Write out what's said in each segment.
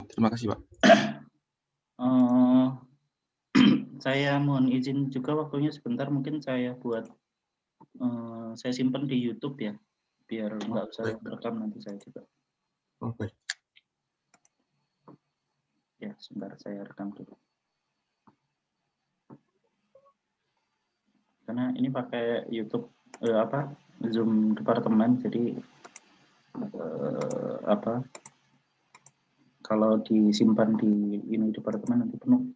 Terima kasih, Pak. Eh, saya mohon izin juga waktunya sebentar, mungkin saya buat saya simpan di YouTube ya, biar nggak usah Baik, Pak. rekam nanti saya juga. Baik. Ya, sebentar saya rekam dulu. Karena ini pakai YouTube Zoom departemen, jadi kalau disimpan di ini departemen nanti penuh.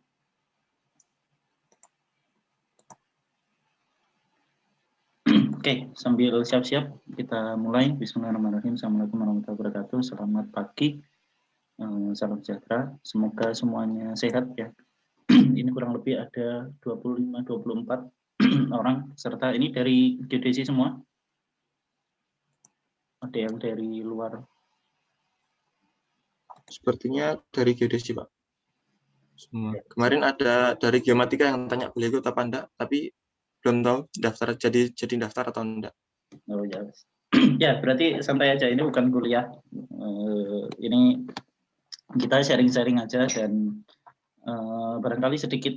Oke, sambil siap-siap kita mulai. Bismillahirrahmanirrahim. Assalamualaikum warahmatullahi wabarakatuh. Selamat pagi, salam sejahtera. Semoga semuanya sehat ya. Ini kurang lebih ada 25-24 orang serta ini dari geodesi semua. Ada yang dari luar. Sepertinya dari geodesi, Pak. Semua. Kemarin ada dari geomatika yang tanya boleh ikut apa enggak, tapi belum tahu daftar jadi daftar atau enggak. Oh ya. Ya, berarti santai aja, ini bukan kuliah. Ini kita sharing-sharing aja dan barangkali sedikit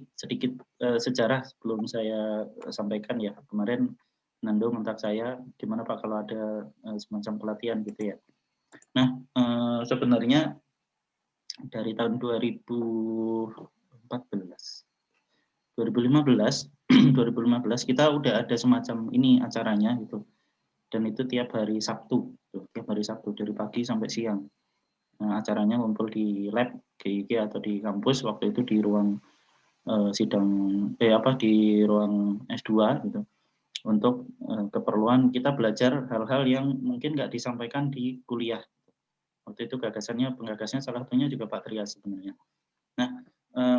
sejarah sebelum saya sampaikan ya. Kemarin Nando mentak saya gimana Pak kalau ada semacam pelatihan gitu ya. Nah, sebenarnya dari tahun 2015 2015 kita udah ada semacam ini acaranya gitu. Dan itu tiap hari Sabtu dari pagi sampai siang. Nah, acaranya ngumpul di lab GIG atau di kampus, waktu itu di ruang di ruang S2 gitu, untuk keperluan kita belajar hal-hal yang mungkin nggak disampaikan di kuliah. Waktu itu penggagasnya salah satunya juga Pak Trias sebenarnya. Nah,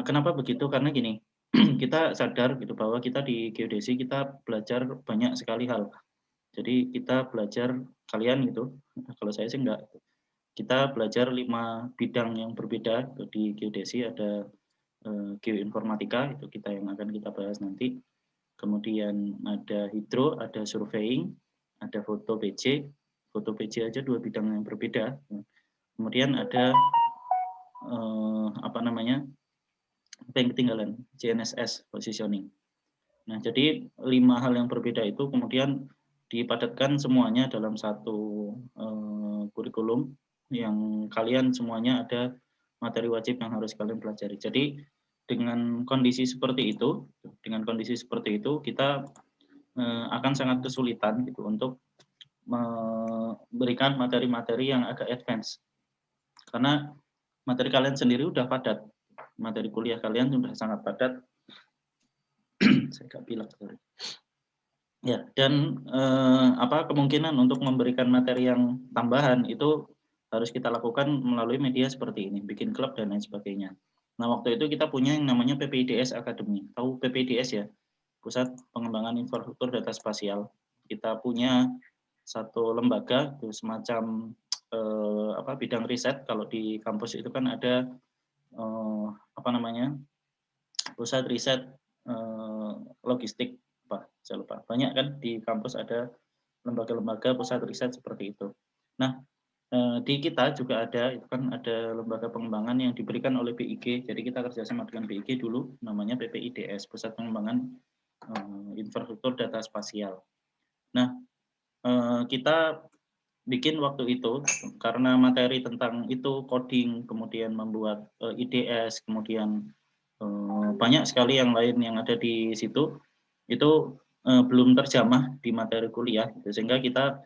kenapa begitu? Karena gini, kita sadar gitu bahwa kita di geodesi kita belajar banyak sekali hal. Jadi kita belajar kalian gitu, kalau saya sih enggak. Kita belajar 5 bidang yang berbeda di geodesi, ada geoinformatika, itu yang akan kita bahas nanti. Kemudian ada hidro, ada surveying, ada foto PC. Foto PC aja 2 bidang yang berbeda. Kemudian ada apa yang ketinggalan? GNSS positioning. Nah, jadi 5 hal yang berbeda itu kemudian dipadatkan semuanya dalam satu kurikulum yang kalian semuanya ada materi wajib yang harus kalian pelajari. Jadi dengan kondisi seperti itu kita akan sangat kesulitan gitu untuk memberikan materi-materi yang agak advance. Karena materi kalian sendiri udah padat. Materi kuliah kalian sudah sangat padat. Saya agak pilek, sorry. Ya, dan kemungkinan untuk memberikan materi yang tambahan itu harus kita lakukan melalui media seperti ini, bikin klub dan lain sebagainya. Nah, waktu itu kita punya yang namanya PPIDS Academy. Tahu PPIDS ya? Pusat Pengembangan Infrastruktur Data Spasial. Kita punya satu lembaga, itu semacam bidang riset. Kalau di kampus itu kan ada pusat riset logistik, saya lupa. Banyak kan di kampus ada lembaga-lembaga pusat riset seperti itu. Nah, di kita juga ada, itu kan ada lembaga pengembangan yang diberikan oleh BIG. Jadi kita kerjasama dengan BIG dulu, namanya PPIDS, Pusat Pengembangan Infrastruktur Data Spasial. Nah, kita bikin waktu itu karena materi tentang itu coding, kemudian membuat IDS, kemudian banyak sekali yang lain yang ada di situ, itu belum terjamah di materi kuliah, sehingga kita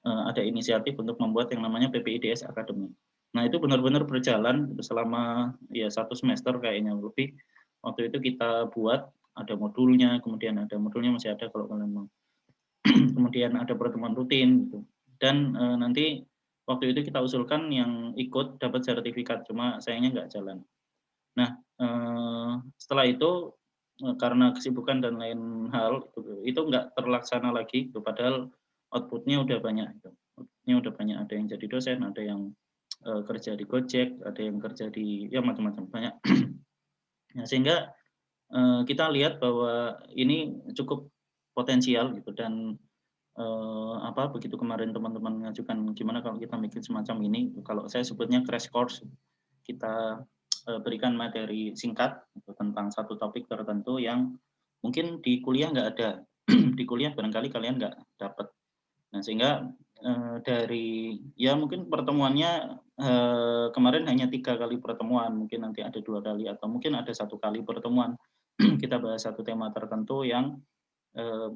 ada inisiatif untuk membuat yang namanya PPIDS Academy. Nah, itu benar-benar berjalan selama ya 1 semester kayaknya lebih. Waktu itu kita buat, ada modulnya, kemudian ada modulnya masih ada kalau kalian mau. Kemudian ada pertemuan rutin gitu. Dan nanti waktu itu kita usulkan yang ikut dapat sertifikat, cuma sayangnya nggak jalan. Nah, setelah itu karena kesibukan dan lain hal itu nggak terlaksana lagi, padahal outputnya udah banyak. Outputnya udah banyak, ada yang jadi dosen, ada yang kerja di Gojek, ada yang kerja di ya macam-macam banyak. Nah, sehingga kita lihat bahwa ini cukup potensial gitu, dan begitu kemarin teman-teman mengajukan gimana kalau kita bikin semacam ini, kalau saya sebutnya crash course. kita berikan materi singkat tentang satu topik tertentu yang mungkin di kuliah nggak ada. Di kuliah barangkali kalian nggak dapat. Nah, sehingga dari ya mungkin pertemuannya kemarin hanya 3 kali pertemuan, mungkin nanti ada 2 kali atau mungkin ada 1 kali pertemuan. Kita bahas satu tema tertentu yang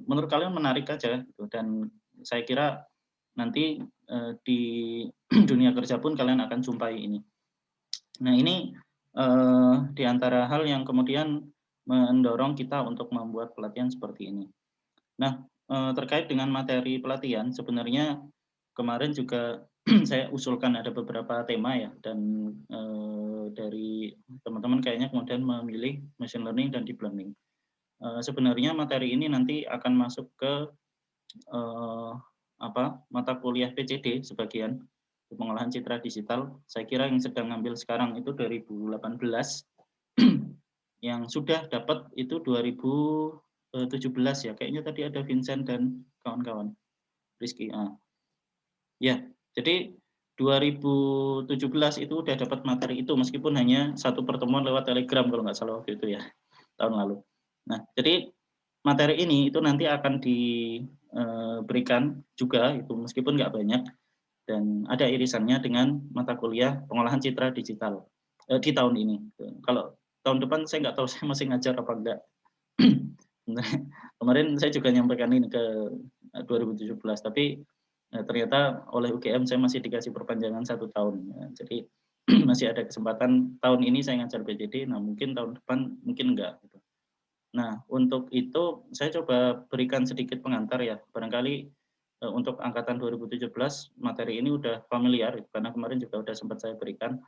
menurut kalian menarik aja gitu, dan saya kira nanti di dunia kerja pun kalian akan jumpai ini. Nah, ini di antara hal yang kemudian mendorong kita untuk membuat pelatihan seperti ini. Nah, terkait dengan materi pelatihan, sebenarnya kemarin juga saya usulkan ada beberapa tema ya, dan dari teman-teman kayaknya kemudian memilih machine learning dan deep learning. Sebenarnya materi ini nanti akan masuk ke mata kuliah PCD sebagian, pengolahan citra digital. Saya kira yang sedang ngambil sekarang itu 2018, yang sudah dapat itu 2017 ya, kayaknya tadi ada Vincent dan kawan-kawan, Rizky. Ya, jadi 2017 itu udah dapat materi itu, meskipun hanya satu pertemuan lewat Telegram kalau nggak salah waktu itu ya, tahun lalu. Nah, jadi materi ini itu nanti akan diberikan juga itu meskipun nggak banyak, dan ada irisannya dengan mata kuliah pengolahan citra digital di tahun ini. Kalau tahun depan saya nggak tahu saya masih ngajar apa enggak. Kemarin saya juga nyampaikan ini ke 2017, tapi ternyata oleh UGM saya masih dikasih perpanjangan 1 tahun. Jadi masih ada kesempatan tahun ini saya ngajar PJD, nah mungkin tahun depan mungkin enggak. Gitu. Nah, untuk itu saya coba berikan sedikit pengantar ya. Barangkali untuk angkatan 2017 materi ini udah familiar karena kemarin juga udah sempat saya berikan.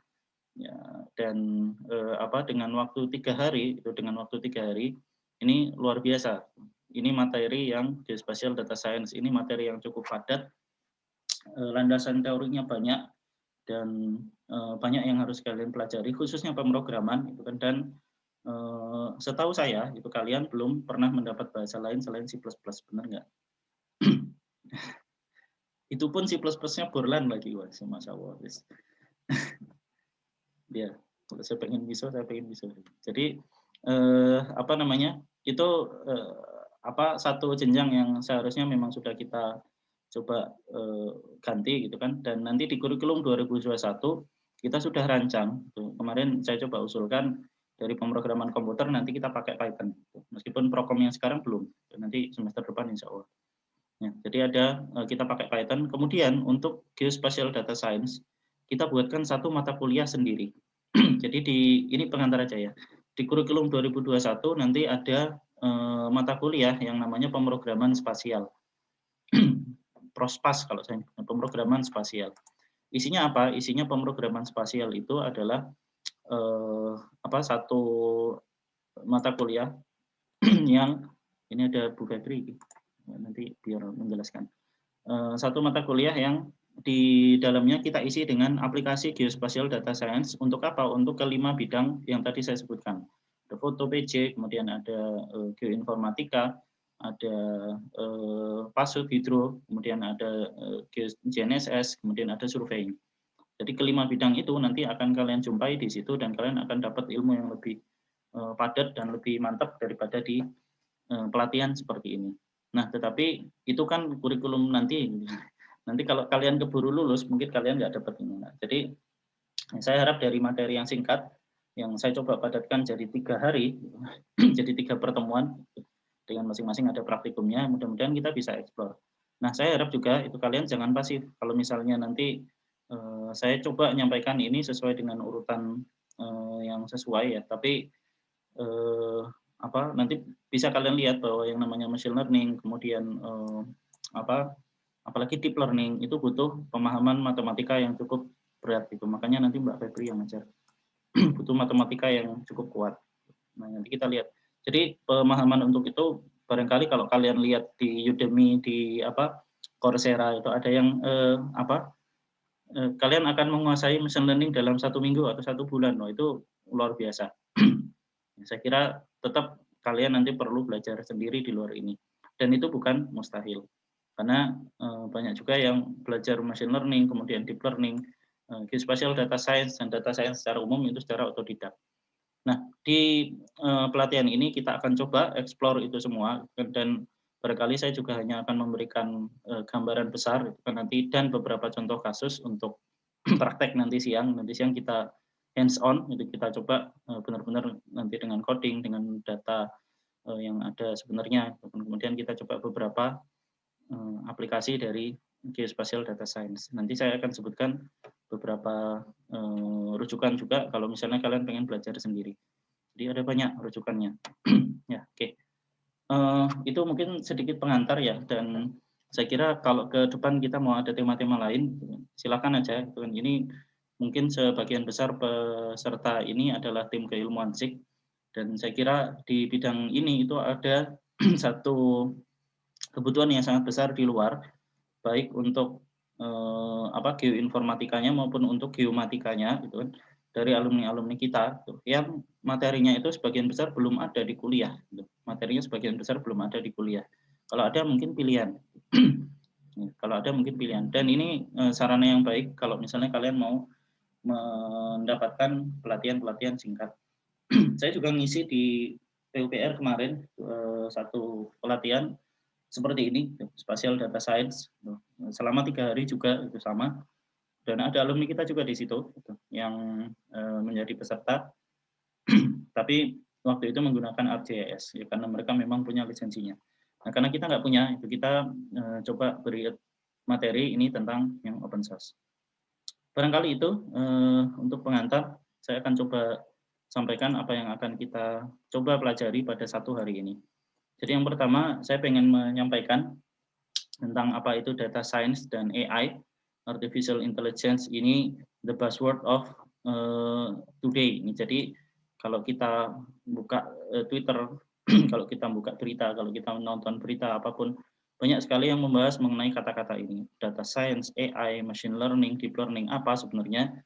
Ya, dan dengan waktu 3 hari ini luar biasa. Ini materi yang geospatial data science, ini materi yang cukup padat, landasan teorinya banyak, dan banyak yang harus kalian pelajari, khususnya pemrograman itu kan. Dan setahu saya itu kalian belum pernah mendapat bahasa lain selain C++, benar nggak? Itu pun C++-nya Borland lagi, wah, Masya Allah. Ya, kalau saya pengen bisa. Jadi itu satu jenjang yang seharusnya memang sudah kita coba ganti gitu kan. Dan nanti di kurikulum 2021 kita sudah rancang. Kemarin saya coba usulkan dari pemrograman komputer nanti kita pakai Python. Meskipun program yang sekarang belum. Nanti semester depan insya Allah. Ya, jadi kita pakai Python. Kemudian untuk geospatial data science kita buatkan satu mata kuliah sendiri. Jadi ini pengantar aja ya. Di kurikulum 2021 nanti ada mata kuliah yang namanya pemrograman spasial. Prospas kalau saya, pemrograman spasial. Isinya apa? Isinya pemrograman spasial itu adalah satu mata kuliah yang ini ada Bu Febri nanti biar menjelaskan. Satu mata kuliah yang di dalamnya kita isi dengan aplikasi geospatial data science. Untuk apa? Untuk kelima bidang yang tadi saya sebutkan. Ada foto PJ, kemudian ada geoinformatika, ada pasut hidro, kemudian ada GNSS, kemudian ada surveying. Jadi kelima bidang itu nanti akan kalian jumpai di situ, dan kalian akan dapat ilmu yang lebih padat dan lebih mantap daripada di pelatihan seperti ini. Nah, tetapi itu kan kurikulum nanti. Nanti kalau kalian keburu lulus, mungkin kalian nggak dapat ini. Nah, jadi saya harap dari materi yang singkat, yang saya coba padatkan jadi 3 hari, jadi 3 pertemuan, dengan masing-masing ada praktikumnya, mudah-mudahan kita bisa eksplor. Nah, saya harap juga itu kalian jangan pasif. Kalau misalnya nanti saya coba menyampaikan ini sesuai dengan urutan yang sesuai ya, tapi nanti bisa kalian lihat bahwa yang namanya machine learning, kemudian apalagi deep learning itu butuh pemahaman matematika yang cukup berat gitu. Makanya nanti Mbak Febri yang ngajar. Butuh matematika yang cukup kuat. Nah, nanti kita lihat. Jadi pemahaman untuk itu barangkali kalau kalian lihat di Udemy, di Coursera itu ada yang kalian akan menguasai machine learning dalam 1 minggu atau 1 bulan. Loh, itu luar biasa. Saya kira tetap kalian nanti perlu belajar sendiri di luar ini. Dan itu bukan mustahil. Karena banyak juga yang belajar machine learning, kemudian deep learning, Geospatial data science dan data science secara umum itu secara otodidak. Nah, di pelatihan ini kita akan coba explore itu semua, dan barangkali saya juga hanya akan memberikan gambaran besar itu kan nanti, dan beberapa contoh kasus untuk praktek nanti siang kita hands on, jadi kita coba benar-benar nanti dengan coding, dengan data yang ada sebenarnya, kemudian kita coba beberapa aplikasi dari geospatial data science. Nanti saya akan sebutkan beberapa rujukan juga kalau misalnya kalian pengen belajar sendiri. Jadi ada banyak rujukannya. Ya, oke. Itu mungkin sedikit pengantar ya, dan saya kira kalau ke depan kita mau ada tema-tema lain, silakan aja. Ini mungkin sebagian besar peserta ini adalah tim keilmuan SIK, dan saya kira di bidang ini itu ada satu kebutuhan yang sangat besar di luar, baik untuk geoinformatikanya maupun untuk geomatikanya gitu kan, dari alumni-alumni kita gitu, yang materinya itu sebagian besar belum ada di kuliah gitu. Materinya sebagian besar belum ada di kuliah. Kalau ada mungkin pilihan. Kalau ada mungkin pilihan. Dan ini sarana yang baik kalau misalnya kalian mau mendapatkan pelatihan-pelatihan singkat. Saya juga ngisi di PUPR kemarin satu pelatihan seperti ini, Spatial Data Science, selama 3 hari juga itu sama, dan ada alumni kita juga di situ yang menjadi peserta, tapi waktu itu menggunakan ArcGIS ya, karena mereka memang punya lisensinya. Nah, karena kita nggak punya, itu kita coba beri materi ini tentang yang open source. Barangkali itu untuk pengantar, saya akan coba sampaikan apa yang akan kita coba pelajari pada satu hari ini. Jadi yang pertama, saya pengen menyampaikan tentang apa itu data science dan AI, artificial intelligence ini the buzzword of today. Jadi kalau kita buka Twitter, kalau kita buka berita, kalau kita menonton berita apapun, banyak sekali yang membahas mengenai kata-kata ini. Data science, AI, machine learning, deep learning, apa sebenarnya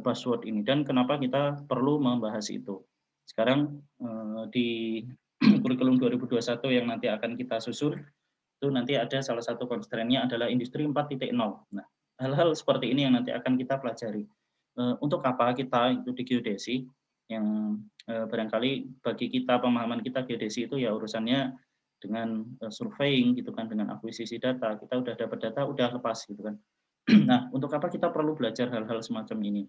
buzzword ini, dan kenapa kita perlu membahas itu. Sekarang di kurikulum 2021 yang nanti akan kita susun, itu nanti ada salah satu constraint-nya adalah industri 4.0. Nah, hal-hal seperti ini yang nanti akan kita pelajari. Untuk apa kita itu di geodesi, yang barangkali bagi kita, pemahaman kita geodesi itu ya urusannya dengan surveying gitu kan, dengan akuisisi data, kita udah dapat data, udah lepas gitu kan. Nah, untuk apa kita perlu belajar hal-hal semacam ini?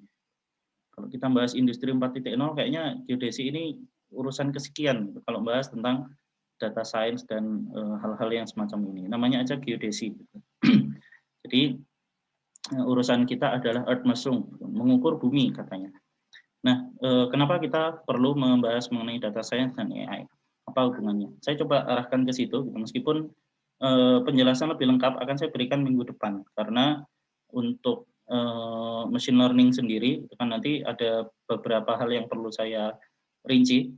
Kalau kita bahas industri 4.0, kayaknya geodesi ini urusan kesekian kalau bahas tentang data science dan hal-hal yang semacam ini. Namanya aja geodesi. Jadi urusan kita adalah earth measuring, mengukur bumi katanya. Nah, kenapa kita perlu membahas mengenai data science dan AI? Apa hubungannya? Saya coba arahkan ke situ, meskipun penjelasan lebih lengkap akan saya berikan minggu depan, karena untuk machine learning sendiri, itu kan nanti ada beberapa hal yang perlu saya rinci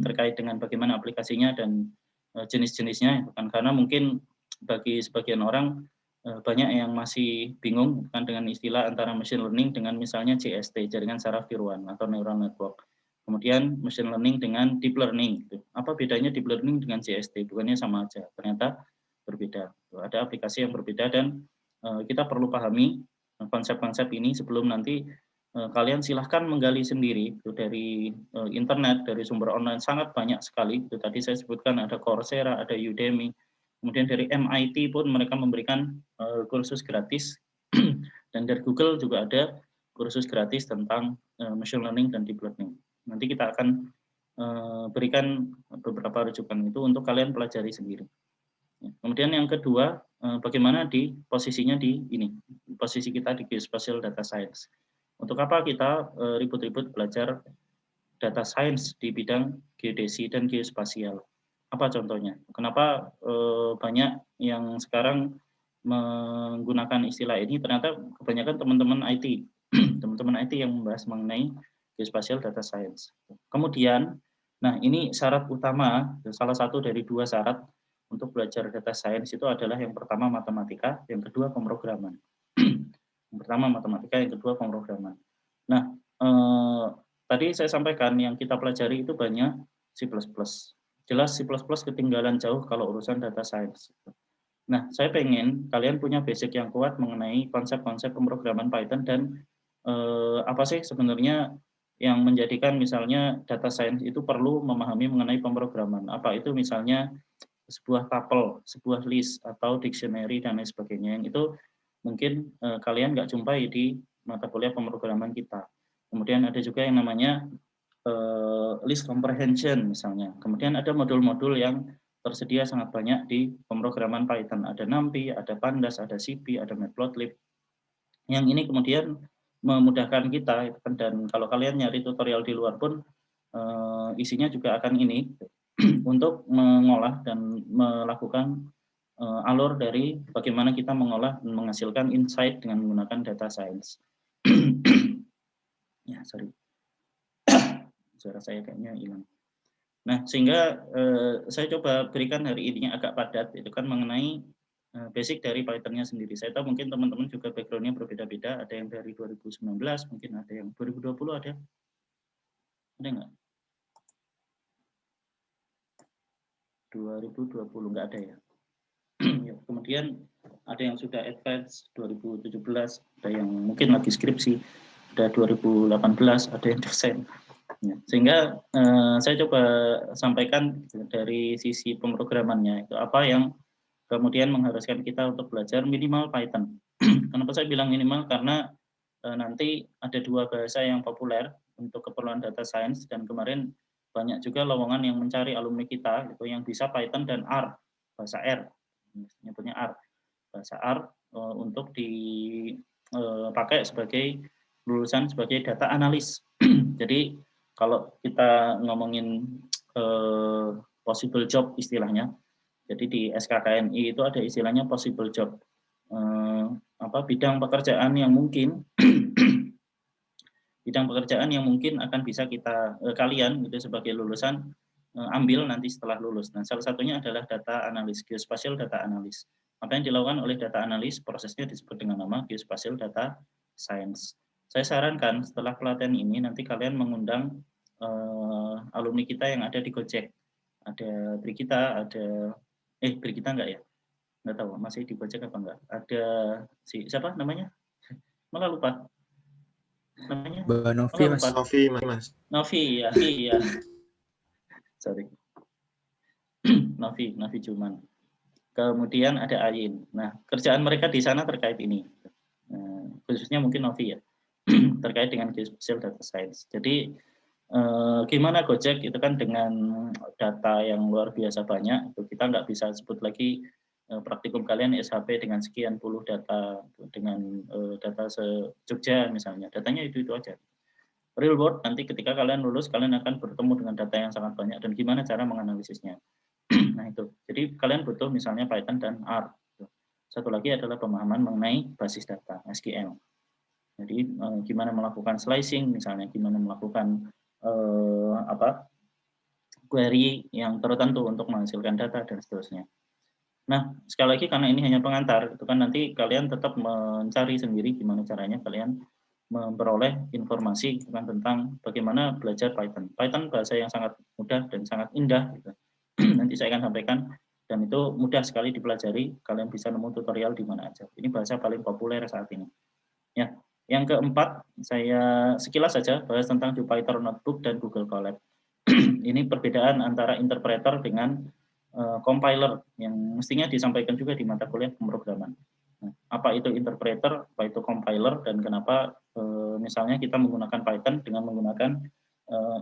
terkait dengan bagaimana aplikasinya dan jenis-jenisnya, kan, karena mungkin bagi sebagian orang banyak yang masih bingung kan dengan istilah antara machine learning dengan misalnya JST, jaringan saraf tiruan atau neural network. Kemudian machine learning dengan deep learning. Apa bedanya deep learning dengan JST? Bukannya sama aja, ternyata berbeda. Ada aplikasi yang berbeda, dan kita perlu pahami konsep-konsep ini sebelum nanti kalian silahkan menggali sendiri dari internet, dari sumber online sangat banyak sekali. Itu tadi saya sebutkan ada Coursera, ada Udemy. Kemudian dari MIT pun mereka memberikan kursus gratis, dan dari Google juga ada kursus gratis tentang machine learning dan deep learning. Nanti kita akan berikan beberapa rujukan itu untuk kalian pelajari sendiri. Kemudian yang kedua, bagaimana di posisinya di ini, posisi kita di geospatial data science. Untuk apa kita ribut-ribut belajar data science di bidang geodesi dan geospasial? Apa contohnya? Kenapa banyak yang sekarang menggunakan istilah ini? Ternyata kebanyakan teman-teman IT, teman-teman IT yang membahas mengenai geospatial data science. Kemudian, nah ini syarat utama, salah satu dari 2 syarat untuk belajar data science itu adalah yang pertama matematika, yang kedua pemrograman. Yang pertama matematika, yang kedua pemrograman. Nah, tadi saya sampaikan yang kita pelajari itu banyak C++. Jelas C++ ketinggalan jauh kalau urusan data science. Nah, saya pengen kalian punya basic yang kuat mengenai konsep-konsep pemrograman Python dan apa sih sebenarnya yang menjadikan misalnya data science itu perlu memahami mengenai pemrograman. Apa itu misalnya sebuah tuple, sebuah list, atau dictionary, dan lain sebagainya. Yang itu mungkin kalian nggak jumpai di mata kuliah pemrograman kita. Kemudian ada juga yang namanya list comprehension misalnya. Kemudian ada modul-modul yang tersedia sangat banyak di pemrograman Python. Ada NumPy, ada Pandas, ada CP, ada Matplotlib. Yang ini kemudian memudahkan kita, dan kalau kalian nyari tutorial di luar pun isinya juga akan ini untuk mengolah dan melakukan alur dari bagaimana kita mengolah dan menghasilkan insight dengan menggunakan data science. Ya, sorry. Suara saya kayaknya hilang. Nah, sehingga saya coba berikan hari ini agak padat, itu kan mengenai basic dari Python-nya sendiri. Saya tahu mungkin teman-teman juga background-nya berbeda-beda, ada yang dari 2019, mungkin ada yang 2020 ada? Ada nggak? 2020 nggak ada ya? Kemudian ada yang sudah advance 2017, ada yang mungkin lagi skripsi, ada 2018, ada yang dosen. Ya, sehingga saya coba sampaikan dari sisi pemrogramannya itu apa yang kemudian mengharuskan kita untuk belajar minimal Python. Kenapa saya bilang minimal? Karena nanti ada dua bahasa yang populer untuk keperluan data science, dan kemarin banyak juga lowongan yang mencari alumni kita itu yang bisa Python dan R, bahasa R, nyebutnya R, bahasa R untuk dipakai sebagai lulusan sebagai data analis. Jadi kalau kita ngomongin possible job istilahnya, jadi di SKKNI itu ada istilahnya possible job, bidang pekerjaan yang mungkin akan bisa kita kalian gitu sebagai lulusan ambil nanti setelah lulus. Nah, salah satunya adalah data analis, geospatial data analis. Apa yang dilakukan oleh data analis, prosesnya disebut dengan nama geospatial data science. Saya sarankan setelah pelatihan ini nanti kalian mengundang alumni kita yang ada di Gojek. Ada Brigita, ada Brigita enggak ya? Enggak tahu, masih di Gojek apa enggak? Ada siapa namanya? Malah lupa. Namanya? Mbak Novi, Mas. Novi, Mas. Novi, ya, iya. Sorry. Novi Juman. Kemudian ada Ayin. Nah, kerjaan mereka di sana terkait ini. Khususnya mungkin Novi ya. Terkait dengan geospatial data science. Jadi gimana Gojek itu kan dengan data yang luar biasa banyak, itu kita nggak bisa sebut lagi praktikum kalian SHP dengan sekian puluh data, dengan data se-Jogja misalnya, datanya itu aja. Real world nanti ketika kalian lulus, kalian akan bertemu dengan data yang sangat banyak dan gimana cara menganalisisnya. Nah itu, jadi kalian butuh misalnya Python dan R. Satu lagi adalah pemahaman mengenai basis data, SQL. Jadi gimana melakukan slicing, misalnya gimana melakukan query yang tertentu untuk menghasilkan data dan seterusnya. Nah, sekali lagi karena ini hanya pengantar, itu kan nanti kalian tetap mencari sendiri gimana caranya kalian memperoleh informasi tentang bagaimana belajar Python. Python bahasa yang sangat mudah dan sangat indah. Gitu. Nanti saya akan sampaikan, dan itu mudah sekali dipelajari. Kalian bisa nemu tutorial di mana aja. Ini bahasa paling populer saat ini. Ya, yang keempat, saya sekilas saja bahas tentang Jupyter Notebook dan Google Colab. Ini perbedaan antara interpreter dengan compiler yang mestinya disampaikan juga di mata kuliah pemrograman. Nah, apa itu interpreter, apa itu compiler, dan kenapa misalnya kita menggunakan Python dengan menggunakan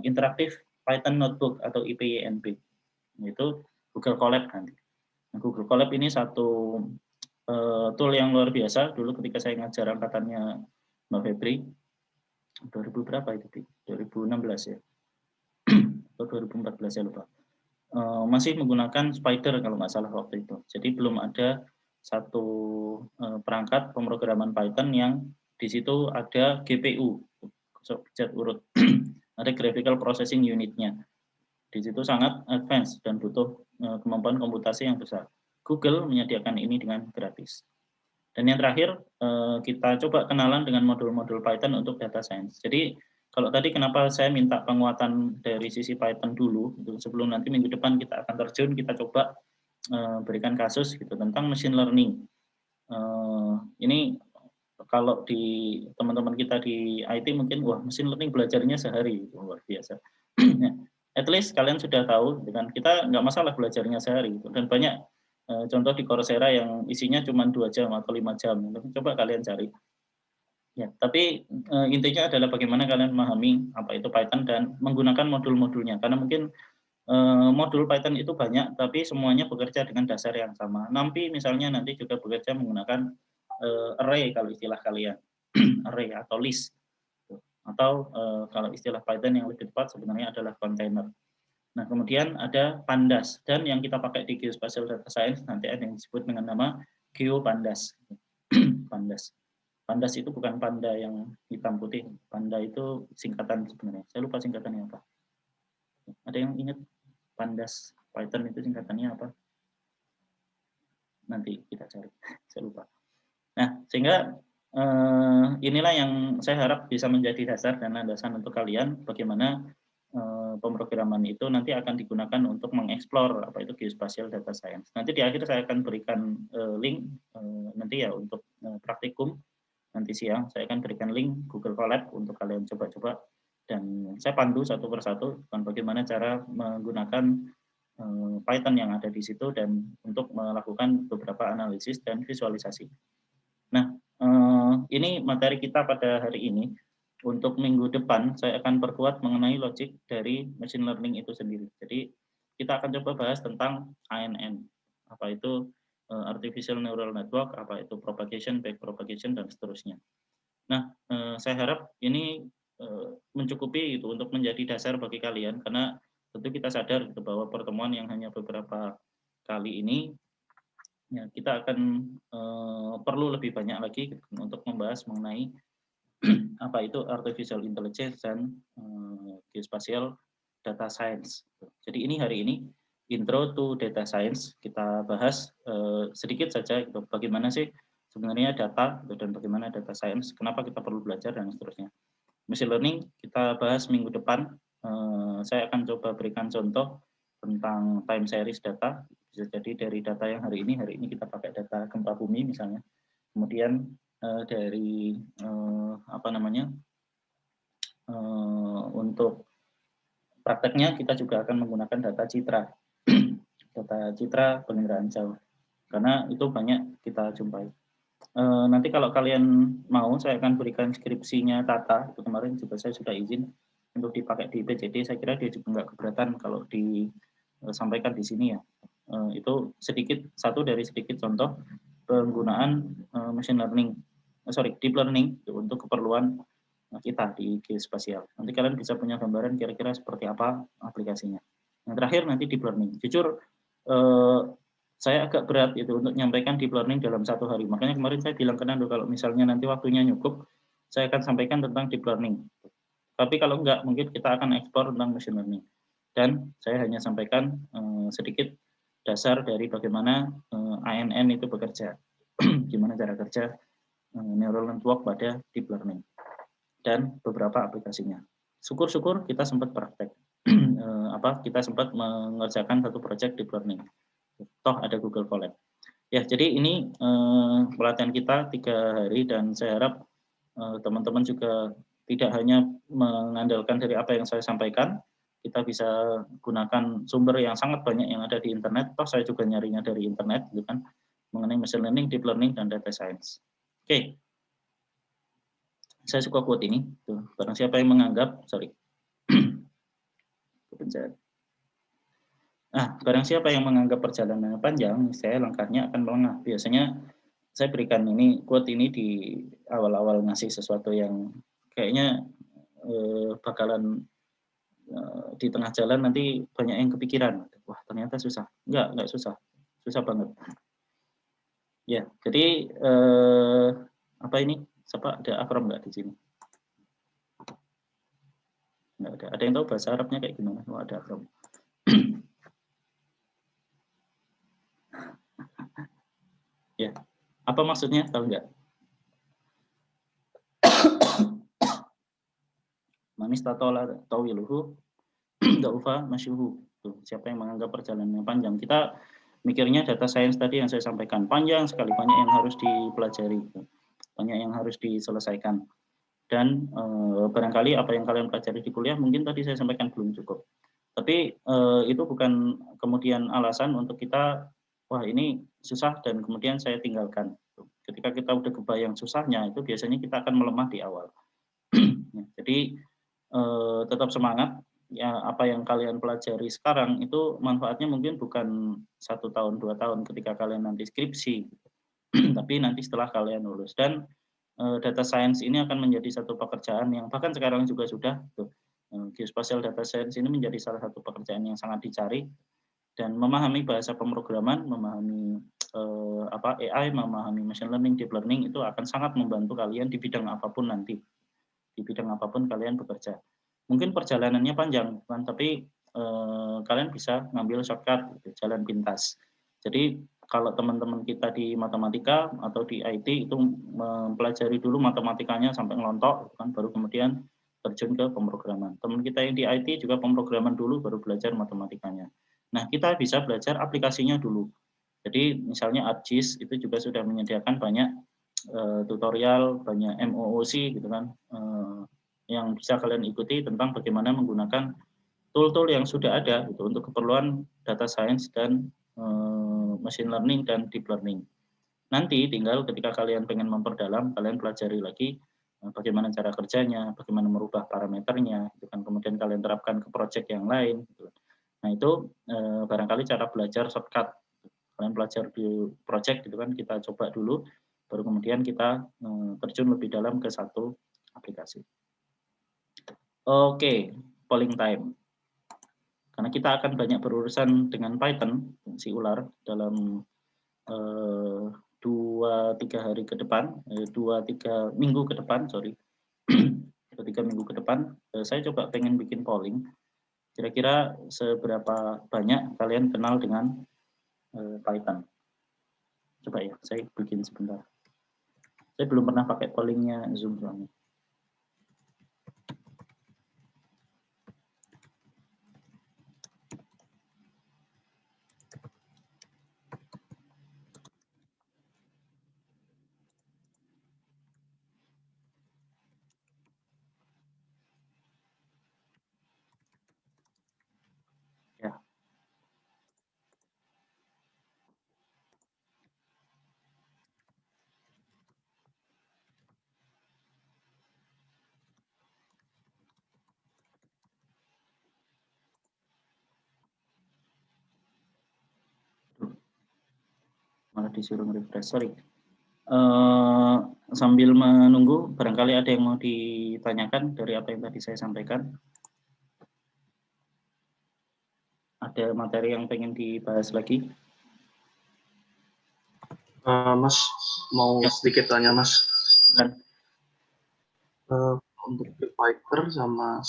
interaktif Python Notebook atau IPYNB, yaitu Google Colab nanti. Nah, Google Colab ini satu tool yang luar biasa. Dulu ketika saya ngajar angkatannya Mbak Febri, 2000 berapa itu? 2016 ya? Atau 2014 saya lupa. Masih menggunakan Spider kalau nggak salah waktu itu. Jadi belum ada satu perangkat pemrograman Python yang di situ ada GPU, objek urut, ada graphical processing unitnya. Di situ sangat advance dan butuh kemampuan komputasi yang besar. Google menyediakan ini dengan gratis. Dan yang terakhir, kita coba kenalan dengan modul-modul Python untuk data science. Jadi kalau tadi kenapa saya minta penguatan dari sisi Python dulu, gitu, sebelum nanti minggu depan kita akan terjun, kita coba berikan kasus gitu tentang machine learning. Ini kalau di teman-teman kita di IT mungkin wah machine learning belajarnya sehari, luar biasa. Ya, at least kalian sudah tahu dengan kita nggak masalah belajarnya sehari gitu. Dan banyak contoh di Coursera yang isinya cuma 2 jam atau 5 jam. Coba kalian cari. Ya, tapi intinya adalah bagaimana kalian memahami apa itu Python dan menggunakan modul-modulnya. Karena mungkin modul Python itu banyak, tapi semuanya bekerja dengan dasar yang sama. NumPy misalnya nanti juga bekerja menggunakan array kalau istilah kalian, array atau list. Atau kalau istilah Python yang lebih tepat sebenarnya adalah container. Nah, kemudian ada Pandas, dan yang kita pakai di Geospatial Data Science nanti ada yang disebut dengan nama GeoPandas. Pandas. Pandas itu bukan panda yang hitam putih. Panda itu singkatan sebenarnya. Saya lupa singkatannya apa. Ada yang ingat Pandas Python itu singkatannya apa? Nanti kita cari. Saya lupa. Nah, sehingga inilah yang saya harap bisa menjadi dasar dan landasan untuk kalian bagaimana pemrograman itu nanti akan digunakan untuk mengeksplor apa itu geospatial data science. Nanti di akhir saya akan berikan link nanti ya untuk praktikum. Nanti siang saya akan berikan link Google Colab untuk kalian coba-coba dan saya pandu satu persatu tentang bagaimana cara menggunakan Python yang ada di situ dan untuk melakukan beberapa analisis dan visualisasi. Nah, ini materi kita pada hari ini. Untuk minggu depan saya akan perkuat mengenai logic dari machine learning itu sendiri. Jadi kita akan coba bahas tentang ANN, apa itu artificial neural network, apa itu propagation, backpropagation, dan seterusnya. Nah, saya harap ini mencukupi itu untuk menjadi dasar bagi kalian, karena tentu kita sadar gitu, bahwa pertemuan yang hanya beberapa kali ini, ya, kita akan perlu lebih banyak lagi gitu, untuk membahas mengenai apa itu artificial intelligence dan geospatial data science. Jadi ini hari ini intro to data science kita bahas sedikit saja gitu, bagaimana sih sebenarnya data gitu, dan bagaimana data science, kenapa kita perlu belajar dan seterusnya. Machine learning kita bahas minggu depan. Saya akan coba berikan contoh tentang time series data. Bisa jadi dari data yang hari ini kita pakai data gempa bumi misalnya. Kemudian dari apa namanya untuk prakteknya kita juga akan menggunakan data citra, data citra penginderaan jauh, karena itu banyak kita jumpai. Nanti kalau kalian mau, saya akan berikan skripsinya Tata, itu kemarin juga saya sudah izin untuk dipakai di PJD, saya kira dia juga nggak keberatan kalau disampaikan di sini ya. Itu satu dari sedikit contoh penggunaan machine learning, deep learning untuk keperluan kita di geospasial. Nanti kalian bisa punya gambaran kira-kira seperti apa aplikasinya. Yang terakhir nanti deep learning. Jujur, saya agak berat itu untuk menyampaikan deep learning dalam 1 hari. Makanya kemarin saya bilang ke Nando kalau misalnya nanti waktunya cukup, saya akan sampaikan tentang deep learning. Tapi kalau enggak, mungkin kita akan eksplor tentang machine learning. Dan saya hanya sampaikan sedikit dasar dari bagaimana ANN itu bekerja, gimana cara kerja neural network pada deep learning, dan beberapa aplikasinya. Syukur-syukur kita sempat praktek, kita sempat mengerjakan satu project deep learning. Toh ada Google Colab. Ya, jadi ini pelatihan kita 3 hari dan saya harap teman-teman juga tidak hanya mengandalkan dari apa yang saya sampaikan, kita bisa gunakan sumber yang sangat banyak yang ada di internet. Toh saya juga nyarinya dari internet, gitu kan, mengenai machine learning, deep learning, dan data science. Oke. Saya suka quote ini. Tuh, barang siapa yang menganggap, barang siapa yang menganggap perjalanan panjang, saya langkahnya akan melengah. Biasanya saya berikan ini quote ini di awal-awal ngasih sesuatu yang kayaknya bakalan di tengah jalan nanti banyak yang kepikiran. Wah, ternyata susah. Enggak susah. Susah banget. Ya, jadi apa ini? Ada akrom enggak di sini? Enggak ada. Ada yang tahu bahasa Arabnya kayak gimana? Oh, ada akrom. Ya, apa maksudnya? Tahu enggak? Manis tatola tawiluhu daufa masyuhu. Siapa yang menganggap perjalanannya panjang? Kita mikirnya data science tadi yang saya sampaikan panjang sekali, banyak yang harus dipelajari. banyak yang harus diselesaikan. Dan barangkali apa yang kalian pelajari di kuliah mungkin tadi saya sampaikan belum cukup. Tapi itu bukan kemudian alasan untuk kita, wah ini susah dan kemudian saya tinggalkan. Ketika kita udah kebayang susahnya, itu biasanya kita akan melemah di awal. Jadi tetap semangat, ya apa yang kalian pelajari sekarang itu manfaatnya mungkin bukan 1 tahun, 2 tahun ketika kalian nanti skripsi, tapi nanti setelah kalian lulus. Dan data science ini akan menjadi satu pekerjaan yang bahkan sekarang juga sudah tuh, geospatial data science ini menjadi salah satu pekerjaan yang sangat dicari, dan memahami bahasa pemrograman, memahami AI, memahami machine learning, deep learning itu akan sangat membantu kalian di bidang apapun nanti, di bidang apapun kalian bekerja. Mungkin perjalanannya panjang, kan, tapi kalian bisa ngambil shortcut, gitu, jalan pintas. Jadi kalau teman-teman kita di matematika atau di IT itu mempelajari dulu matematikanya sampai ngelontok, kan, baru kemudian terjun ke pemrograman. Teman kita yang di IT juga pemrograman dulu, baru belajar matematikanya. Nah, kita bisa belajar aplikasinya dulu. Jadi misalnya ArcGIS itu juga sudah menyediakan banyak tutorial, banyak MOOC gitu kan, yang bisa kalian ikuti tentang bagaimana menggunakan tool-tool yang sudah ada gitu, untuk keperluan data science dan machine learning dan deep learning. Nanti tinggal ketika kalian pengen memperdalam, kalian pelajari lagi bagaimana cara kerjanya, bagaimana merubah parameternya, gitu kan. Kemudian kalian terapkan ke project yang lain. Gitu. Nah itu barangkali cara belajar shortcut. Kalian belajar di project gitu kan, kita coba dulu, baru kemudian kita terjun lebih dalam ke satu aplikasi. Oke, polling time. Karena kita akan banyak berurusan dengan Python, si ular, dalam 2-3 hari ke depan, 2-3 minggu ke depan, sorry, 2-3 minggu ke depan, saya coba pengen bikin polling. Kira-kira seberapa banyak kalian kenal dengan Python? Coba ya, saya bikin sebentar. Saya belum pernah pakai pollingnya Zoom soalnya. Ya. Malah disuruh refresh, sorry. Sambil menunggu, barangkali ada yang mau ditanyakan dari apa yang tadi saya sampaikan. Ada materi yang pengen dibahas lagi? Mas, mau ya, sedikit tanya, Mas. Dan Untuk Python sama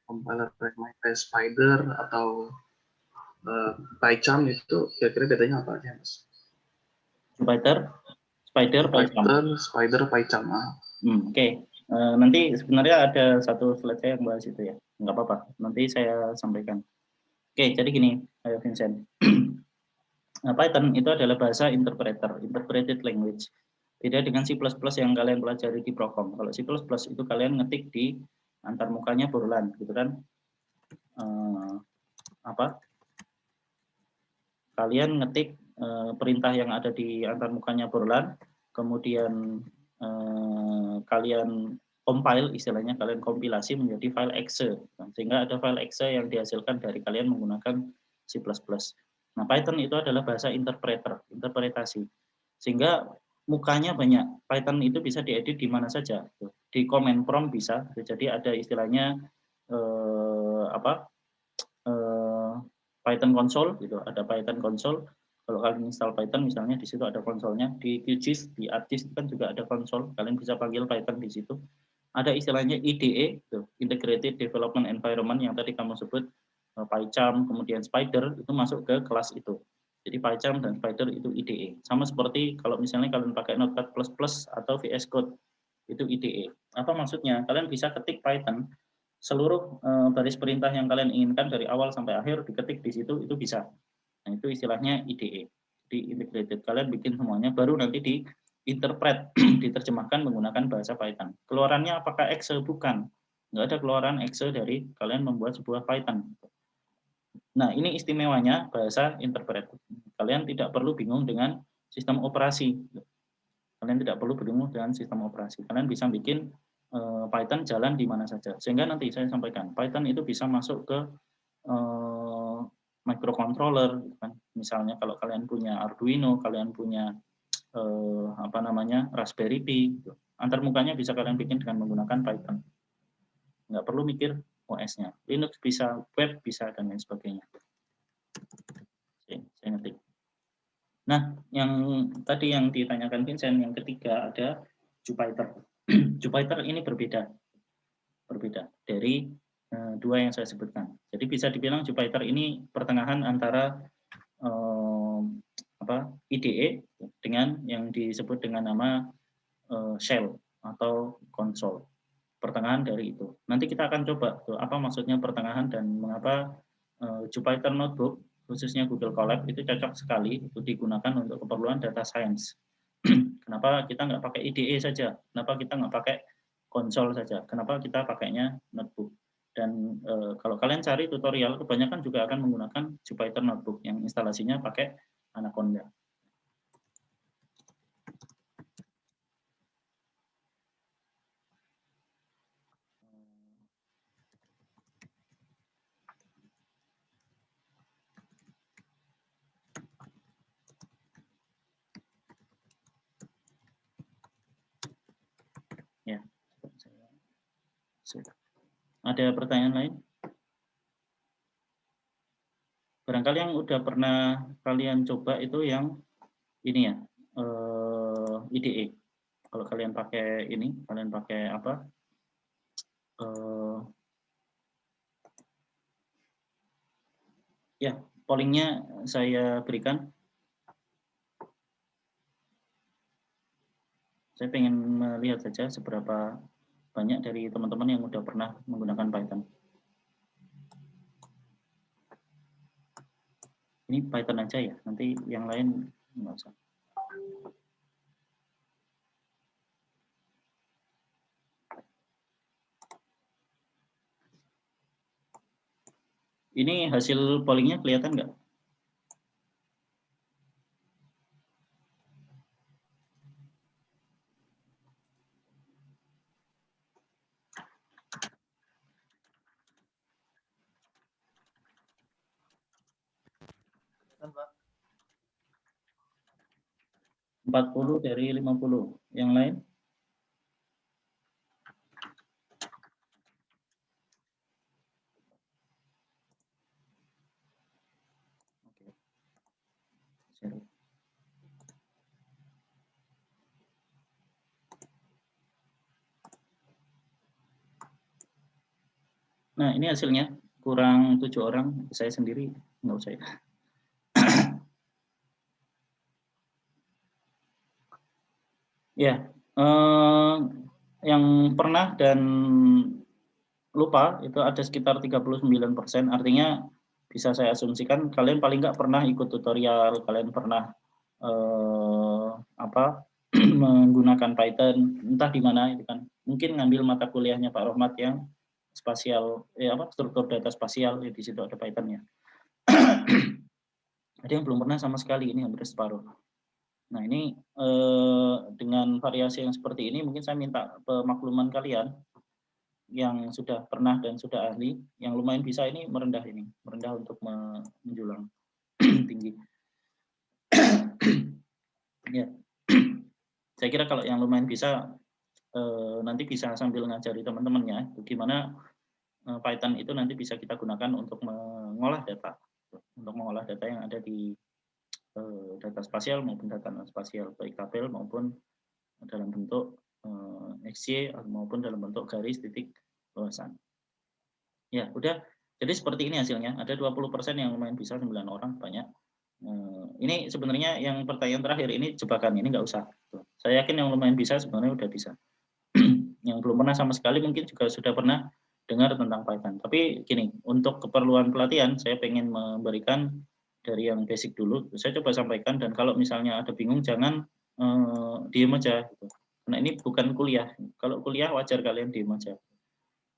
compiler kayak Spider atau PyCharm itu kira-kira bedanya apa aja, Mas? Spider, PyCharm. Spider, PyCharm. Oke. Nanti sebenarnya ada satu slide saya yang bahas itu ya. Nggak apa-apa, nanti saya sampaikan. Oke, jadi gini, Vincent. Python itu adalah bahasa interpreted language. Beda dengan C++ yang kalian pelajari di Prokom. Kalau C++ itu kalian ngetik di antarmukanya burulan, gitu kan? Kalian ngetik perintah yang ada di antarmukanya burulan, kemudian kalian compile, istilahnya kalian kompilasi menjadi file exe, sehingga ada file exe yang dihasilkan dari kalian menggunakan C++. Nah, Python itu adalah bahasa interpretasi, sehingga mukanya banyak. Python itu bisa diedit di mana saja, di command prompt bisa. Jadi ada istilahnya Python console, gitu. Ada Python console. Kalau kalian install Python, misalnya di situ ada konsolnya. Di QGIS, di ArcGIS kan juga ada konsol. Kalian bisa panggil Python di situ. Ada istilahnya IDE, Integrated Development Environment, yang tadi kamu sebut, PyCharm, kemudian Spider, itu masuk ke kelas itu. Jadi PyCharm dan Spider itu IDE. Sama seperti kalau misalnya kalian pakai Notepad++ atau VS Code, itu IDE. Apa maksudnya? Kalian bisa ketik Python, seluruh baris perintah yang kalian inginkan dari awal sampai akhir diketik di situ, itu bisa. Nah, itu istilahnya IDE. Di integrated, kalian bikin semuanya, baru nanti interpret, diterjemahkan menggunakan bahasa Python. Keluarannya apakah exe? Bukan. Nggak ada keluaran exe dari kalian membuat sebuah Python. Nah, ini istimewanya bahasa interpret. Kalian tidak perlu bingung dengan sistem operasi. Kalian tidak perlu bingung dengan sistem operasi. Kalian bisa bikin Python jalan di mana saja. Sehingga nanti saya sampaikan, Python itu bisa masuk ke microcontroller. Kan? Misalnya kalau kalian punya Arduino, kalian punya Raspberry Pi, gitu. Antarmukanya bisa kalian bikin dengan menggunakan Python. Nggak perlu mikir OS-nya. Linux bisa, web bisa, dan lain sebagainya. Oke, saya ngetik. Nah, yang tadi yang ditanyakan Vincent, yang ketiga ada Jupyter. Jupyter ini berbeda dari dua yang saya sebutkan. Jadi bisa dibilang Jupyter ini pertengahan antara IDE dengan yang disebut dengan nama shell atau konsol. Pertengahan dari itu. Nanti kita akan coba apa maksudnya pertengahan dan mengapa Jupyter Notebook khususnya Google Colab itu cocok sekali untuk digunakan untuk keperluan data science. Kenapa kita nggak pakai IDE saja? Kenapa kita nggak pakai konsol saja? Kenapa kita pakainya notebook? Dan kalau kalian cari tutorial, kebanyakan juga akan menggunakan Jupyter Notebook yang instalasinya pakai Anaconda. Ya, ada pertanyaan lain? Barangkali yang udah pernah kalian coba itu yang ini ya, IDE. Kalau kalian pakai ini, kalian pakai apa? Ya, pollingnya saya berikan. Saya pengen melihat saja seberapa banyak dari teman-teman yang udah pernah menggunakan Python. Ini Python aja ya, nanti yang lain nggak usah. Ini hasil pollingnya kelihatan nggak? Pak. 40 dari 50. Yang lain? Oke. Nah, ini hasilnya. Kurang 7 orang, saya sendiri nggak usah ya. Ya, yang pernah dan lupa itu ada sekitar 39%, artinya bisa saya asumsikan kalian paling nggak pernah ikut tutorial, kalian pernah menggunakan Python, entah di mana itu kan. Mungkin ngambil mata kuliahnya Pak Rohmat yang spasial, struktur data spasial, ya, di situ ada Python-nya. Ada yang belum pernah sama sekali, ini hampir separuh. Nah, ini dengan variasi yang seperti ini mungkin saya minta pemakluman kalian yang sudah pernah dan sudah ahli, yang lumayan bisa ini merendah untuk menjulang tinggi. Ya, saya kira kalau yang lumayan bisa nanti bisa sambil ngajari teman-temannya bagaimana Python itu nanti bisa kita gunakan untuk mengolah data, yang ada di data spasial maupun data non spasial, baik tabel maupun dalam bentuk XY maupun dalam bentuk garis titik bawasan. Ya, udah. Jadi seperti ini hasilnya. Ada 20% yang lumayan bisa, 9 orang, banyak. Ini sebenarnya yang pertanyaan terakhir ini jebakan, ini nggak usah. Saya yakin yang lumayan bisa sebenarnya udah bisa. Yang belum pernah sama sekali mungkin juga sudah pernah dengar tentang Python. Tapi gini, untuk keperluan pelatihan saya pengen memberikan dari yang basic dulu. Saya coba sampaikan, dan kalau misalnya ada bingung jangan diem aja gitu. Nah, ini bukan kuliah. Kalau kuliah wajar kalian diem aja.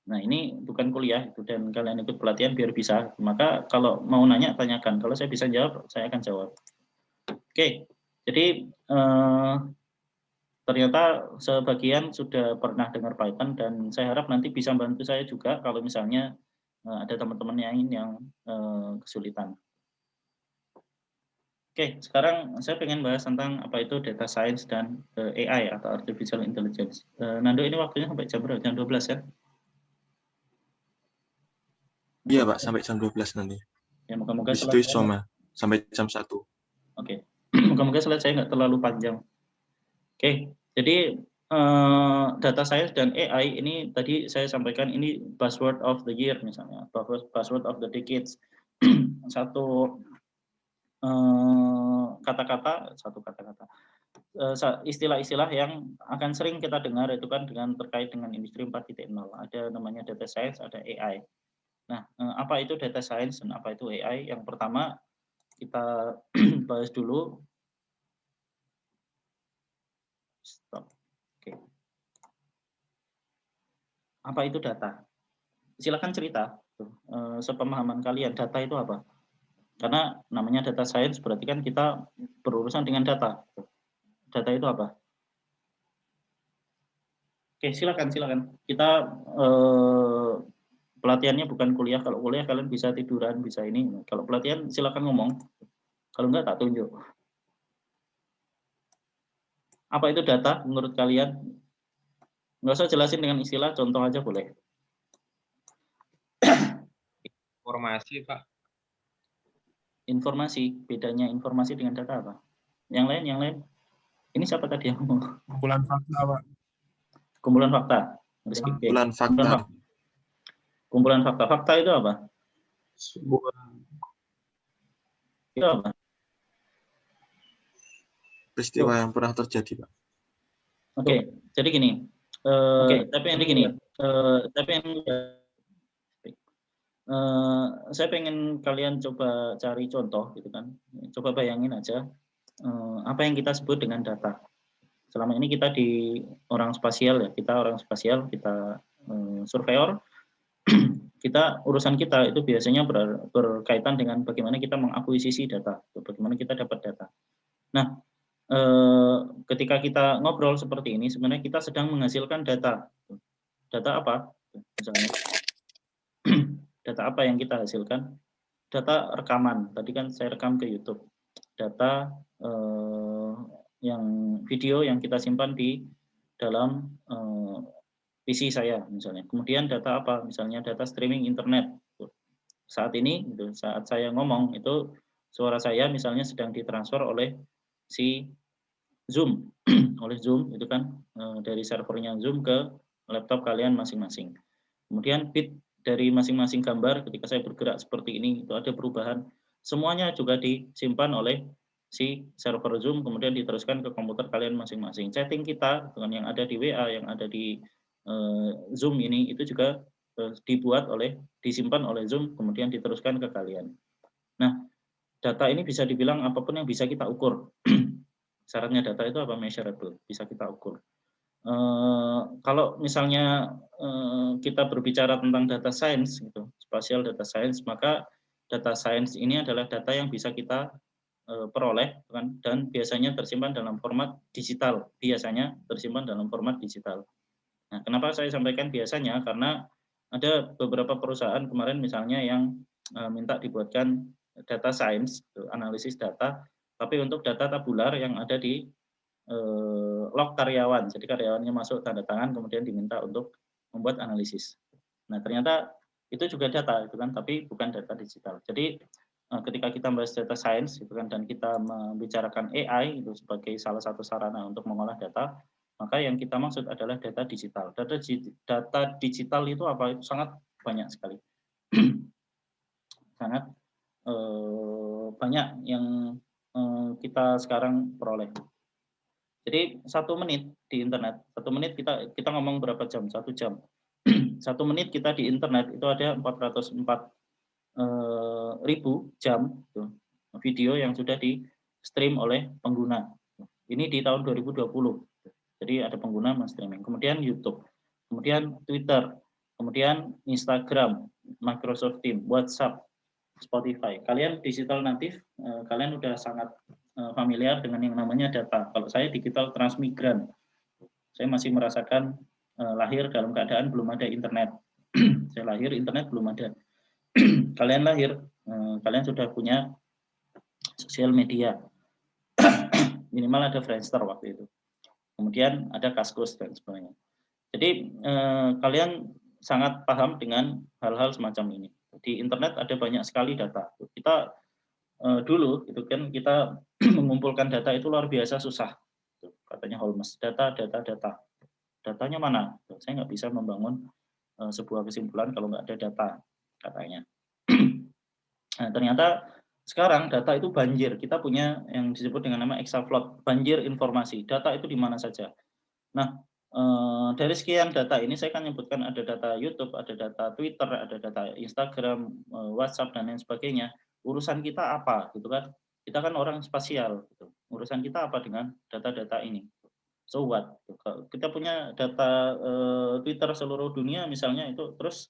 Nah, ini bukan kuliah itu, dan kalian ikut pelatihan biar bisa. Maka kalau mau nanya, tanyakan. Kalau saya bisa jawab, saya akan jawab. Oke, jadi ternyata sebagian sudah pernah dengar Python, dan saya harap nanti bisa bantu saya juga kalau misalnya ada teman-teman yang kesulitan. Oke, sekarang saya pengen bahas tentang apa itu data science dan AI atau artificial intelligence. Nando, ini waktunya sampai jam berapa? Jam 12 ya? Iya, Pak, sampai jam 12 nanti. Ya, moga-moga Di situ selesai. Soma sampai jam 1. Oke, moga-moga selesai nggak terlalu panjang. Oke, jadi data science dan AI ini tadi saya sampaikan ini buzzword of the year misalnya, buzzword of the decades. Satu kata-kata, istilah-istilah yang akan sering kita dengar itu kan terkait dengan industri 4.0. Ada namanya data science, ada AI. Nah, apa itu data science dan apa itu AI? Yang pertama kita bahas dulu. Stop. Oke. Apa itu data? Silakan cerita. Sepemahaman kalian, data itu apa? Karena namanya data science berarti kan kita berurusan dengan data. Data itu apa? Oke, silakan. Kita pelatihannya bukan kuliah. Kalau kuliah kalian bisa tiduran, bisa ini. Kalau pelatihan silakan ngomong. Kalau enggak tak tunjuk. Apa itu data menurut kalian? Nggak usah jelasin dengan istilah, contoh aja boleh. Informasi, Pak. Informasi, bedanya informasi dengan data apa? Yang lain? Ini siapa tadi yang ngomong? Kumpulan fakta, Pak. Kumpulan fakta. Kumpulan fakta. Kumpulan fakta. Fakta itu apa? Itu apa? Peristiwa yang pernah terjadi, Pak. Oke, jadi gini. Saya pengen kalian coba cari contoh gitu kan. Coba bayangin aja apa yang kita sebut dengan data. Selama ini kita di orang spasial ya, kita surveyor. Kita urusan kita itu biasanya berkaitan dengan bagaimana kita mengakuisisi data, bagaimana kita dapat data. Nah, ketika kita ngobrol seperti ini, sebenarnya kita sedang menghasilkan data. Data apa? Misalnya, data apa yang kita hasilkan? Data rekaman. Tadi kan saya rekam ke YouTube. Data yang video yang kita simpan di dalam PC saya misalnya. Kemudian data apa? Misalnya data streaming internet. Saat ini, saat saya ngomong itu suara saya misalnya sedang ditransfer oleh si Zoom, oleh Zoom itu kan dari servernya Zoom ke laptop kalian masing-masing. Kemudian bit dari masing-masing gambar ketika saya bergerak seperti ini itu ada perubahan. Semuanya juga disimpan oleh si server Zoom, kemudian diteruskan ke komputer kalian masing-masing. Chatting kita dengan yang ada di WA, yang ada di Zoom ini itu juga disimpan oleh Zoom, kemudian diteruskan ke kalian. Nah, data ini bisa dibilang apapun yang bisa kita ukur. Syaratnya data itu apa? Measurable, bisa kita ukur. Kalau misalnya kita berbicara tentang data science, gitu, spatial data science, maka data science ini adalah data yang bisa kita peroleh kan, dan biasanya tersimpan dalam format digital. Nah, kenapa saya sampaikan biasanya? Karena ada beberapa perusahaan kemarin misalnya yang minta dibuatkan data science, analisis data, tapi untuk data tabular yang ada di log karyawan. Jadi karyawannya masuk tanda tangan, kemudian diminta untuk membuat analisis. Nah, ternyata itu juga data, itu kan, tapi bukan data digital. Jadi ketika kita membahas data science, gitu kan, dan kita membicarakan AI itu sebagai salah satu sarana untuk mengolah data, maka yang kita maksud adalah data digital. Data digital itu apa? Itu sangat banyak sekali. Sangat banyak yang kita sekarang peroleh. Jadi 1 menit di internet, 1 menit kita ngomong berapa jam? 1 jam. 1 menit kita di internet itu ada 404.000 jam video yang sudah di stream oleh pengguna. Ini di tahun 2020. Jadi ada pengguna men-streaming. Kemudian YouTube, kemudian Twitter, kemudian Instagram, Microsoft Teams, WhatsApp, Spotify. Kalian digital native, kalian udah sangat familiar dengan yang namanya data. Kalau saya digital transmigran, saya masih merasakan lahir dalam keadaan belum ada internet. Saya lahir internet belum ada. Kalian lahir, kalian sudah punya sosial media. Minimal ada Friendster waktu itu. Kemudian ada Kaskus dan sebagainya. Jadi kalian sangat paham dengan hal-hal semacam ini. Di internet ada banyak sekali data. Kita dulu itu kan kita mengumpulkan data itu luar biasa susah. Katanya Holmes, data. Datanya mana? Saya nggak bisa membangun sebuah kesimpulan kalau nggak ada data, katanya. Nah, ternyata sekarang data itu banjir. Kita punya yang disebut dengan nama exaflood, banjir informasi. Data itu di mana saja. Nah, dari sekian data ini saya akan menyebutkan ada data YouTube, ada data Twitter, ada data Instagram, WhatsApp dan lain sebagainya. Urusan kita apa, gitu kan? Kita kan orang spasial. Gitu. Urusan kita apa dengan data-data ini? So what? Kita punya data Twitter seluruh dunia misalnya itu, terus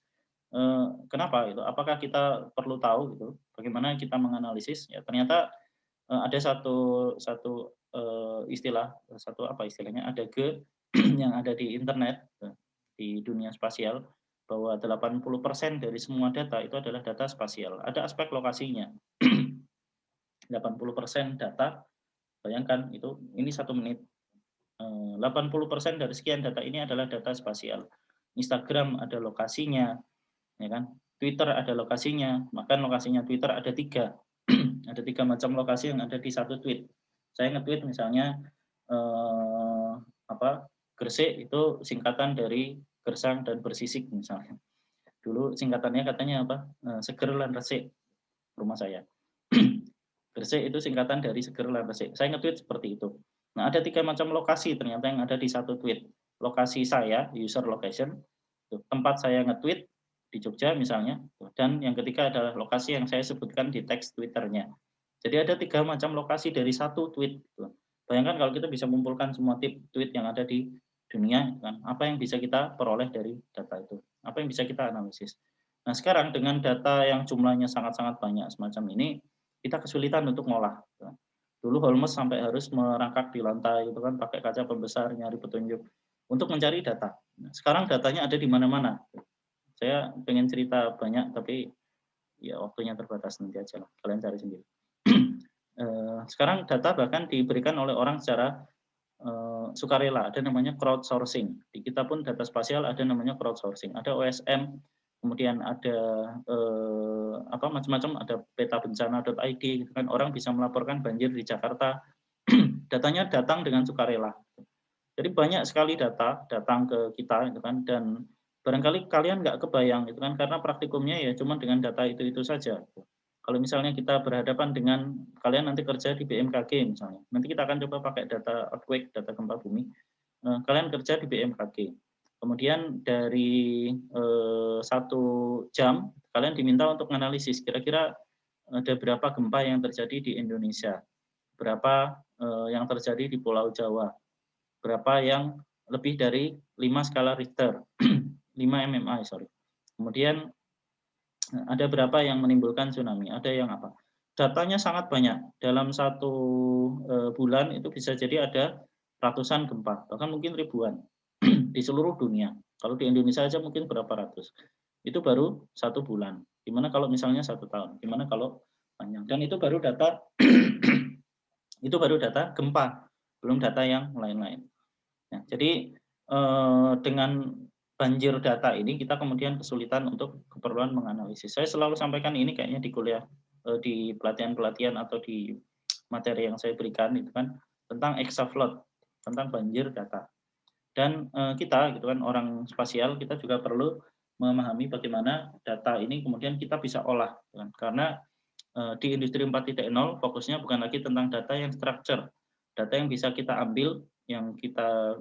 kenapa itu? Apakah kita perlu tahu gitu? Bagaimana kita menganalisis? Ya ternyata ada satu istilah, satu apa istilahnya? Ada yang ada di internet di dunia spasial bahwa 80% dari semua data itu adalah data spasial. Ada aspek lokasinya. 80% data, bayangkan itu ini 1 menit. 80% dari sekian data ini adalah data spasial. Instagram ada lokasinya, ya kan? Twitter ada lokasinya, bahkan lokasinya Twitter ada 3. Ada 3 macam lokasi yang ada di satu tweet. Saya nge-tweet misalnya Gresik itu singkatan dari gersang dan bersisik misalnya. Dulu singkatannya katanya apa? Seger lan resik rumah saya. Gresik itu singkatan dari seger lan resik. Saya nge-tweet seperti itu. Nah, ada 3 macam lokasi ternyata yang ada di satu tweet. Lokasi saya, user location, tempat saya nge-tweet di Jogja misalnya, dan yang ketiga adalah lokasi yang saya sebutkan di teks Twitternya. Jadi ada 3 macam lokasi dari satu tweet. Bayangkan kalau kita bisa mengumpulkan semua tweet yang ada di dunia, kan? Apa yang bisa kita peroleh dari data itu? Apa yang bisa kita analisis? Nah, sekarang dengan data yang jumlahnya sangat-sangat banyak semacam ini, kita kesulitan untuk ngolah. Dulu Holmes sampai harus merangkak di lantai itu kan pakai kaca pembesar nyari petunjuk untuk mencari data. Sekarang datanya ada di mana-mana. Saya pengen cerita banyak tapi ya waktunya terbatas, nanti aja lah. Kalian cari sendiri. Sekarang data bahkan diberikan oleh orang secara sukarela, ada namanya crowdsourcing. Di kita pun data spasial ada namanya crowdsourcing. Ada OSM, kemudian ada macam-macam, ada petabencana.id gitu kan, orang bisa melaporkan banjir di Jakarta. Datanya datang dengan sukarela. Jadi banyak sekali data datang ke kita gitu kan, dan barangkali kalian nggak kebayang gitu kan, karena praktikumnya ya cuma dengan data itu saja. Kalau misalnya kita berhadapan dengan kalian nanti kerja di BMKG misalnya, nanti kita akan coba pakai data earthquake, data gempa bumi. Kalian kerja di BMKG, kemudian dari 1 jam kalian diminta untuk menganalisis kira-kira ada berapa gempa yang terjadi di Indonesia, berapa yang terjadi di Pulau Jawa, berapa yang lebih dari 5 skala Richter, 5 MMI, sorry. Kemudian ada berapa yang menimbulkan tsunami, ada yang apa. Datanya sangat banyak. Dalam 1 bulan itu bisa jadi ada ratusan gempa, bahkan mungkin ribuan di seluruh dunia. Kalau di Indonesia aja mungkin berapa ratus. Itu baru 1 bulan. Gimana kalau misalnya 1 tahun? Gimana kalau panjang? Dan itu baru data itu baru data gempa, belum data yang lain-lain. Ya, jadi dengan banjir data ini kita kemudian kesulitan untuk keperluan menganalisis. Saya selalu sampaikan ini kayaknya di kuliah, di pelatihan-pelatihan atau di materi yang saya berikan itu kan tentang exaflood, tentang banjir data. Dan kita gitu kan orang spasial, kita juga perlu memahami bagaimana data ini kemudian kita bisa olah gitu kan. Karena di industri 4.0 fokusnya bukan lagi tentang data yang structure, data yang bisa kita ambil, yang kita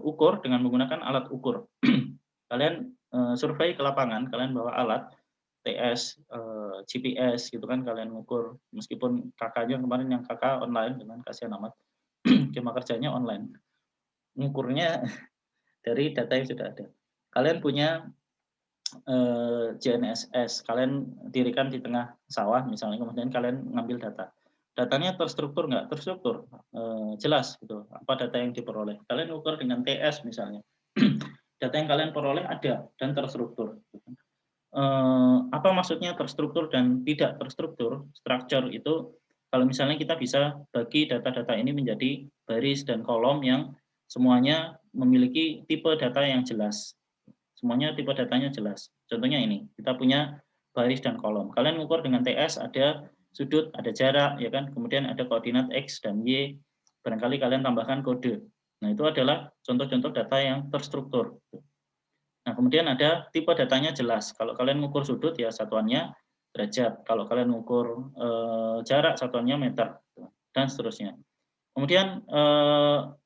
ukur dengan menggunakan alat ukur. Kalian survei ke lapangan, kalian bawa alat TS, GPS gitu kan, kalian ukur, meskipun kakaknya kemarin yang kakak online dengan kasihan amat, skema kerjanya online. Ngukurnya dari data yang sudah ada. Kalian punya GNSS, kalian dirikan di tengah sawah misalnya, kemudian kalian ngambil data. Datanya terstruktur nggak? Terstruktur, jelas gitu. Apa data yang diperoleh? Kalian ukur dengan TS misalnya. Data yang kalian peroleh ada dan terstruktur. Apa maksudnya terstruktur dan tidak terstruktur? Structure itu kalau misalnya kita bisa bagi data-data ini menjadi baris dan kolom yang semuanya memiliki tipe data yang jelas. Semuanya tipe datanya jelas. Contohnya ini, kita punya baris dan kolom. Kalian ukur dengan TS, ada sudut, ada jarak, ya kan? Kemudian ada koordinat X dan Y. Barangkali kalian tambahkan kode. Nah, itu adalah contoh-contoh data yang terstruktur. Nah, kemudian ada tipe datanya jelas. Kalau kalian mengukur sudut, ya satuannya derajat. Kalau kalian mengukur jarak, satuannya meter, dan seterusnya. Kemudian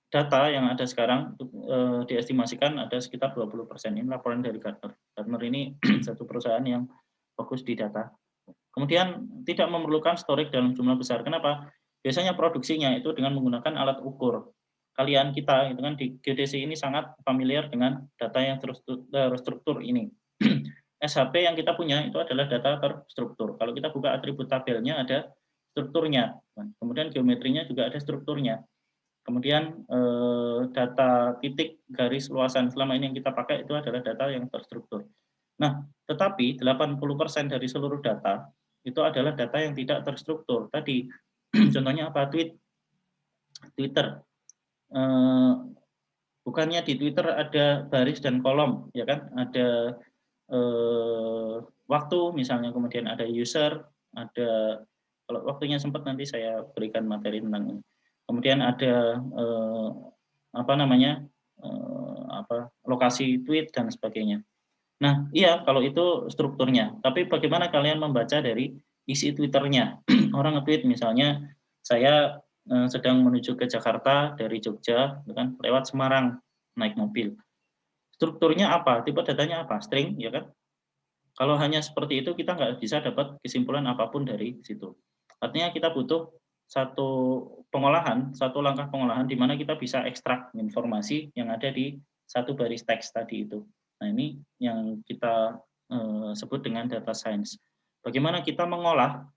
data yang ada sekarang diestimasikan ada sekitar 20%. Ini laporan dari Gartner. Gartner ini satu perusahaan yang fokus di data. Kemudian tidak memerlukan storage dalam jumlah besar. Kenapa? Biasanya produksinya itu dengan menggunakan alat ukur. Kalian kita itu kan di geodesi ini sangat familiar dengan data yang terstruktur ini. SHP yang kita punya itu adalah data terstruktur. Kalau kita buka atribut tabelnya ada strukturnya. Kemudian geometrinya juga ada strukturnya. Kemudian data titik, garis, luasan selama ini yang kita pakai itu adalah data yang terstruktur. Nah, tetapi 80% dari seluruh data itu adalah data yang tidak terstruktur. Tadi contohnya apa? Twitter. Bukannya di Twitter ada baris dan kolom, ya kan? Ada waktu misalnya, kemudian ada user, ada kalau waktunya sempat nanti saya berikan materi tentang ini. Kemudian ada lokasi tweet dan sebagainya. Nah, iya kalau itu strukturnya. Tapi bagaimana kalian membaca dari isi Twitternya? Orang nge-tweet misalnya, saya sedang menuju ke Jakarta dari Jogja, kan lewat Semarang naik mobil. Strukturnya apa? Tipe datanya apa? String, ya kan? Kalau hanya seperti itu kita nggak bisa dapat kesimpulan apapun dari situ. Artinya kita butuh satu pengolahan, satu langkah pengolahan di mana kita bisa ekstrak informasi yang ada di satu baris teks tadi itu. Nah, ini yang kita sebut dengan data science. Bagaimana kita mengolah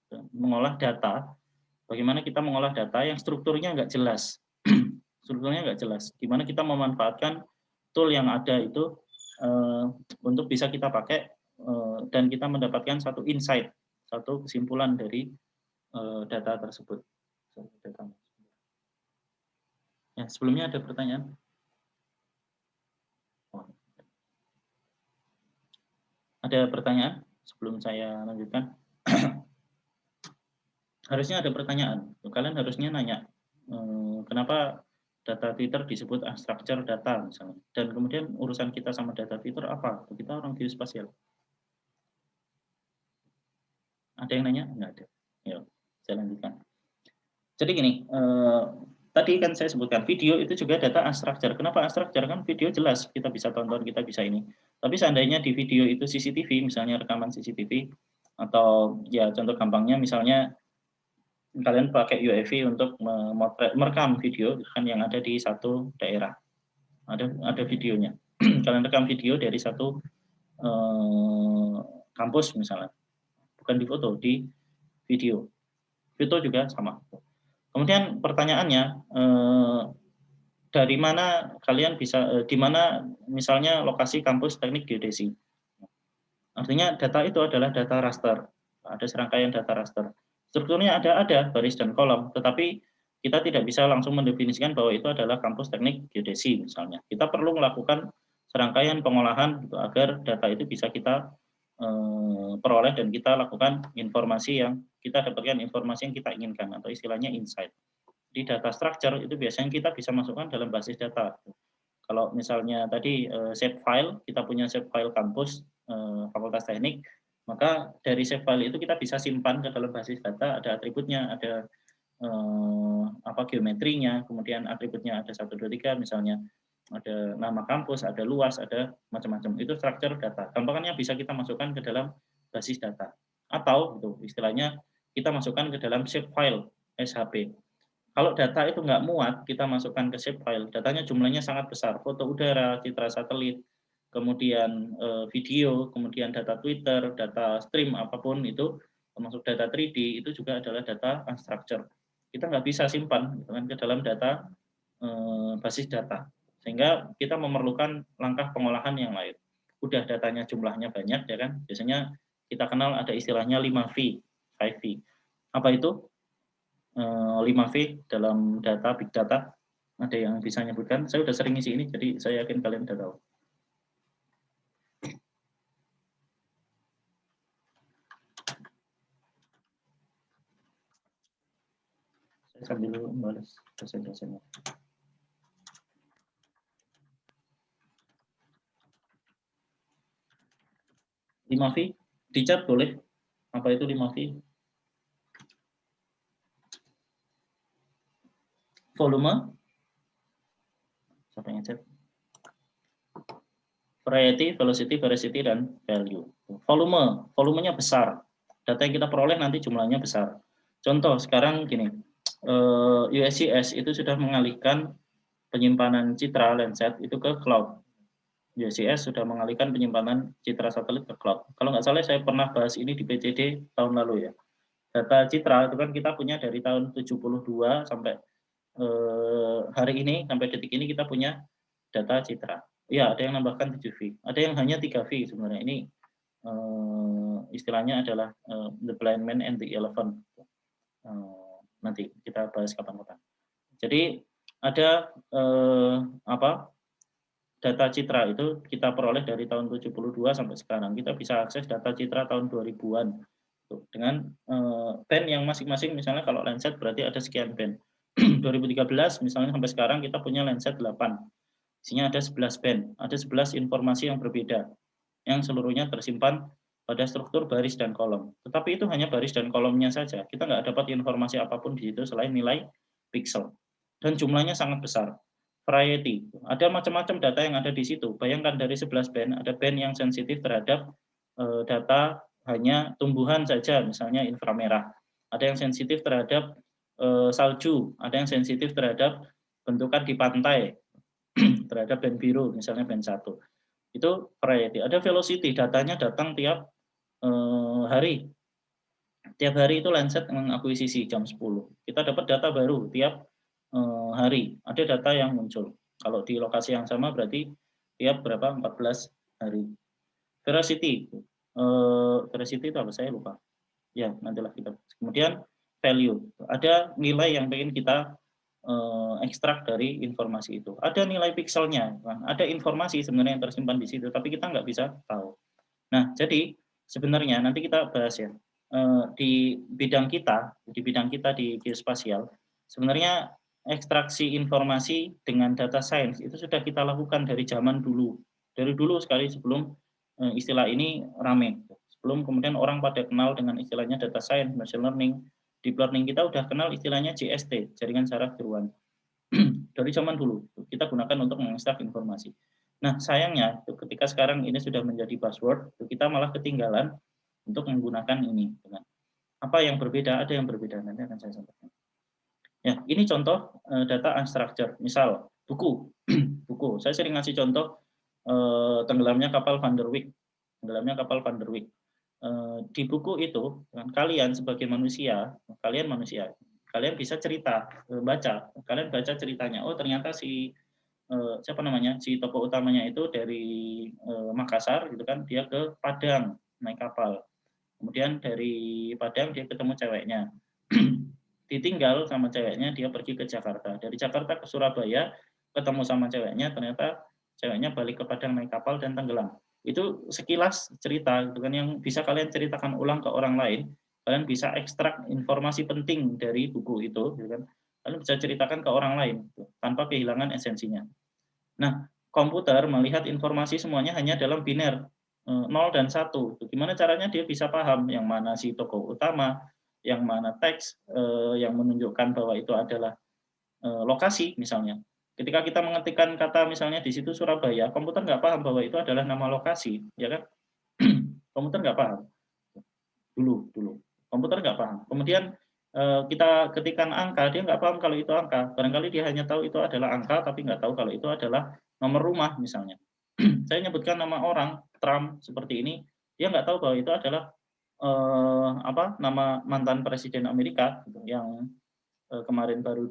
data, bagaimana kita mengolah data yang strukturnya nggak jelas. Strukturnya nggak jelas. Gimana kita memanfaatkan tool yang ada itu untuk bisa kita pakai dan kita mendapatkan satu insight, satu kesimpulan dari data tersebut. Ya, sebelumnya ada pertanyaan? Ada pertanyaan sebelum saya lanjutkan? Harusnya ada pertanyaan. Kalian harusnya nanya, kenapa data Twitter disebut unstructured data misalnya. Dan kemudian urusan kita sama data Twitter apa? Kita orang geospasial. Ada yang nanya? Enggak ada. Ya, saya lanjutkan. Jadi gini, tadi kan saya sebutkan video itu juga data unstructured. Kenapa unstructured? Kan video jelas, kita bisa tonton, kita bisa ini. Tapi seandainya di video itu CCTV, misalnya rekaman CCTV, atau ya contoh gampangnya misalnya kalian pakai UAV untuk merekam video kan yang ada di satu daerah. Ada videonya. Kalian rekam video dari satu kampus misalnya. Bukan di foto, di video. Foto juga sama. Kemudian pertanyaannya, dari mana kalian bisa, di mana misalnya lokasi kampus teknik geodesi. Artinya data itu adalah data raster. Ada serangkaian data raster. Strukturnya ada baris dan kolom, tetapi kita tidak bisa langsung mendefinisikan bahwa itu adalah kampus teknik geodesi misalnya. Kita perlu melakukan serangkaian pengolahan gitu, agar data itu bisa kita peroleh dan kita lakukan informasi yang kita dapatkan informasi yang kita inginkan atau istilahnya insight. Di data structure itu biasanya kita bisa masukkan dalam basis data. Kalau misalnya tadi shape file, kita punya shape file kampus Fakultas Teknik, maka dari shape file itu kita bisa simpan ke dalam basis data, ada atributnya, ada geometrinya, kemudian atributnya ada 1, 2, 3 misalnya, ada nama kampus, ada luas, ada macam-macam. Itu structure data. Gampangnya bisa kita masukkan ke dalam basis data. Atau itu istilahnya kita masukkan ke dalam shape file SHP. Kalau data itu nggak muat, kita masukkan ke shape file, datanya jumlahnya sangat besar, foto udara, citra satelit, kemudian video, kemudian data Twitter, data stream apapun itu, termasuk data 3D, itu juga adalah data unstructured. Kita nggak bisa simpan gitu kan, ke dalam data basis data, sehingga kita memerlukan langkah pengolahan yang lain. Udah datanya jumlahnya banyak, ya kan? Biasanya kita kenal ada istilahnya 5V, 5V. Apa itu? 5V dalam data big data, ada yang bisa nyebutkan? Saya udah sering isi ini, jadi saya yakin kalian udah tahu. Saya sambil membalas dosen-dosennya. 5V, di chat boleh. Apa itu 5V? Volume, siapa yang chat? Variety, velocity, veracity, dan value. Volumenya besar. Data yang kita peroleh nanti jumlahnya besar. Contoh sekarang gini, USGS itu sudah mengalihkan penyimpanan citra Landsat itu ke cloud. USGS sudah mengalihkan penyimpanan citra satelit ke cloud. Kalau nggak salah saya pernah bahas ini di PCD tahun lalu ya. Data citra itu kan kita punya dari tahun 72 sampai hari ini, sampai detik ini kita punya data citra. Ya, ada yang nambahkan 7V, ada yang hanya 3V sebenarnya. Ini istilahnya adalah the blind man and the elephant. Nanti kita bahas kapan-kapan. Jadi ada data citra itu kita peroleh dari tahun 72 sampai sekarang. Kita bisa akses data citra tahun 2000-an dengan band yang masing-masing, misalnya kalau Landsat berarti ada sekian band. 2013 misalnya sampai sekarang kita punya Landsat 8. Isinya ada 11 band, ada 11 informasi yang berbeda yang seluruhnya tersimpan pada struktur baris dan kolom. Tetapi itu hanya baris dan kolomnya saja. Kita nggak dapat informasi apapun di situ selain nilai pixel. Dan jumlahnya sangat besar. Variety. Ada macam-macam data yang ada di situ. Bayangkan dari 11 band, ada band yang sensitif terhadap data hanya tumbuhan saja, misalnya inframerah. Ada yang sensitif terhadap salju, ada yang sensitif terhadap bentukan di pantai, terhadap band biru, misalnya band 1. Itu variety. Ada velocity, datanya datang tiap hari. Tiap hari itu Landsat mengakuisisi jam 10. Kita dapat data baru tiap hari. Ada data yang muncul. Kalau di lokasi yang sama berarti tiap berapa? 14 hari. Veracity. Veracity itu apa? Saya lupa. Ya, nantilah kita. Kemudian value. Ada nilai yang ingin kita ekstrak dari informasi itu. Ada nilai pixelnya. Ada informasi sebenarnya yang tersimpan di situ, tapi kita nggak bisa tahu. Nah, jadi sebenarnya nanti kita bahas ya. Di bidang kita di geospasial, sebenarnya ekstraksi informasi dengan data science itu sudah kita lakukan dari zaman dulu. Dari dulu sekali sebelum istilah ini rame. Sebelum kemudian orang pada kenal dengan istilahnya data science, machine learning, deep learning, kita udah kenal istilahnya JST, jaringan saraf tiruan. Dari zaman dulu kita gunakan untuk mengekstrak informasi. Nah, sayangnya ketika sekarang ini sudah menjadi buzzword, kita malah ketinggalan untuk menggunakan ini. Apa yang berbeda? Ada yang berbeda, nanti akan saya sampaikan. Ya, ini contoh data unstructured. Misal buku, buku. Saya sering ngasih contoh tenggelamnya kapal Van der Wijk. Tenggelamnya kapal Van der Wijk. Di buku itu, kalian sebagai manusia, kalian bisa cerita, baca. Kalian baca ceritanya. Oh, ternyata si tokoh utamanya itu dari Makassar gitu kan, dia ke Padang naik kapal. Kemudian dari Padang dia ketemu ceweknya. Ditinggal sama ceweknya, dia pergi ke Jakarta. Dari Jakarta ke Surabaya, ketemu sama ceweknya, ternyata ceweknya balik ke Padang naik kapal dan tenggelam. Itu sekilas cerita gitu kan, yang bisa kalian ceritakan ulang ke orang lain. Kalian bisa ekstrak informasi penting dari buku itu gitu kan. Kalian bisa ceritakan ke orang lain gitu, tanpa kehilangan esensinya. Nah, komputer melihat informasi semuanya hanya dalam biner 0 dan 1. Gimana caranya dia bisa paham yang mana si tokoh utama, yang mana teks yang menunjukkan bahwa itu adalah lokasi misalnya. Ketika kita mengetikkan kata misalnya di situ Surabaya, komputer nggak paham bahwa itu adalah nama lokasi, ya kan? Komputer nggak paham. Dulu. Komputer nggak paham. Kemudian kita ketikkan angka, dia nggak paham kalau itu angka. Barangkali dia hanya tahu itu adalah angka, tapi nggak tahu kalau itu adalah nomor rumah misalnya. Saya nyebutkan nama orang, Trump seperti ini, dia nggak tahu bahwa itu adalah nama mantan presiden Amerika gitu, yang kemarin baru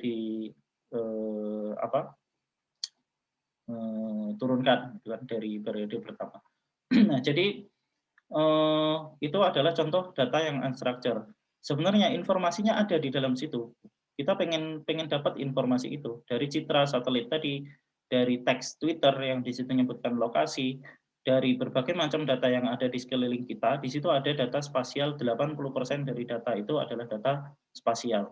turunkan gitu kan, dari periode pertama. Nah, jadi itu adalah contoh data yang unstructured. Sebenarnya informasinya ada di dalam situ. Kita pengen dapat informasi itu dari citra satelit tadi, dari teks Twitter yang di situ menyebutkan lokasi, dari berbagai macam data yang ada di sekeliling kita. Di situ ada data spasial, 80% dari data itu adalah data spasial.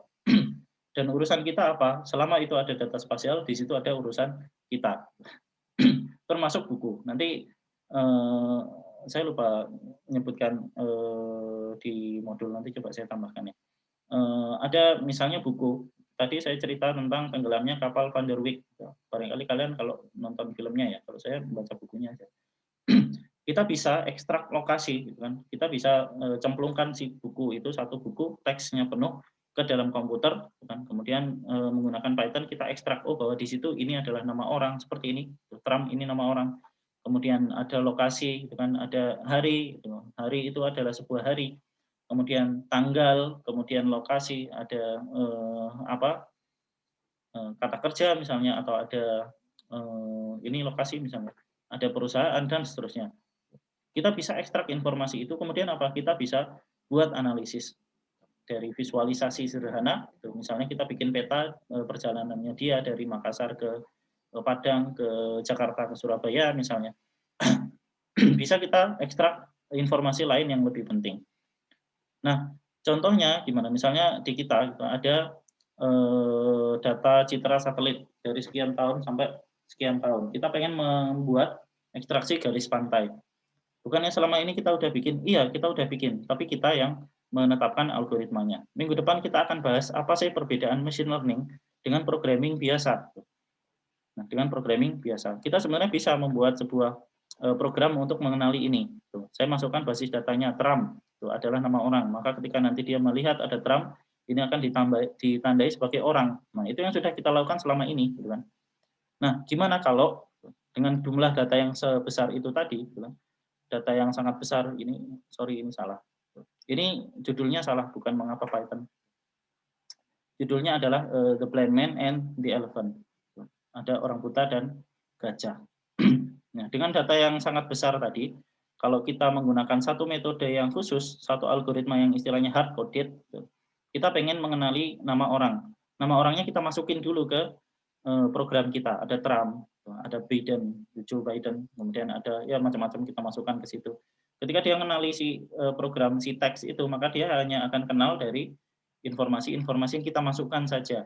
Dan urusan kita apa? Selama itu ada data spasial, di situ ada urusan kita. Termasuk buku. Nanti saya lupa menyebutkan di modul, nanti coba saya tambahkan ya. Ada misalnya buku. Tadi saya cerita tentang tenggelamnya kapal Van der Wijk. Barangkali kalian kalau nonton filmnya ya, kalau saya membaca bukunya aja. Kita bisa ekstrak lokasi, gitu kan. Kita bisa cemplungkan si buku itu, satu buku teksnya penuh ke dalam komputer, gitu kan. Kemudian menggunakan Python kita ekstrak, oh bahwa di situ ini adalah nama orang seperti ini, Trump ini nama orang. Kemudian ada lokasi, gitu kan, ada hari, gitu. Hari itu adalah sebuah hari. Kemudian tanggal, kemudian lokasi, ada kata kerja misalnya, atau ada ini lokasi misalnya, ada perusahaan dan seterusnya. Kita bisa ekstrak informasi itu, kemudian apa? Kita bisa buat analisis dari visualisasi sederhana. Misalnya kita bikin peta perjalanannya dia dari Makassar ke Padang, ke Jakarta, ke Surabaya misalnya. Bisa kita ekstrak informasi lain yang lebih penting. Nah, contohnya gimana? Misalnya di kita ada data citra satelit dari sekian tahun sampai sekian tahun. Kita pengen membuat ekstraksi garis pantai. Bukannya selama ini kita udah bikin? Iya, kita udah bikin, tapi kita yang menetapkan algoritmanya. Minggu depan kita akan bahas apa sih perbedaan machine learning dengan programming biasa. Nah, dengan programming biasa, kita sebenarnya bisa membuat sebuah program untuk mengenali ini. Saya masukkan basis datanya Trump, itu adalah nama orang. Maka ketika nanti dia melihat ada Trump, ini akan ditandai sebagai orang. Nah, itu yang sudah kita lakukan selama ini, gitu kan. Nah, gimana kalau dengan jumlah data yang sebesar itu tadi, gitu kan, data yang sangat besar ini, ini salah. Ini judulnya salah, bukan mengapa Python. Judulnya adalah The Blind Man and the Elephant. Ada orang buta dan gajah. Nah, dengan data yang sangat besar tadi, kalau kita menggunakan satu metode yang khusus, satu algoritma yang istilahnya hard coded, kita pengen mengenali nama orang. Nama orangnya kita masukin dulu ke program kita. Ada Trump, ada Biden, Joe Biden, kemudian ada ya macam-macam kita masukkan ke situ. Ketika dia mengenali si program, si teks itu, maka dia hanya akan kenal dari informasi-informasi yang kita masukkan saja.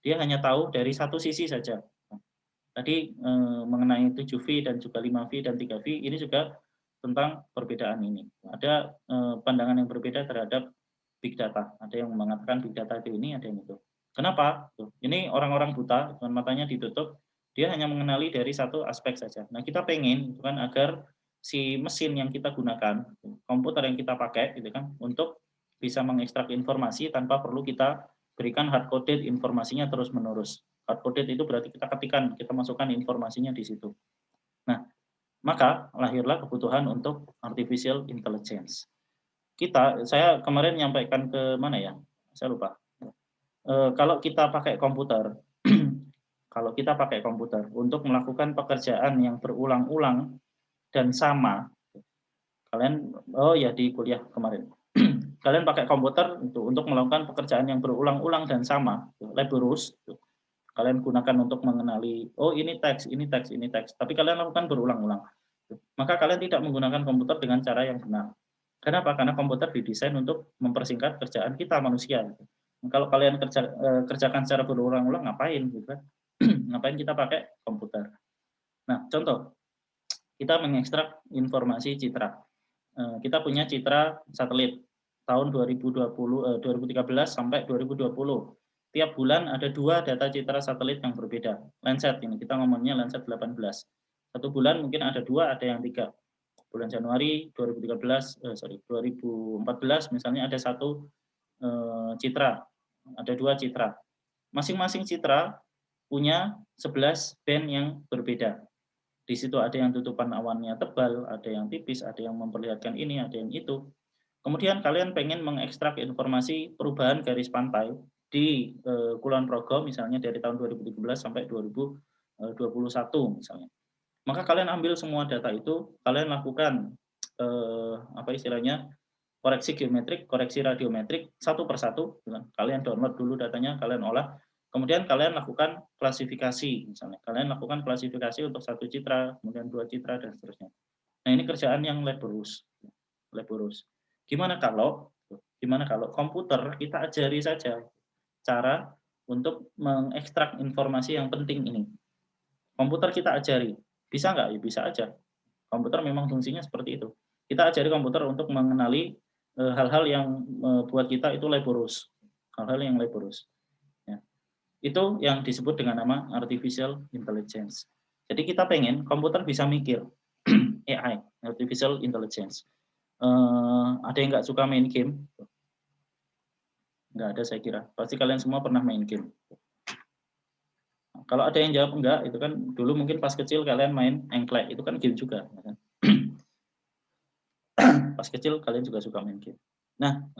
Dia hanya tahu dari satu sisi saja. Tadi mengenai 7V dan juga 5V dan 3V, ini juga tentang perbedaan ini. Ada pandangan yang berbeda terhadap big data. Ada yang mengatakan big data itu ini, ada yang itu. Kenapa? Ini orang-orang buta, dengan matanya ditutup, dia hanya mengenali dari satu aspek saja. Nah, kita pengen kan agar si mesin yang kita gunakan, komputer yang kita pakai, gitu kan, untuk bisa mengekstrak informasi tanpa perlu kita berikan hard coded informasinya terus-menerus. Hard coded itu berarti kita ketikkan, kita masukkan informasinya di situ. Nah, maka lahirlah kebutuhan untuk artificial intelligence. Saya kemarin menyampaikan ke mana ya? Saya lupa. Kalau kita pakai komputer, kalau kita pakai komputer untuk melakukan pekerjaan yang berulang-ulang dan sama, kalian di kuliah kemarin, kalian pakai komputer untuk melakukan pekerjaan yang berulang-ulang dan sama, laborious. Kalian gunakan untuk mengenali, ini teks, ini teks, ini teks. Tapi kalian lakukan berulang-ulang. Maka kalian tidak menggunakan komputer dengan cara yang benar. Kenapa? Karena komputer didesain untuk mempersingkat kerjaan kita manusia. Kalau kalian kerjakan secara berulang-ulang, ngapain? Gitu kan? Ngapain kita pakai komputer? Nah, contoh, kita mengekstrak informasi citra. Kita punya citra satelit tahun 2013 sampai 2020. Tiap bulan ada 2 data citra satelit yang berbeda. Landsat ini, kita ngomongnya Landsat 18. Satu bulan mungkin ada 2, ada yang 3. Bulan Januari 2014 misalnya ada 1 citra Ada 2 citra. Masing-masing citra punya 11 band yang berbeda. Di situ ada yang tutupan awannya tebal, ada yang tipis, ada yang memperlihatkan ini, ada yang itu. Kemudian kalian pengen mengekstrak informasi perubahan garis pantai di Kulon Progo misalnya dari tahun 2017 sampai 2021 misalnya. Maka kalian ambil semua data itu, kalian lakukan apa istilahnya koreksi geometrik, koreksi radiometrik satu persatu. Kalian download dulu datanya, kalian olah, kemudian kalian lakukan klasifikasi misalnya. Kalian lakukan klasifikasi untuk 1 citra, kemudian 2 citra dan seterusnya. Nah ini kerjaan yang laborious. Gimana kalau komputer kita ajari saja cara untuk mengekstrak informasi yang penting ini. Komputer kita ajari, bisa nggak? Ya bisa aja. Komputer memang fungsinya seperti itu. Kita ajari komputer untuk mengenali hal-hal yang buat kita itu laborious, hal-hal yang laborious. Ya. Itu yang disebut dengan nama artificial intelligence. Jadi kita pengen komputer bisa mikir, AI, artificial intelligence. Ada yang nggak suka main game? Nggak ada saya kira. Pasti kalian semua pernah main game. Kalau ada yang jawab enggak, itu kan dulu mungkin pas kecil kalian main engklek, itu kan game juga. Pas kecil kalian juga suka main game. Nah,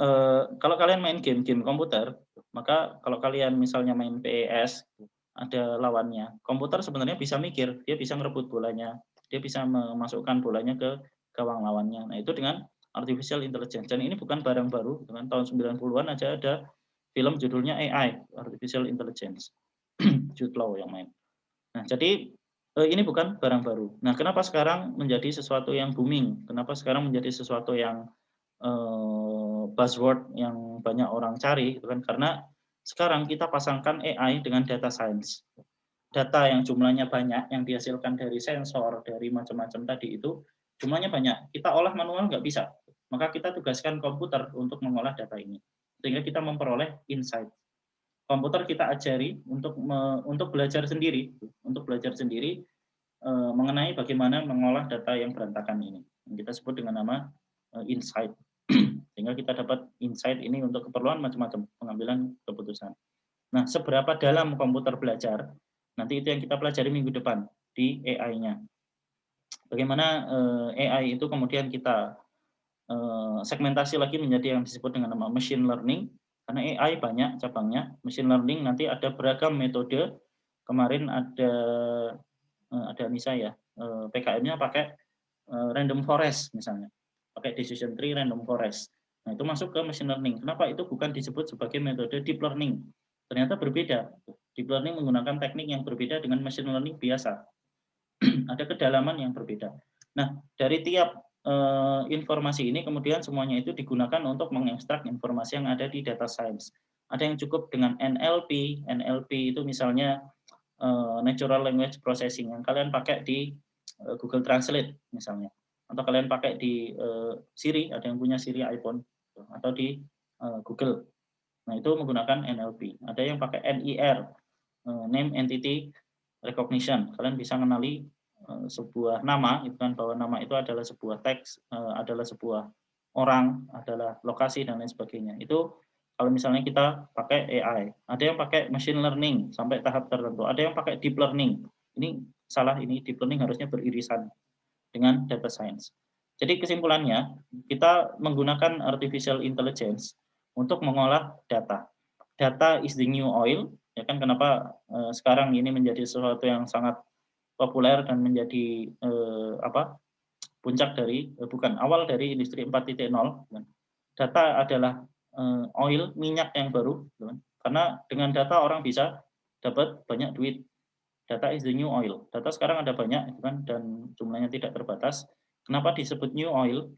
kalau kalian main game komputer, maka kalau kalian misalnya main PES, ada lawannya. Komputer sebenarnya bisa mikir, dia bisa ngerebut bolanya, dia bisa memasukkan bolanya ke gawang lawannya. Nah, itu dengan artificial intelligence. Dan ini bukan barang baru, dengan tahun 90-an aja ada film judulnya AI, artificial intelligence. Jude Law yang main. Nah, jadi ini bukan barang baru. Nah, kenapa sekarang menjadi sesuatu yang booming? Kenapa sekarang menjadi sesuatu yang buzzword yang banyak orang cari? Itu kan karena sekarang kita pasangkan AI dengan data science. Data yang jumlahnya banyak, yang dihasilkan dari sensor, dari macam-macam tadi itu, jumlahnya banyak. Kita olah manual nggak bisa. Maka kita tugaskan komputer untuk mengolah data ini. Sehingga kita memperoleh insight. Komputer kita ajari untuk belajar sendiri, mengenai bagaimana mengolah data yang berantakan ini. Kita sebut dengan nama insight. Sehingga kita dapat insight ini untuk keperluan macam-macam pengambilan keputusan. Nah, seberapa dalam komputer belajar, nanti itu yang kita pelajari minggu depan di AI-nya. Bagaimana AI itu kemudian kita segmentasi lagi menjadi yang disebut dengan nama machine learning. Karena AI banyak cabangnya, machine learning nanti ada beragam metode. Kemarin ada Nisa ya, PKM-nya pakai random forest misalnya, pakai decision tree random forest. Nah itu masuk ke machine learning. Kenapa itu bukan disebut sebagai metode deep learning? Ternyata berbeda. Deep learning menggunakan teknik yang berbeda dengan machine learning biasa. Ada kedalaman yang berbeda. Nah dari tiap informasi ini kemudian semuanya itu digunakan untuk mengekstrak informasi yang ada di data science. Ada yang cukup dengan NLP. NLP itu misalnya natural language processing yang kalian pakai di Google Translate misalnya, atau kalian pakai di Siri, ada yang punya Siri iPhone atau di Google. Nah itu menggunakan NLP. Ada yang pakai NIR, name entity recognition. Kalian bisa mengenali sebuah nama, itu kan bahwa nama itu adalah sebuah teks, adalah sebuah orang, adalah lokasi dan lain sebagainya. Itu kalau misalnya kita pakai AI. Ada yang pakai machine learning sampai tahap tertentu. Ada yang pakai deep learning. Ini salah, ini deep learning harusnya beririsan dengan data science. Jadi kesimpulannya, kita menggunakan artificial intelligence untuk mengolah data. Data is the new oil, ya kan kenapa sekarang ini menjadi sesuatu yang sangat populer dan menjadi puncak dari awal dari industri 4.0. Data adalah oil, minyak yang baru, karena dengan data orang bisa dapat banyak duit. Data is the new oil. Data sekarang ada banyak, dan jumlahnya tidak terbatas. Kenapa disebut new oil?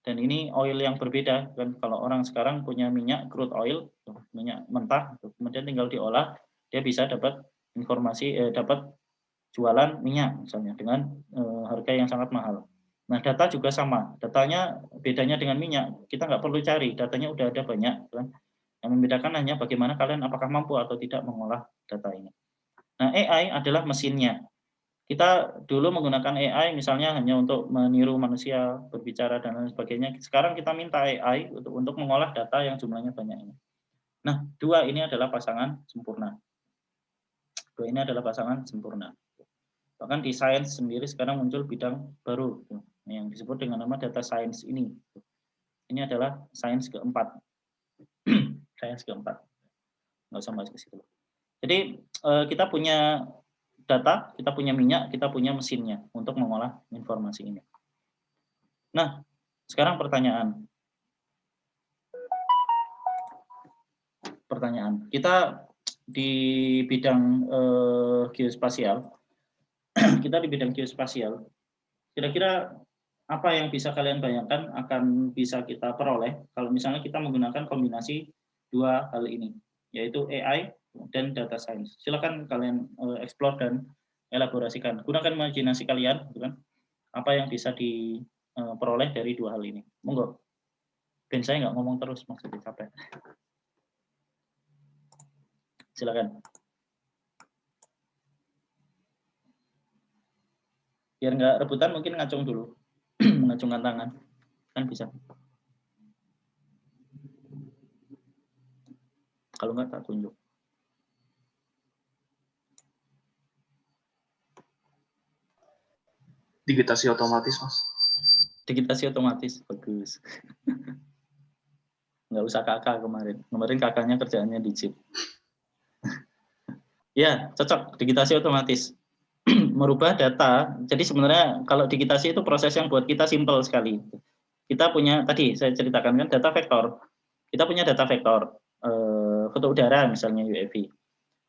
Dan ini oil yang berbeda. Kalau orang sekarang punya minyak crude oil, minyak mentah, kemudian tinggal diolah, dia bisa dapat informasi, dapat jualan minyak misalnya dengan harga yang sangat mahal. Nah data juga sama, datanya bedanya dengan minyak, kita nggak perlu cari, datanya udah ada banyak, kan? Yang membedakan hanya bagaimana kalian apakah mampu atau tidak mengolah data ini. Nah AI adalah mesinnya. Kita dulu menggunakan AI misalnya hanya untuk meniru manusia berbicara dan lain sebagainya. Sekarang kita minta AI untuk mengolah data yang jumlahnya banyak ini. Nah, dua ini adalah pasangan sempurna. Dua ini adalah pasangan sempurna. Bahkan di sains sendiri sekarang muncul bidang baru yang disebut dengan nama data science ini. Ini adalah sains keempat. Sains keempat. Nggak usah bahas ke situ. Jadi kita punya data, kita punya minyak, kita punya mesinnya untuk mengolah informasi ini. Nah, sekarang pertanyaan. Kita di bidang geospasial, kira-kira apa yang bisa kalian bayangkan akan bisa kita peroleh kalau misalnya kita menggunakan kombinasi dua hal ini, yaitu AI dan data science. Silakan kalian explore dan elaborasikan. Gunakan imajinasi kalian, gitu kan? Apa yang bisa diperoleh dari dua hal ini. Monggo. Ben saya nggak ngomong terus, maksudnya capek. Silakan. Biar nggak rebutan mungkin ngacung dulu. Mengacungkan tangan. Kan bisa. Kalau nggak tak tunjuk. Digitasi otomatis, Mas. Digitasi otomatis, bagus. Nggak usah kakak kemarin. Kemarin kakaknya kerjaannya digit. Ya, cocok. Digitasi otomatis. Merubah data. Jadi sebenarnya kalau digitasi itu proses yang buat kita simpel sekali. Kita punya, tadi saya ceritakan kan, data vektor. Kita punya data vektor. Foto udara misalnya UAV.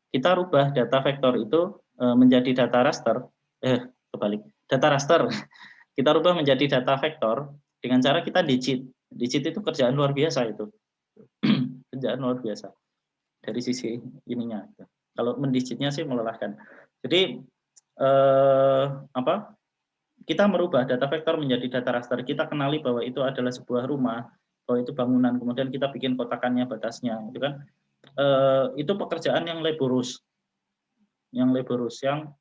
Kita rubah data vektor itu menjadi data raster. Kebalik. Data raster. Kita rubah menjadi data vektor dengan cara kita digit. Digit itu kerjaan luar biasa itu. Kerjaan luar biasa. Dari sisi ininya. Kalau mendigitnya sih melelahkan. Jadi kita merubah data vektor menjadi data raster. Kita kenali bahwa itu adalah sebuah rumah, bahwa itu bangunan. Kemudian kita bikin kotakannya, batasnya, itu kan. Itu pekerjaan yang laborious, yang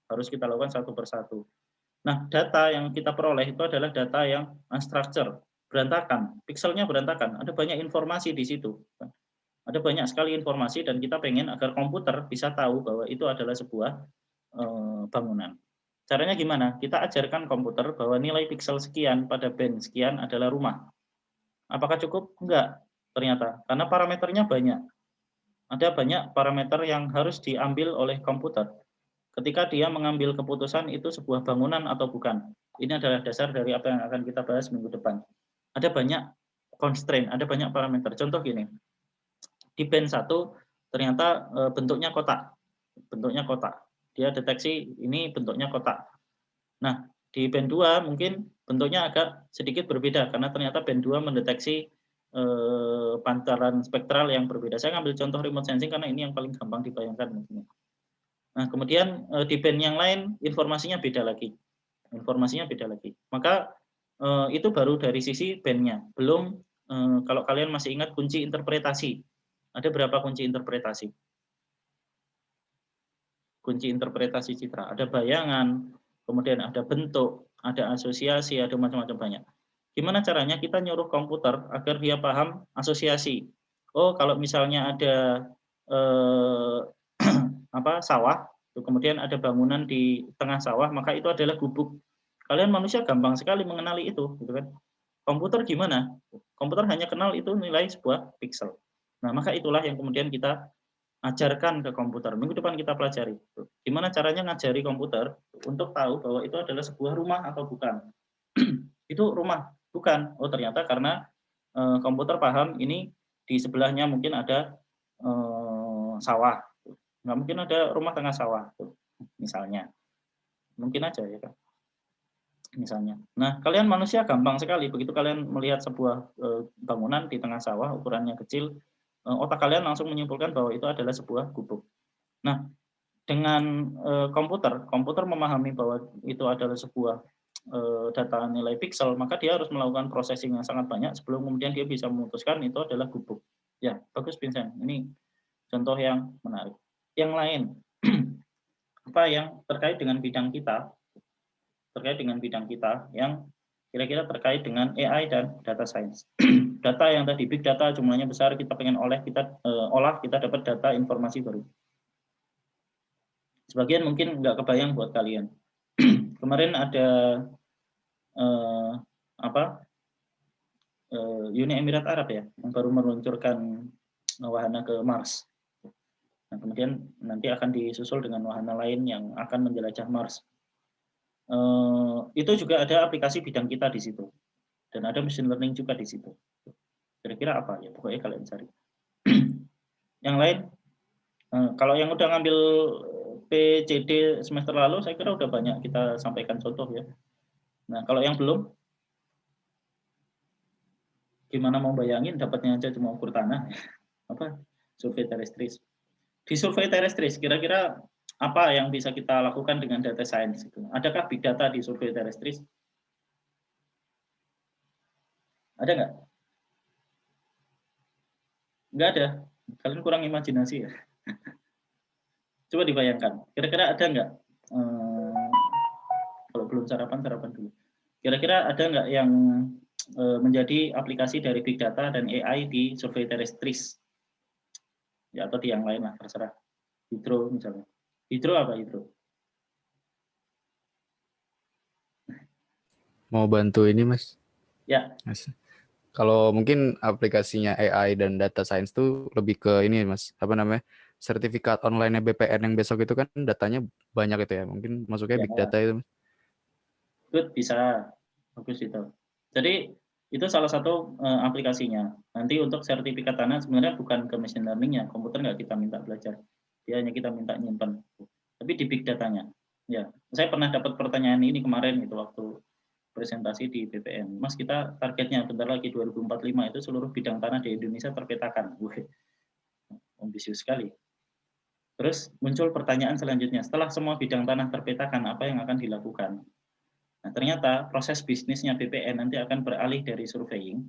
harus kita lakukan satu persatu. Nah, data yang kita peroleh itu adalah data yang unstructured, berantakan, pixelnya berantakan. Ada banyak informasi di situ. Ada banyak sekali informasi dan kita pengen agar komputer bisa tahu bahwa itu adalah sebuah bangunan. Caranya gimana? Kita ajarkan komputer bahwa nilai piksel sekian pada band sekian adalah rumah. Apakah cukup? Enggak, ternyata. Karena parameternya banyak. Ada banyak parameter yang harus diambil oleh komputer ketika dia mengambil keputusan itu sebuah bangunan atau bukan. Ini adalah dasar dari apa yang akan kita bahas minggu depan. Ada banyak constraint, ada banyak parameter. Contoh gini, di band 1 ternyata bentuknya kotak. Bentuknya kotak. Dia deteksi ini bentuknya kotak. Nah, di band 2 mungkin bentuknya agak sedikit berbeda karena ternyata band 2 mendeteksi pancaran spektral yang berbeda. Saya ngambil contoh remote sensing karena ini yang paling gampang dibayangkan. Nah, kemudian di band yang lain informasinya beda lagi. Informasinya beda lagi. Maka itu baru dari sisi bandnya. Belum kalau kalian masih ingat kunci interpretasi. Ada berapa kunci interpretasi? Kunci interpretasi citra. Ada bayangan, kemudian ada bentuk, ada asosiasi, ada macam-macam banyak. Gimana caranya kita nyuruh komputer agar dia paham asosiasi? Oh, kalau misalnya ada sawah, kemudian ada bangunan di tengah sawah, maka itu adalah gubuk. Kalian manusia gampang sekali mengenali itu, gitu kan? Komputer gimana? Komputer hanya kenal itu nilai sebuah pixel. Nah, maka itulah yang kemudian kita ajarkan ke komputer. Minggu depan kita pelajari. Gimana caranya ngajari komputer untuk tahu bahwa itu adalah sebuah rumah atau bukan. Itu rumah, bukan. Oh, ternyata karena komputer paham ini di sebelahnya mungkin ada sawah. Nggak mungkin ada rumah tengah sawah, misalnya. Mungkin aja ya kan. Misalnya. Nah, kalian manusia gampang sekali. Begitu kalian melihat sebuah bangunan di tengah sawah, ukurannya kecil, otak kalian langsung menyimpulkan bahwa itu adalah sebuah gubuk. Nah, dengan komputer memahami bahwa itu adalah sebuah data nilai pixel, maka dia harus melakukan processing yang sangat banyak sebelum kemudian dia bisa memutuskan itu adalah gubuk. Ya, bagus Vincent. Ini contoh yang menarik. Yang lain, apa yang terkait dengan bidang kita yang kira-kira terkait dengan AI dan data science. Data yang tadi big data jumlahnya besar, kita pengen olah, kita dapat data informasi baru. Sebagian mungkin nggak kebayang buat kalian. Kemarin ada Uni Emirat Arab ya, yang baru meluncurkan wahana ke Mars. Nah, kemudian nanti akan disusul dengan wahana lain yang akan menjelajah Mars. Itu juga ada aplikasi bidang kita di situ, dan ada machine learning juga di situ. Kira-kira apa ya? Pokoknya kalian cari. Yang lain, kalau yang udah ngambil PCD semester lalu, saya kira udah banyak kita sampaikan contoh ya. Nah, kalau yang belum, gimana mau bayangin dapatnya aja cuma ukur tanah, apa survei terestris. Di survei terestris, kira-kira apa yang bisa kita lakukan dengan data science? Adakah big data di survei terestris? Ada nggak? Nggak ada. Kalian kurang imajinasi ya. Coba dibayangkan. Kira-kira ada nggak? Kalau belum sarapan dulu. Kira-kira ada nggak yang menjadi aplikasi dari big data dan AI di survei terestris? Ya, atau di yang lain lah, terserah. Hidro misalnya. Hidro apa hidro? Mau bantu ini, Mas? Ya. Mas. Kalau mungkin aplikasinya AI dan data science tuh lebih ke ini, Mas. Apa namanya? Sertifikat online BPN yang besok itu kan datanya banyak itu ya. Mungkin masuknya Ya. big data itu, Mas. Good, bisa. Bagus itu. Jadi itu salah satu aplikasinya. Nanti untuk sertifikat tanah sebenarnya bukan ke machine learning-nya. Komputer nggak kita minta belajar. Dia hanya kita minta nyimpan. Tapi di big datanya. Ya, saya pernah dapat pertanyaan ini kemarin itu waktu presentasi di BPN. Mas, kita targetnya bentar lagi 2045 itu seluruh bidang tanah di Indonesia terpetakan. Wih, ambisius sekali. Terus muncul pertanyaan selanjutnya, setelah semua bidang tanah terpetakan, apa yang akan dilakukan? Nah, ternyata proses bisnisnya BPN nanti akan beralih dari surveying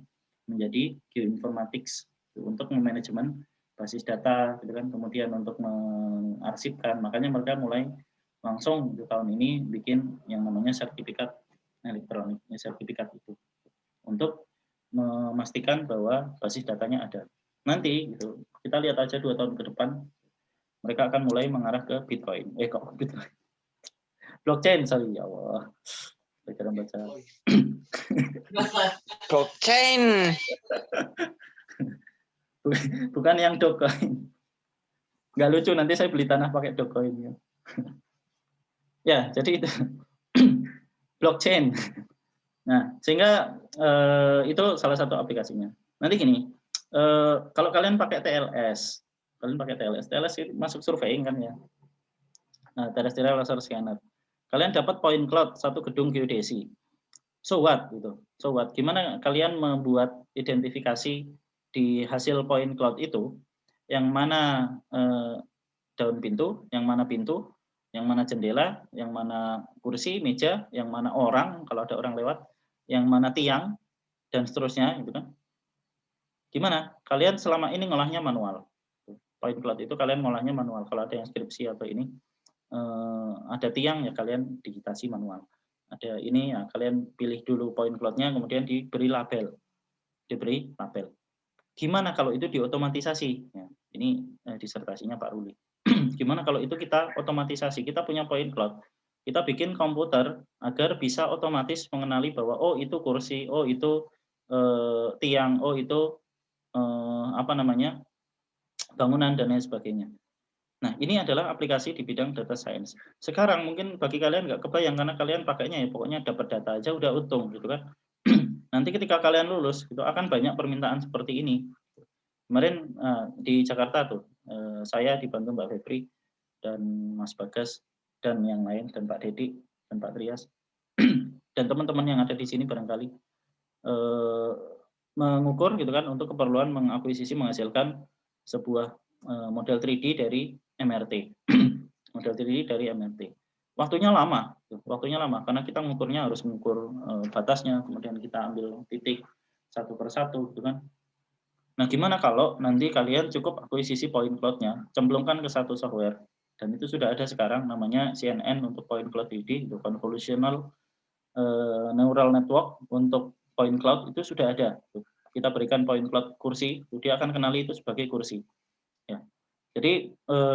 menjadi geoinformatics untuk memanajemen basis data, gitu kan, kemudian untuk mengarsipkan. Makanya mereka mulai langsung di tahun ini bikin yang namanya sertifikat elektronik, sertifikat itu untuk memastikan bahwa basis datanya ada. Nanti gitu, kita lihat aja 2 tahun ke depan mereka akan mulai mengarah ke Bitcoin. Kok Bitcoin? Blockchain, sorry ya Allah. Saya baca. Blockchain. Bukan yang Dogecoin. Nggak lucu, nanti saya beli tanah pakai Dogecoin. Ya, jadi itu. Blockchain. Nah, sehingga itu salah satu aplikasinya. Nanti gini, kalau kalian pakai TLS itu masuk surveying kan ya. Nah, terrestrial laser scanner. Kalian dapat point cloud satu gedung geodesi. So what gitu? So what? Gimana kalian membuat identifikasi di hasil point cloud itu yang mana daun pintu, yang mana pintu, yang mana jendela, yang mana kursi, meja, yang mana orang kalau ada orang lewat, yang mana tiang dan seterusnya gitu kan. Gimana? Kalian selama ini ngolahnya manual. Point cloud itu kalian ngolahnya manual. Kalau ada yang skripsi atau ini ada tiang ya kalian digitasi manual. Ada ini ya kalian pilih dulu point cloud-nya kemudian diberi label. Gimana kalau itu diotomatisasi? Ya, ini disertasinya Pak Ruli. Gimana kalau itu kita otomatisasi? Kita punya point cloud. Kita bikin komputer agar bisa otomatis mengenali bahwa oh itu kursi, oh itu tiang, oh itu bangunan dan lain sebagainya. Nah, ini adalah aplikasi di bidang data science. Sekarang mungkin bagi kalian nggak kebayang karena kalian pakainya ya pokoknya dapat data aja udah untung gitu kan. Nanti ketika kalian lulus itu akan banyak permintaan seperti ini. Kemarin di Jakarta tuh saya dibantu Mbak Febri dan Mas Bagas dan yang lain dan Pak Dedi dan Pak Trias dan teman-teman yang ada di sini barangkali mengukur gitu kan untuk keperluan mengakuisisi menghasilkan sebuah model 3D dari MRT. Model 3D dari MRT. Waktunya lama karena kita mengukurnya harus mengukur batasnya, kemudian kita ambil titik satu per satu gitu kan. Nah, gimana kalau nanti kalian cukup akuisisi point cloud-nya, cemplungkan ke satu software dan itu sudah ada sekarang namanya CNN untuk point cloud 3D, itu convolutional neural network untuk point cloud itu sudah ada. Kita berikan point cloud kursi, dia akan kenali itu sebagai kursi. Ya. Jadi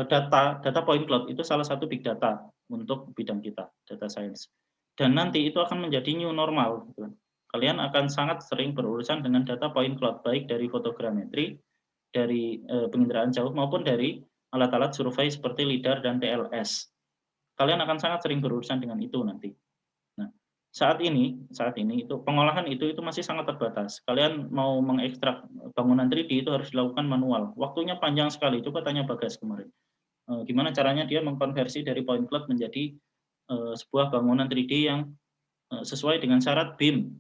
data point cloud itu salah satu big data untuk bidang kita, data science. Dan nanti itu akan menjadi new normal. Gitu. Kalian akan sangat sering berurusan dengan data point cloud, baik dari fotogrametri, dari penginderaan jauh, maupun dari alat-alat survei seperti LIDAR dan TLS. Kalian akan sangat sering berurusan dengan itu nanti. Nah, saat ini itu pengolahan itu masih sangat terbatas. Kalian mau mengekstrak bangunan 3D itu harus dilakukan manual. Waktunya panjang sekali. Coba tanya Bagas kemarin. Gimana caranya dia mengkonversi dari point cloud menjadi sebuah bangunan 3D yang sesuai dengan syarat BIM.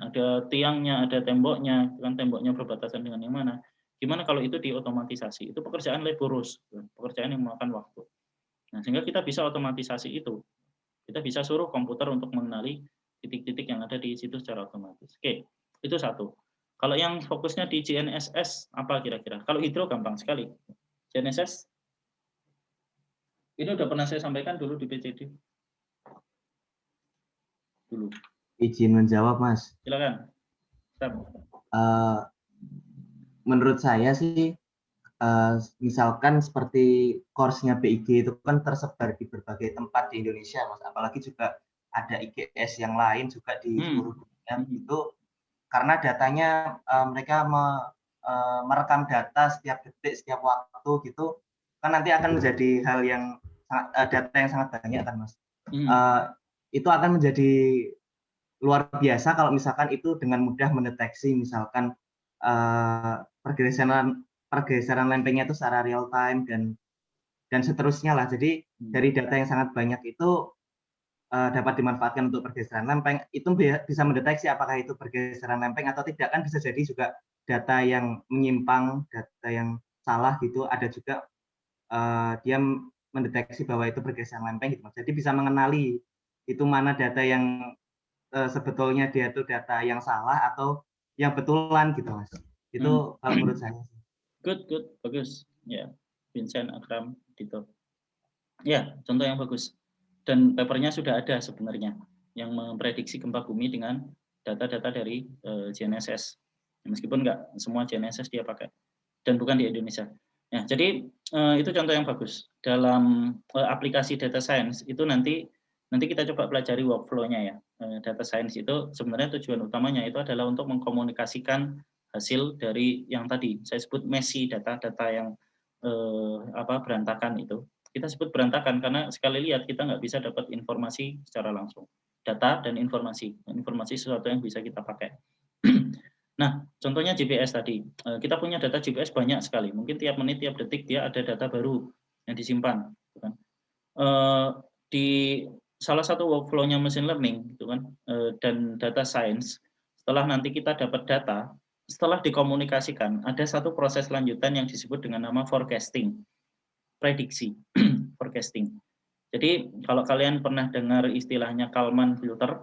Ada tiangnya, ada temboknya, kan temboknya berbatasan dengan yang mana. Gimana kalau itu diotomatisasi? Itu pekerjaan laborious, pekerjaan yang memakan waktu. Nah, sehingga kita bisa otomatisasi itu. Kita bisa suruh komputer untuk mengenali titik-titik yang ada di situ secara otomatis. Oke, itu satu. Kalau yang fokusnya di GNSS, apa kira-kira? Kalau hidro gampang sekali. GNSS, ini udah pernah saya sampaikan dulu di PCD. Dulu. Izin menjawab, Mas. Silakan. Menurut saya sih, misalkan seperti course-nya BIG itu kan tersebar di berbagai tempat di Indonesia, Mas. Apalagi juga ada IGS yang lain juga di seluruh dunia. Itu karena datanya mereka merekam data setiap detik, setiap waktu gitu, kan nanti akan menjadi hal yang data yang sangat banyak kan, Mas. Itu akan menjadi luar biasa kalau misalkan itu dengan mudah mendeteksi misalkan pergeseran lempengnya itu secara real time dan seterusnya lah. Jadi dari data yang sangat banyak itu dapat dimanfaatkan untuk pergeseran lempeng, itu bisa mendeteksi apakah itu pergeseran lempeng atau tidak. Kan bisa jadi juga data yang menyimpang, data yang salah gitu, ada juga dia mendeteksi bahwa itu pergeseran lempeng gitu. Jadi bisa mengenali itu mana data yang sebetulnya dia itu data yang salah atau yang betulan gitu, Mas. Itu kalau menurut saya. Good, bagus. Ya, Vincent, Akram, Dito. Ya, contoh yang bagus. Dan papernya sudah ada sebenarnya yang memprediksi gempa bumi dengan data-data dari GNSS. Meskipun nggak semua GNSS dia pakai dan bukan di Indonesia. Ya, jadi itu contoh yang bagus. Dalam aplikasi data science itu nanti kita coba pelajari workflow-nya ya. Data science itu sebenarnya tujuan utamanya itu adalah untuk mengkomunikasikan hasil dari yang tadi saya sebut messy data-data yang berantakan itu. Kita sebut berantakan karena sekali lihat kita nggak bisa dapat informasi secara langsung. Data dan informasi sesuatu yang bisa kita pakai. Nah, contohnya GPS tadi. Kita punya data GPS banyak sekali. Mungkin tiap menit, tiap detik dia ada data baru yang disimpan. Di salah satu workflow-nya machine learning gitu kan, dan data science, setelah nanti kita dapat data, setelah dikomunikasikan, ada satu proses lanjutan yang disebut dengan nama forecasting, prediksi, forecasting. Jadi kalau kalian pernah dengar istilahnya Kalman filter,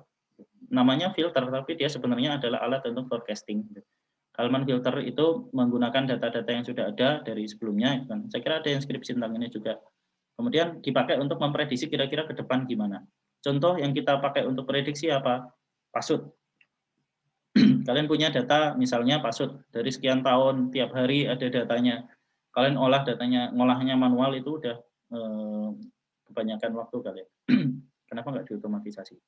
namanya filter tapi dia sebenarnya adalah alat untuk forecasting. Kalman filter itu menggunakan data-data yang sudah ada dari sebelumnya. Saya kira ada yang skripsi tentang ini juga. Kemudian dipakai untuk memprediksi kira-kira ke depan gimana. Contoh yang kita pakai untuk prediksi apa? Pasut. Kalian punya data misalnya pasut dari sekian tahun, tiap hari ada datanya. Kalian olah datanya, ngolahnya manual itu udah kebanyakan waktu kalian. Kenapa nggak diotomatisasi?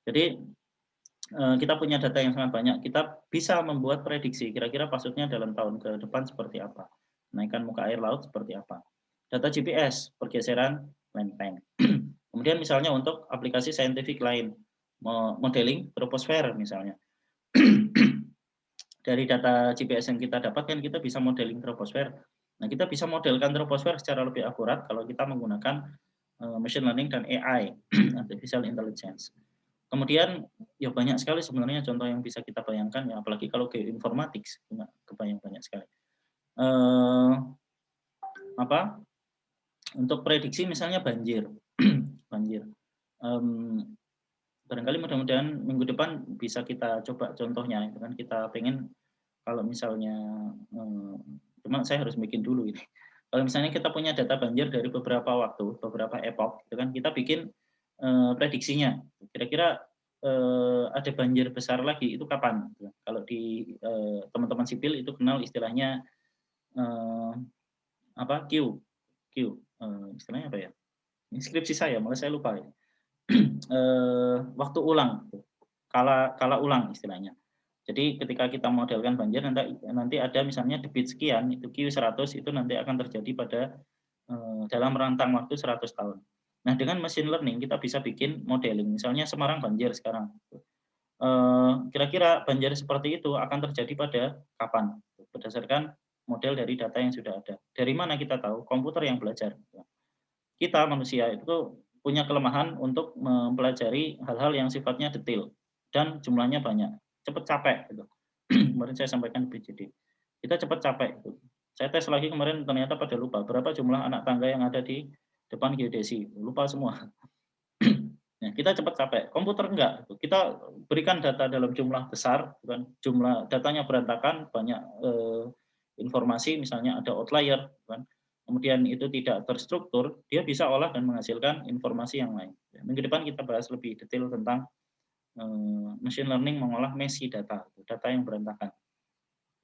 Jadi kita punya data yang sangat banyak, kita bisa membuat prediksi kira-kira pasutnya dalam tahun ke depan seperti apa, kenaikan muka air laut seperti apa. Data GPS, pergeseran lempeng. Kemudian misalnya untuk aplikasi saintifik lain, modeling troposfer misalnya. Dari data GPS yang kita dapatkan, kita bisa modeling troposfer. Nah, kita bisa modelkan troposfer secara lebih akurat kalau kita menggunakan machine learning dan AI, artificial intelligence. Kemudian ya banyak sekali sebenarnya contoh yang bisa kita bayangkan ya, apalagi kalau geoinformatics, kebayang banyak sekali. Untuk prediksi misalnya banjir. Barangkali mudah-mudahan minggu depan bisa kita coba contohnya, itu kan kita pengen kalau misalnya cuma saya harus bikin dulu ini. Kalau misalnya kita punya data banjir dari beberapa waktu, beberapa epoch, itu kan kita bikin prediksinya. Kira-kira ada banjir besar lagi itu kapan? Kalau di teman-teman sipil itu kenal istilahnya apa Q, istilahnya apa ya? Inskripsi saya, malah saya lupa ya. Waktu ulang, kala ulang istilahnya. Jadi ketika kita modelkan banjir nanti ada misalnya debit sekian itu Q100 itu nanti akan terjadi pada dalam rentang waktu 100 tahun. Nah, dengan machine learning kita bisa bikin modeling. Misalnya Semarang banjir sekarang. Kira-kira banjir seperti itu akan terjadi pada kapan? Berdasarkan model dari data yang sudah ada. Dari mana kita tahu? Komputer yang belajar. Kita manusia itu punya kelemahan untuk mempelajari hal-hal yang sifatnya detail dan jumlahnya banyak. Cepat capek gitu. Kemarin saya sampaikan di PJD. Kita cepat capek gitu. Saya tes lagi kemarin ternyata pada lupa berapa jumlah anak tangga yang ada di depan geodesi. Lupa semua. Nah, kita cepat capek. Komputer enggak. Kita berikan data dalam jumlah besar, bukan jumlah datanya berantakan, banyak informasi, misalnya ada outlier, bukan. Kemudian itu tidak terstruktur, dia bisa olah dan menghasilkan informasi yang lain. Minggu depan kita bahas lebih detail tentang machine learning mengolah messy data yang berantakan.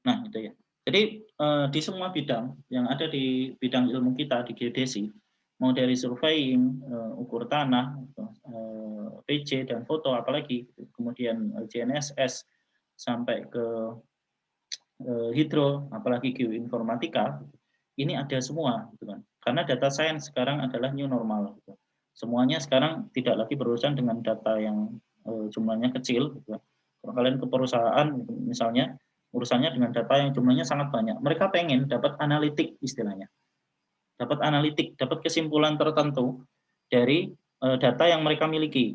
Nah, itu ya. Jadi di semua bidang yang ada di bidang ilmu kita di geodesi, mau dari surveying, ukur tanah, PJ dan foto, apalagi kemudian GNSS sampai ke hidro, apalagi geoinformatika, ini ada semua, gitu kan. Karena data science sekarang adalah new normal. Gitu. Semuanya sekarang tidak lagi berurusan dengan data yang jumlahnya kecil. Gitu. Kalau kalian ke perusahaan, misalnya urusannya dengan data yang jumlahnya sangat banyak. Mereka pengen dapat analitik istilahnya. Dapat analitik, dapat kesimpulan tertentu dari data yang mereka miliki.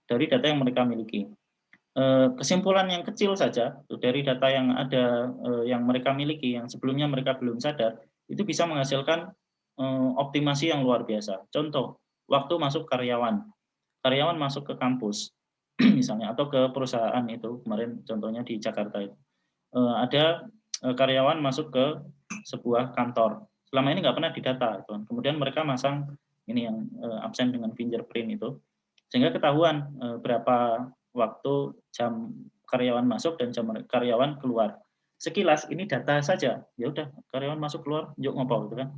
Dari data yang mereka miliki. Kesimpulan yang kecil saja dari data yang ada yang mereka miliki, yang sebelumnya mereka belum sadar, itu bisa menghasilkan optimasi yang luar biasa. Contoh, waktu masuk karyawan masuk ke kampus, misalnya, atau ke perusahaan itu, kemarin contohnya di Jakarta itu. Ada karyawan masuk ke sebuah kantor. Selama ini nggak pernah didata, kemudian mereka masang ini yang absen dengan fingerprint itu, sehingga ketahuan berapa waktu jam karyawan masuk dan jam karyawan keluar. Sekilas ini data saja, ya udah karyawan masuk keluar, yuk ngopo gitu kan.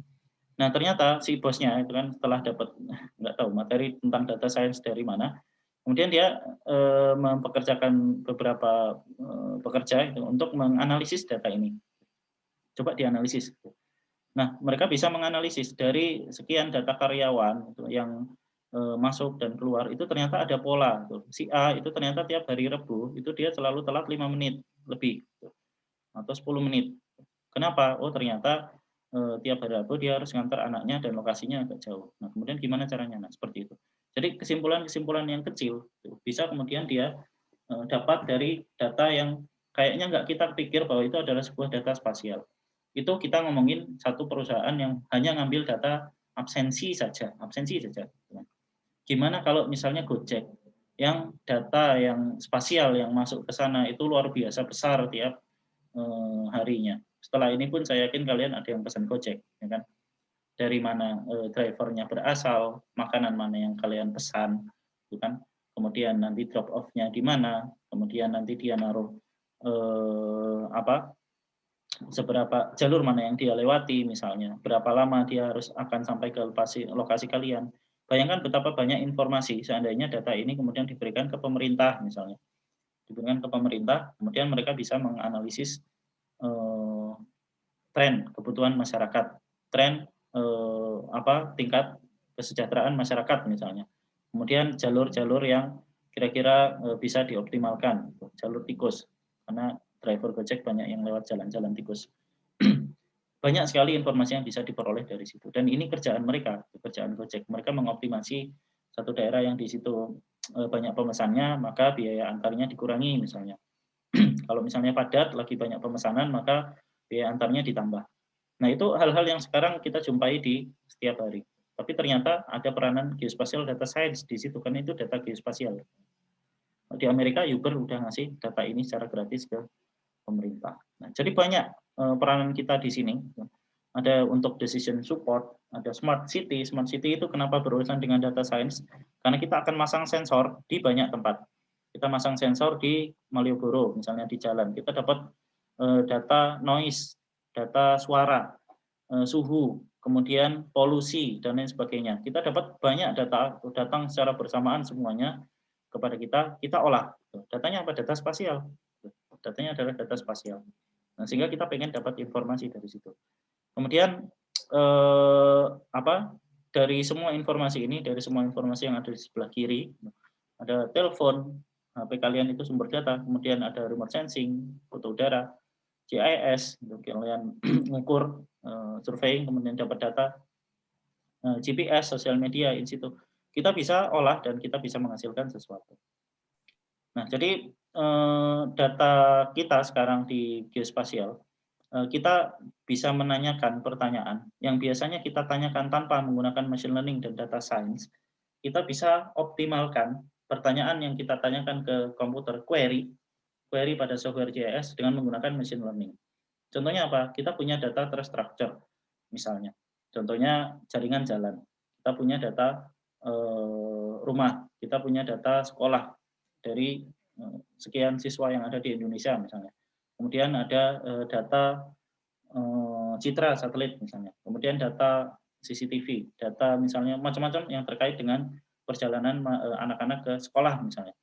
Nah ternyata si bosnya itu kan setelah dapat nggak tahu materi tentang data science dari mana, kemudian dia mempekerjakan beberapa pekerja itu untuk menganalisis data ini. Coba dianalisis. Nah mereka bisa menganalisis dari sekian data karyawan itu yang masuk dan keluar itu ternyata ada pola. Si A itu ternyata tiap hari Rabu itu dia selalu telat 5 menit lebih atau 10 menit. Kenapa? Oh ternyata tiap hari Rabu dia harus ngantar anaknya dan lokasinya agak jauh. Nah kemudian gimana caranya? Nah seperti itu. Jadi kesimpulan-kesimpulan yang kecil bisa kemudian dia dapat dari data yang kayaknya nggak kita pikir bahwa itu adalah sebuah data spasial. Itu kita ngomongin satu perusahaan yang hanya ngambil data absensi saja. Gimana kalau misalnya Gojek yang data yang spasial yang masuk ke sana itu luar biasa besar tiap harinya. Setelah ini pun saya yakin kalian ada yang pesan Gojek, ya kan? Dari mana drivernya berasal, makanan mana yang kalian pesan, gitu kan? Kemudian nanti drop off-nya di mana, kemudian nanti dia naruh seberapa jalur mana yang dia lewati misalnya, berapa lama dia harus akan sampai ke lokasi kalian. Bayangkan betapa banyak informasi seandainya data ini kemudian diberikan ke pemerintah misalnya. Diberikan ke pemerintah, kemudian mereka bisa menganalisis tren kebutuhan masyarakat, tren tingkat kesejahteraan masyarakat misalnya. Kemudian jalur-jalur yang kira-kira bisa dioptimalkan, jalur tikus, karena driver Gojek banyak yang lewat jalan-jalan tikus. Banyak sekali informasi yang bisa diperoleh dari situ. Dan ini kerjaan mereka, pekerjaan Gojek. Mereka mengoptimasi satu daerah yang di situ banyak pemesannya, maka biaya antarnya dikurangi misalnya. Kalau misalnya padat, lagi banyak pemesanan, maka biaya antarnya ditambah. Nah itu hal-hal yang sekarang kita jumpai di setiap hari. Tapi ternyata ada peranan geospatial data science di situ, karena itu data geospasial. Di Amerika Uber udah ngasih data ini secara gratis ke pemerintah. Nah, jadi banyak peranan kita di sini. Ada untuk decision support, ada smart city. Smart city itu kenapa berurusan dengan data science? Karena kita akan masang sensor di banyak tempat. Kita masang sensor di Malioboro, misalnya di jalan. Kita dapat data noise, data suara, suhu, kemudian polusi, dan lain sebagainya. Kita dapat banyak data datang secara bersamaan semuanya kepada kita olah. Datanya apa? Data spasial. Datanya adalah data spasial. Nah, sehingga kita pengen dapat informasi dari situ. Kemudian dari semua informasi ini, dari semua informasi yang ada di sebelah kiri, ada telepon, HP kalian itu sumber data, kemudian ada remote sensing, foto udara, GIS, untuk kalian mengukur surveying, kemudian dapat data, GPS, sosial media, in situ. Kita bisa olah dan kita bisa menghasilkan sesuatu. Nah, jadi data kita sekarang di geospasial, kita bisa menanyakan pertanyaan yang biasanya kita tanyakan tanpa menggunakan machine learning dan data science. Kita bisa optimalkan pertanyaan yang kita tanyakan ke komputer, query pada software GIS dengan menggunakan machine learning. Contohnya apa? Kita punya data terstructure, misalnya. Contohnya jaringan jalan. Kita punya data rumah. Kita punya data sekolah dari sekian siswa yang ada di Indonesia, misalnya. Kemudian ada data citra satelit, misalnya. Kemudian data CCTV, data misalnya macam-macam yang terkait dengan perjalanan anak-anak ke sekolah, misalnya.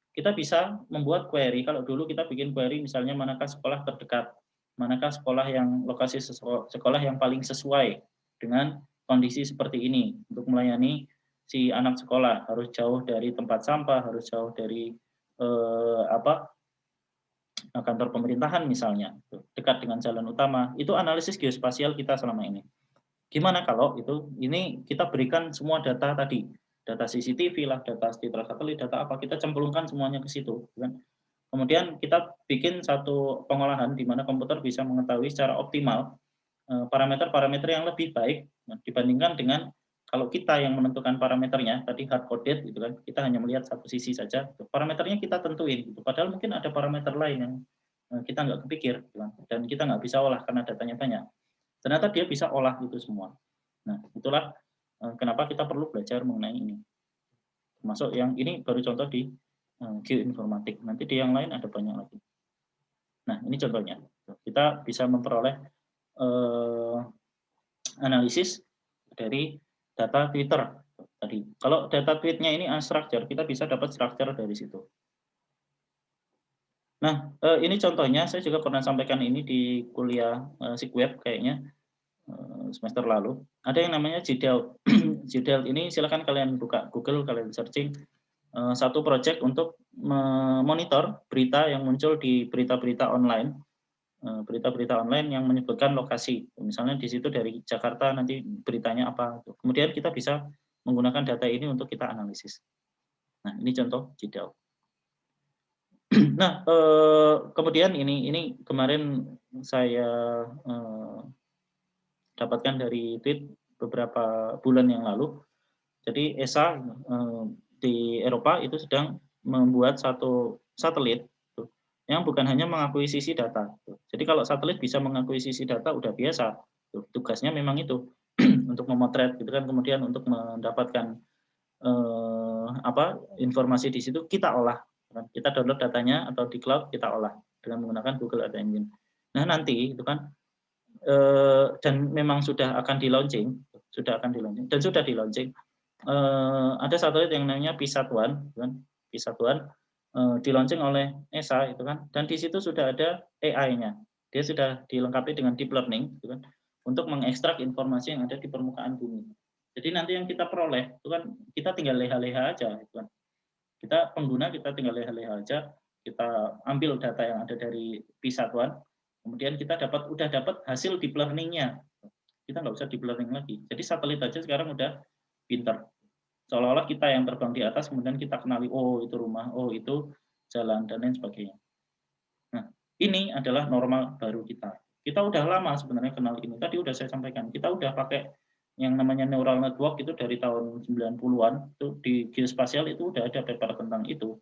Kita bisa membuat query. Kalau dulu kita bikin query misalnya manakah sekolah terdekat, manakah sekolah yang lokasi sekolah yang paling sesuai dengan kondisi seperti ini untuk melayani si anak sekolah, harus jauh dari tempat sampah, harus jauh dari kantor pemerintahan misalnya, dekat dengan jalan utama. Itu analisis geospasial kita selama ini. Gimana kalau ini kita berikan semua data tadi, data CCTV lah, data citra satelit, data apa, kita cemplungkan semuanya ke situ, kan? Kemudian kita bikin satu pengolahan di mana komputer bisa mengetahui secara optimal parameter-parameter yang lebih baik dibandingkan dengan kalau kita yang menentukan parameternya, tadi hard coded gitu kan, kita hanya melihat satu sisi saja, parameternya kita tentuin, gitu. Padahal mungkin ada parameter lain yang kita nggak kepikir, gitu kan? Dan kita nggak bisa olah karena datanya banyak. Ternyata dia bisa olah itu semua. Nah, itulah kenapa kita perlu belajar mengenai ini. Termasuk yang ini baru contoh di geoinformatik. Nanti di yang lain ada banyak lagi. Nah, ini contohnya. Kita bisa memperoleh analisis dari data Twitter tadi. Kalau data tweetnya ini unstructured, kita bisa dapat structure dari situ. Nah, ini contohnya, saya juga pernah sampaikan ini di kuliah SIGWeb kayaknya semester lalu. Ada yang namanya JDELT. JDELT ini silakan kalian buka Google, kalian searching satu project untuk memonitor berita yang muncul di berita-berita online. Berita-berita online yang menyebutkan lokasi. Misalnya di situ dari Jakarta nanti beritanya apa. Kemudian kita bisa menggunakan data ini untuk kita analisis. Nah, ini contoh JDELT. Nah, kemudian ini kemarin saya dapatkan dari tweet beberapa bulan yang lalu. Jadi ESA di Eropa itu sedang membuat satu satelit yang bukan hanya mengakuisisi data. Jadi kalau satelit bisa mengakuisisi data udah biasa. Tugasnya memang itu untuk memotret gitu kan, kemudian untuk mendapatkan informasi di situ kita olah. Kita download datanya atau di cloud kita olah dengan menggunakan Google Data Engine. Nah, nanti itu kan dan memang sudah akan di-launching dan sudah di-launching. Ada satelit yang namanya PSAT-1 kan, PSAT-1 di-launching oleh ESA itu kan, dan di situ sudah ada AI-nya. Dia sudah dilengkapi dengan deep learning gitu kan, untuk mengekstrak informasi yang ada di permukaan bumi. Jadi nanti yang kita peroleh itu kan kita tinggal leha-leha aja gitu kan. Kita pengguna kita tinggal leha-leha aja, kita ambil data yang ada dari PSAT-1, kemudian kita udah dapat hasil deep learning-nya. Kita nggak usah deep learning lagi. Jadi satelit aja sekarang udah pinter. Seolah-olah kita yang terbang di atas, kemudian kita kenali, oh itu rumah, oh itu jalan, dan lain sebagainya. Nah, ini adalah normal baru kita. Kita udah lama sebenarnya kenal ini. Tadi udah saya sampaikan, kita udah pakai yang namanya neural network itu dari tahun 90-an. Itu di geospasial itu udah ada paper tentang itu.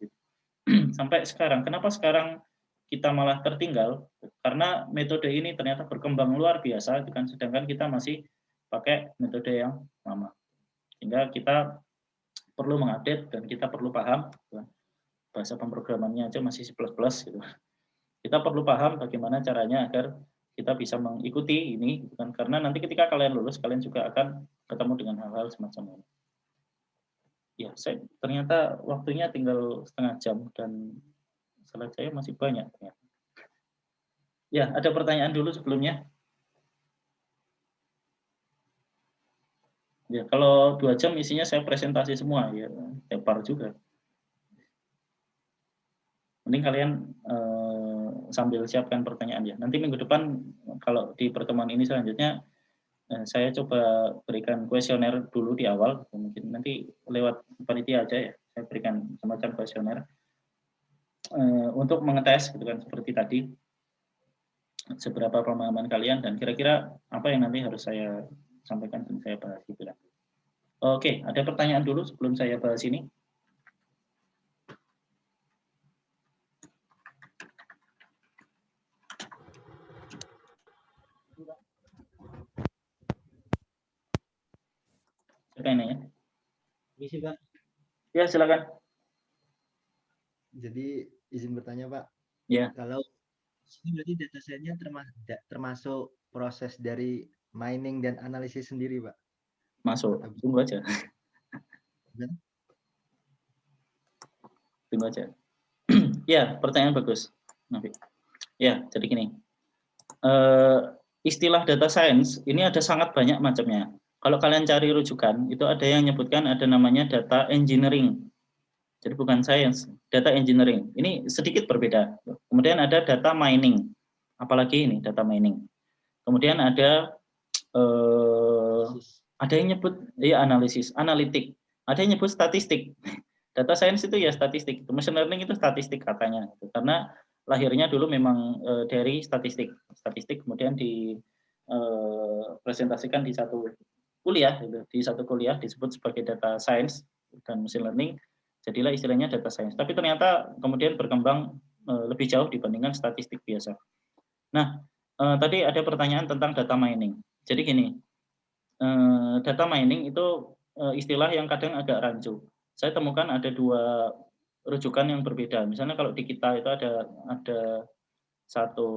Sampai sekarang. Kenapa sekarang kita malah tertinggal? Karena metode ini ternyata berkembang luar biasa, kan, sedangkan kita masih pakai metode yang lama. Sehingga kita perlu mengupdate dan kita perlu paham bahasa pemrogramannya aja masih C++ gitu. Kita perlu paham bagaimana caranya agar kita bisa mengikuti ini, gitu kan? Karena nanti ketika kalian lulus, kalian juga akan ketemu dengan hal-hal semacam ini. Ya, ternyata waktunya tinggal setengah jam dan slide saya masih banyak. Ya, ada pertanyaan dulu sebelumnya? Ya, kalau 2 jam isinya saya presentasi semua, ya tepar juga. Mending kalian sambil siapkan pertanyaan ya. Nanti minggu depan kalau di pertemuan ini selanjutnya saya coba berikan kuesioner dulu di awal, mungkin nanti lewat panitia aja ya. Saya berikan semacam kuesioner untuk mengetes gitu kan, seperti tadi seberapa pemahaman kalian dan kira-kira apa yang nanti harus saya sampaikan dan saya bahas gitu lah. Oke, ada pertanyaan dulu sebelum saya bahas ini. Siapa yang nanya? Misi, Pak. Ya, silakan. Jadi izin bertanya, Pak. Ya. Kalau ini berarti data set-nya termasuk proses dari mining dan analisis sendiri, Pak? Masuk, tunggu aja. Dan? Tunggu aja. Ya, pertanyaan bagus. Ya, jadi gini. Istilah data science ini ada sangat banyak macamnya. Kalau kalian cari rujukan, itu ada yang menyebutkan ada namanya data engineering. Jadi bukan science, data engineering. Ini sedikit berbeda. Kemudian ada data mining. Apalagi ini data mining. Kemudian ada yang nyebut ya analisis, analitik. Ada yang nyebut statistik. Data science itu ya statistik. Machine learning itu statistik katanya. Karena lahirnya dulu memang dari statistik. Statistik kemudian dipresentasikan di satu kuliah. Di satu kuliah disebut sebagai data science dan machine learning. Jadilah istilahnya data science. Tapi ternyata kemudian berkembang lebih jauh dibandingkan statistik biasa. Nah, tadi ada pertanyaan tentang data mining. Jadi gini, data mining itu istilah yang kadang agak rancu. Saya temukan ada 2 rujukan yang berbeda. Misalnya kalau di kita itu ada satu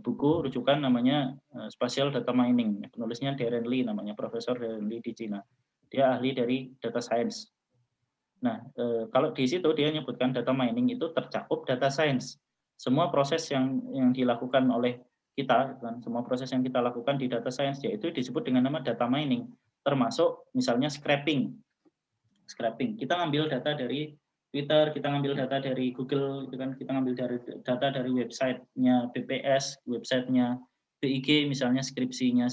buku rujukan namanya Spatial Data Mining. Penulisnya Darren Lee namanya, Profesor Darren Lee di Cina. Dia ahli dari data science. Nah, kalau di situ dia menyebutkan data mining itu tercakup data science. Semua proses yang dilakukan oleh kita, kan, semua proses yang kita lakukan di data science yaitu disebut dengan nama data mining, termasuk misalnya scraping. Kita ngambil data dari Twitter, kita ngambil data dari Google, gitu kan, kita ngambil data dari websitenya BPS, websitenya BIG, misalnya skripsinya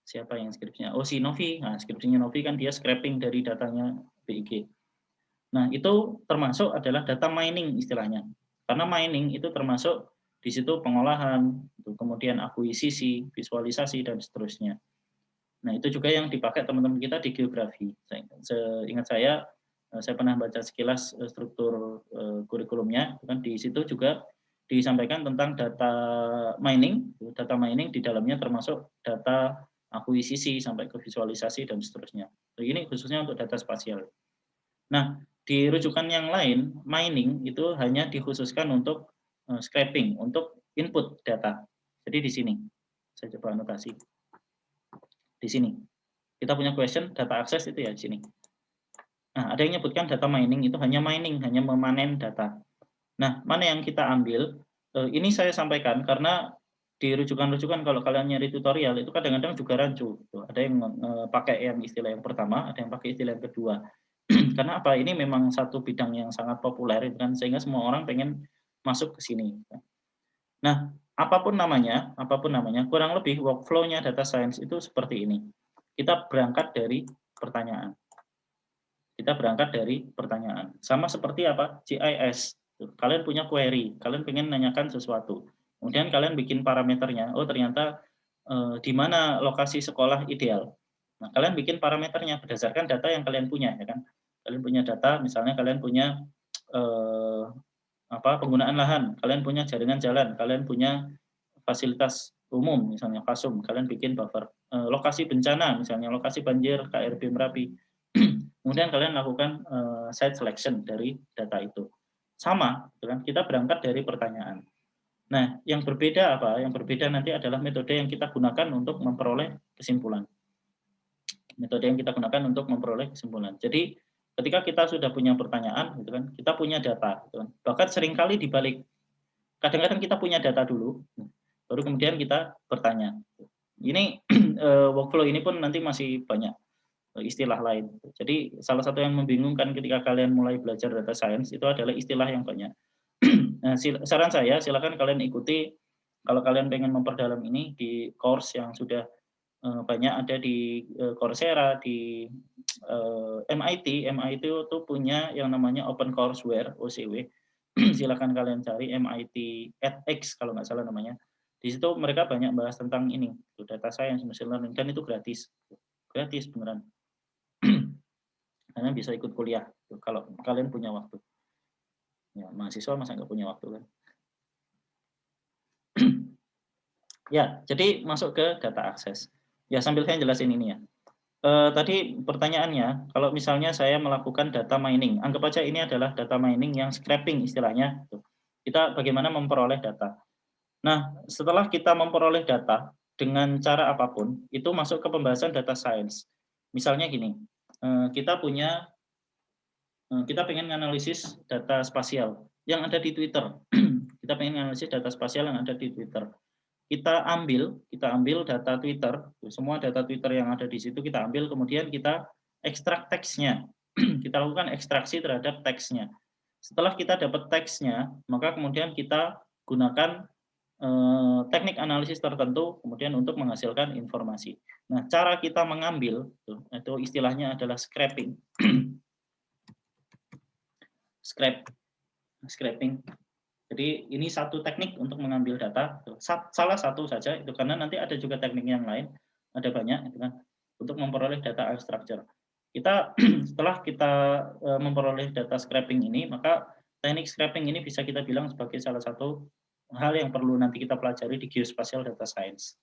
siapa yang skripsinya? Oh, si Novi. Nah, skripsinya Novi kan dia scraping dari datanya BIG. Nah, itu termasuk adalah data mining istilahnya. Karena mining itu termasuk di situ pengolahan, kemudian akuisisi, visualisasi, dan seterusnya. Nah, itu juga yang dipakai teman-teman kita di geografi. Seingat saya pernah baca sekilas struktur kurikulumnya, kan di situ juga disampaikan tentang data mining. Data mining di dalamnya termasuk data akuisisi sampai ke visualisasi dan seterusnya. Ini khususnya untuk data spasial. Nah, di rujukan yang lain, mining itu hanya dikhususkan untuk scraping, untuk input data. Jadi di sini, saya coba anotasi. Di sini, kita punya question, data access itu ya di sini. Nah, ada yang menyebutkan data mining itu hanya mining, hanya memanen data. Nah, mana yang kita ambil, ini saya sampaikan karena di rujukan-rujukan kalau kalian nyari tutorial itu kadang-kadang juga rancu. Ada yang pakai yang istilah yang pertama, ada yang pakai istilah yang kedua. Karena apa? Ini memang satu bidang yang sangat populer kan, sehingga semua orang pengen masuk ke sini. Nah, apapun namanya, kurang lebih workflow-nya data science itu seperti ini. Kita berangkat dari pertanyaan. Sama seperti apa? GIS. Kalian punya query, kalian pengen nanyakan sesuatu. Kemudian kalian bikin parameternya. Oh, ternyata di mana lokasi sekolah ideal. Nah, kalian bikin parameternya berdasarkan data yang kalian punya, ya kan? Kalian punya data, misalnya kalian punya penggunaan lahan, kalian punya jaringan jalan, kalian punya fasilitas umum, misalnya FASUM, kalian bikin buffer. Lokasi bencana, misalnya lokasi banjir, KRB Merapi. Kemudian kalian lakukan site selection dari data itu. Sama, gitu kan? Kita berangkat dari pertanyaan. Nah, yang berbeda apa? Yang berbeda nanti adalah metode yang kita gunakan untuk memperoleh kesimpulan. Metode yang kita gunakan untuk memperoleh kesimpulan. Jadi, ketika kita sudah punya pertanyaan, gitu kan, kita punya data. Gitu kan. Bahkan seringkali dibalik, kadang-kadang kita punya data dulu, baru kemudian kita bertanya. Ini workflow ini pun nanti masih banyak istilah lain. Jadi, salah satu yang membingungkan ketika kalian mulai belajar data science itu adalah istilah yang banyak. Nah, saran saya silakan kalian ikuti kalau kalian pengen memperdalam ini di course yang sudah banyak ada di Coursera, di MIT itu punya yang namanya Open Courseware OCW. Silakan kalian cari MIT edX kalau nggak salah namanya. Di situ mereka banyak bahas tentang ini, data science, machine learning, dan itu gratis, gratis beneran. Kalian bisa ikut kuliah kalau kalian punya waktu. Ya, mahasiswa masa nggak punya waktu kan? Ya, jadi masuk ke data akses. Ya, sambil saya jelasin ini ya. Tadi pertanyaannya, kalau misalnya saya melakukan data mining, anggap aja ini adalah data mining yang scraping istilahnya. Kita bagaimana memperoleh data. Nah, setelah kita memperoleh data dengan cara apapun, itu masuk ke pembahasan data science. Misalnya gini, kita pengen analisis data spasial yang ada di Twitter. Kita pengen analisis data spasial yang ada di Twitter. Kita ambil data Twitter, semua data Twitter yang ada di situ kita ambil, kemudian kita ekstrak teksnya. Kita lakukan ekstraksi terhadap teksnya. Setelah kita dapat teksnya, maka kemudian kita gunakan teknik analisis tertentu kemudian untuk menghasilkan informasi. Nah, cara kita mengambil itu istilahnya adalah scraping. Scraping. Jadi ini satu teknik untuk mengambil data, salah satu saja itu, karena nanti ada juga teknik yang lain, ada banyak itu kan, untuk memperoleh data unstructured. Setelah kita memperoleh data scraping ini, maka teknik scraping ini bisa kita bilang sebagai salah satu hal yang perlu nanti kita pelajari di geospatial data science.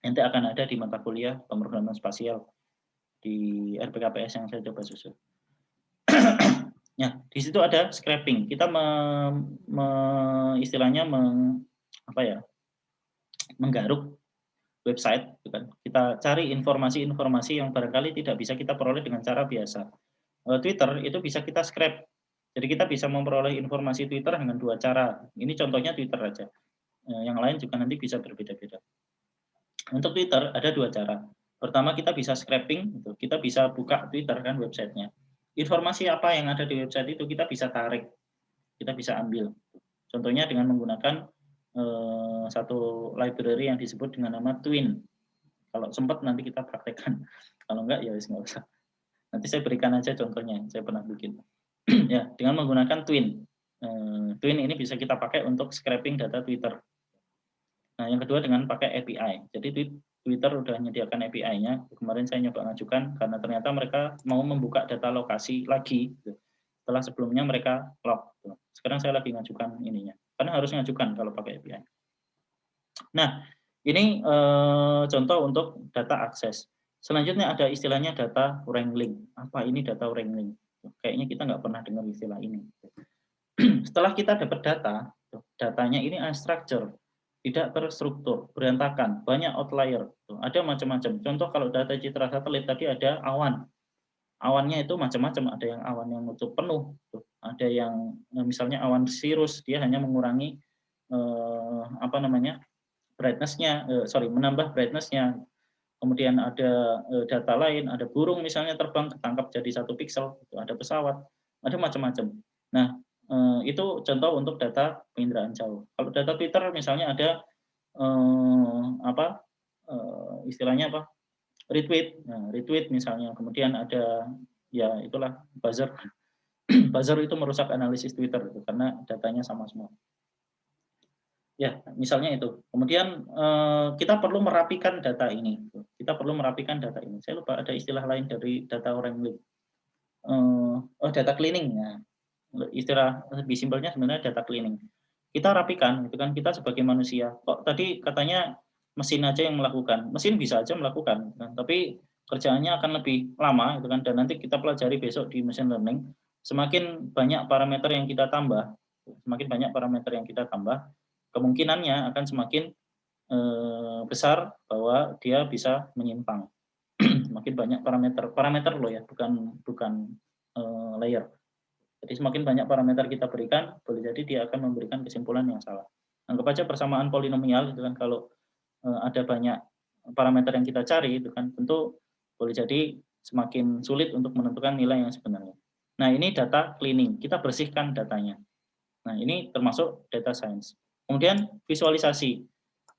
Nanti akan ada di mata kuliah pemrograman spasial di RPKPS yang saya coba susun. Ya, di situ ada scraping. Kita istilahnya menggaruk website, kan. Kita cari informasi-informasi yang barangkali tidak bisa kita peroleh dengan cara biasa. Twitter itu bisa kita scrap. Jadi kita bisa memperoleh informasi Twitter dengan dua cara. Ini contohnya Twitter aja. Yang lain juga nanti bisa berbeda-beda. Untuk Twitter ada dua cara. Pertama, kita bisa scraping, kita bisa buka Twitter kan websitenya. Informasi apa yang ada di website itu kita bisa tarik, kita bisa ambil. Contohnya dengan menggunakan satu library yang disebut dengan nama Twin. Kalau sempat nanti kita praktekkan. Kalau enggak ya nggak usah. Nanti saya berikan aja contohnya, saya pernah bikin. Ya, dengan menggunakan Twin. Twin ini bisa kita pakai untuk scraping data Twitter. Nah, yang kedua dengan pakai API. Jadi Twitter udah menyediakan API-nya. Kemarin saya nyoba ngajukan karena ternyata mereka mau membuka data lokasi lagi setelah sebelumnya mereka lock. Sekarang saya lagi ngajukan ininya. Karena harus ngajukan kalau pakai API. Nah, ini contoh untuk data akses. Selanjutnya ada istilahnya data wrangling. Apa ini data wrangling? Kayaknya kita nggak pernah dengar istilah ini. Setelah kita dapat data, datanya ini unstructured, tidak terstruktur, berantakan, banyak outlier, ada macam-macam. Contoh kalau data citra satelit tadi ada awan, awannya itu macam-macam, ada yang awan yang nutup penuh, ada yang misalnya awan cirrus, dia hanya mengurangi menambah brightness-nya. Kemudian ada data lain, ada burung misalnya terbang ketangkap jadi 1 piksel, ada pesawat, ada macam-macam. Nah, itu contoh untuk data penginderaan jauh. Kalau data Twitter misalnya ada istilahnya apa? Retweet. Nah, retweet misalnya. Kemudian ada ya itulah buzzer. Buzzer itu merusak analisis Twitter itu karena datanya sama semua. Ya, misalnya itu. Kemudian kita perlu merapikan data ini. Saya lupa ada istilah lain dari data wrangling. Data cleaning ya. Istilah lebih simpelnya sebenarnya data cleaning. Kita rapikan, itu kan kita sebagai manusia. Kok tadi katanya mesin aja yang melakukan? Mesin bisa aja melakukan, kan? Tapi kerjaannya akan lebih lama gitu kan, dan nanti kita pelajari besok di machine learning. Semakin banyak parameter yang kita tambah, kemungkinannya akan semakin besar bahwa dia bisa menyimpang. Semakin banyak parameter loh ya, bukan layer. Jadi semakin banyak parameter kita berikan, boleh jadi dia akan memberikan kesimpulan yang salah. Anggap aja persamaan polinomial itu kan, kalau ada banyak parameter yang kita cari itu kan, tentu boleh jadi semakin sulit untuk menentukan nilai yang sebenarnya. Nah, ini data cleaning, kita bersihkan datanya. Nah, ini termasuk data science. Kemudian visualisasi.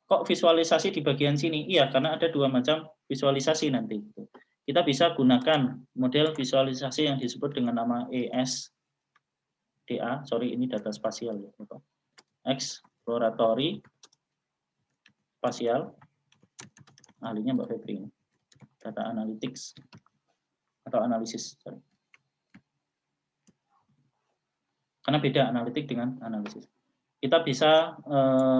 Kok visualisasi di bagian sini? Iya, karena ada dua macam visualisasi nanti. Kita bisa gunakan model visualisasi yang disebut dengan nama ESDA, ini data spasial ya, exploratory spasial, ahlinya Mbak Febri ini, data analytics atau analisis. Karena beda analitik dengan analisis. Kita bisa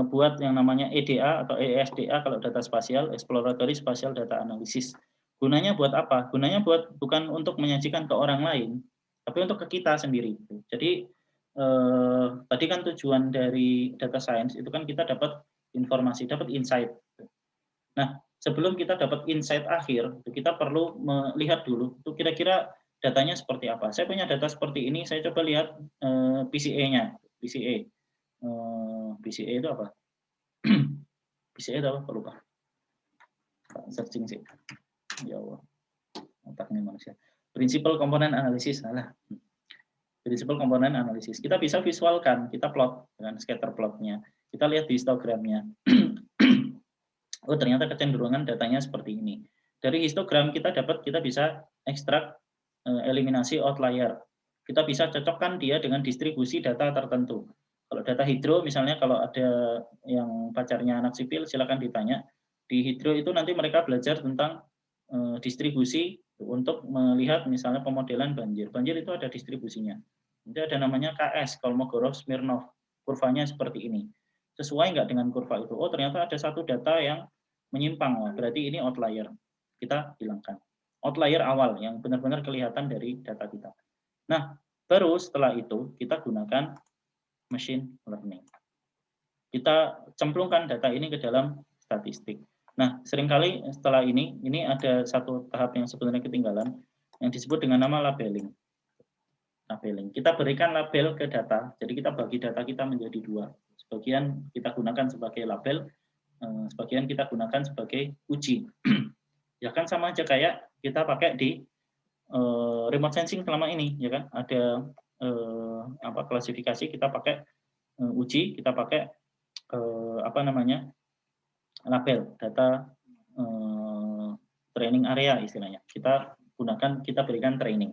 buat yang namanya EDA atau ESDA kalau data spasial, exploratory spatial data analysis. Gunanya buat apa? Gunanya bukan untuk menyajikan ke orang lain, tapi untuk ke kita sendiri. Jadi tadi kan tujuan dari data science itu kan kita dapat informasi, dapat insight. Nah, sebelum kita dapat insight akhir, kita perlu melihat dulu, itu kira-kira datanya seperti apa. Saya punya data seperti ini, saya coba lihat PCA-nya. PCA itu apa? PCA itu apa? Aku lupa. Searching sih. Ya Allah. Otaknya manusia. Principal Component Analysis. Principal Component Analysis. Kita bisa visualkan, kita plot dengan scatter plotnya. Kita lihat di histogramnya. Oh, ternyata kecenderungan datanya seperti ini. Dari histogram kita bisa ekstrak eliminasi outlier. Kita bisa cocokkan dia dengan distribusi data tertentu. Kalau data hidro, misalnya kalau ada yang pacarnya anak sipil, silakan ditanya. Di hidro itu nanti mereka belajar tentang distribusi untuk melihat misalnya pemodelan banjir. Banjir itu ada distribusinya. Itu ada namanya KS, Kolmogorov-Smirnov. Kurvanya seperti ini. Sesuai nggak dengan kurva itu? Oh, ternyata ada satu data yang menyimpang. Berarti ini outlier. Kita hilangkan. Outlier awal yang benar-benar kelihatan dari data kita. Nah, baru setelah itu kita gunakan machine learning. Kita cemplungkan data ini ke dalam statistik. Nah, seringkali setelah ini ada satu tahap yang sebenarnya ketinggalan, yang disebut dengan nama labeling. Kita berikan label ke data, jadi kita bagi data kita menjadi dua. Sebagian kita gunakan sebagai label, sebagian kita gunakan sebagai uji. Ya kan sama aja kayak kita pakai di remote sensing selama ini, ya kan? Ada klasifikasi, kita pakai uji, kita pakai label data training area istilahnya. Kita berikan training.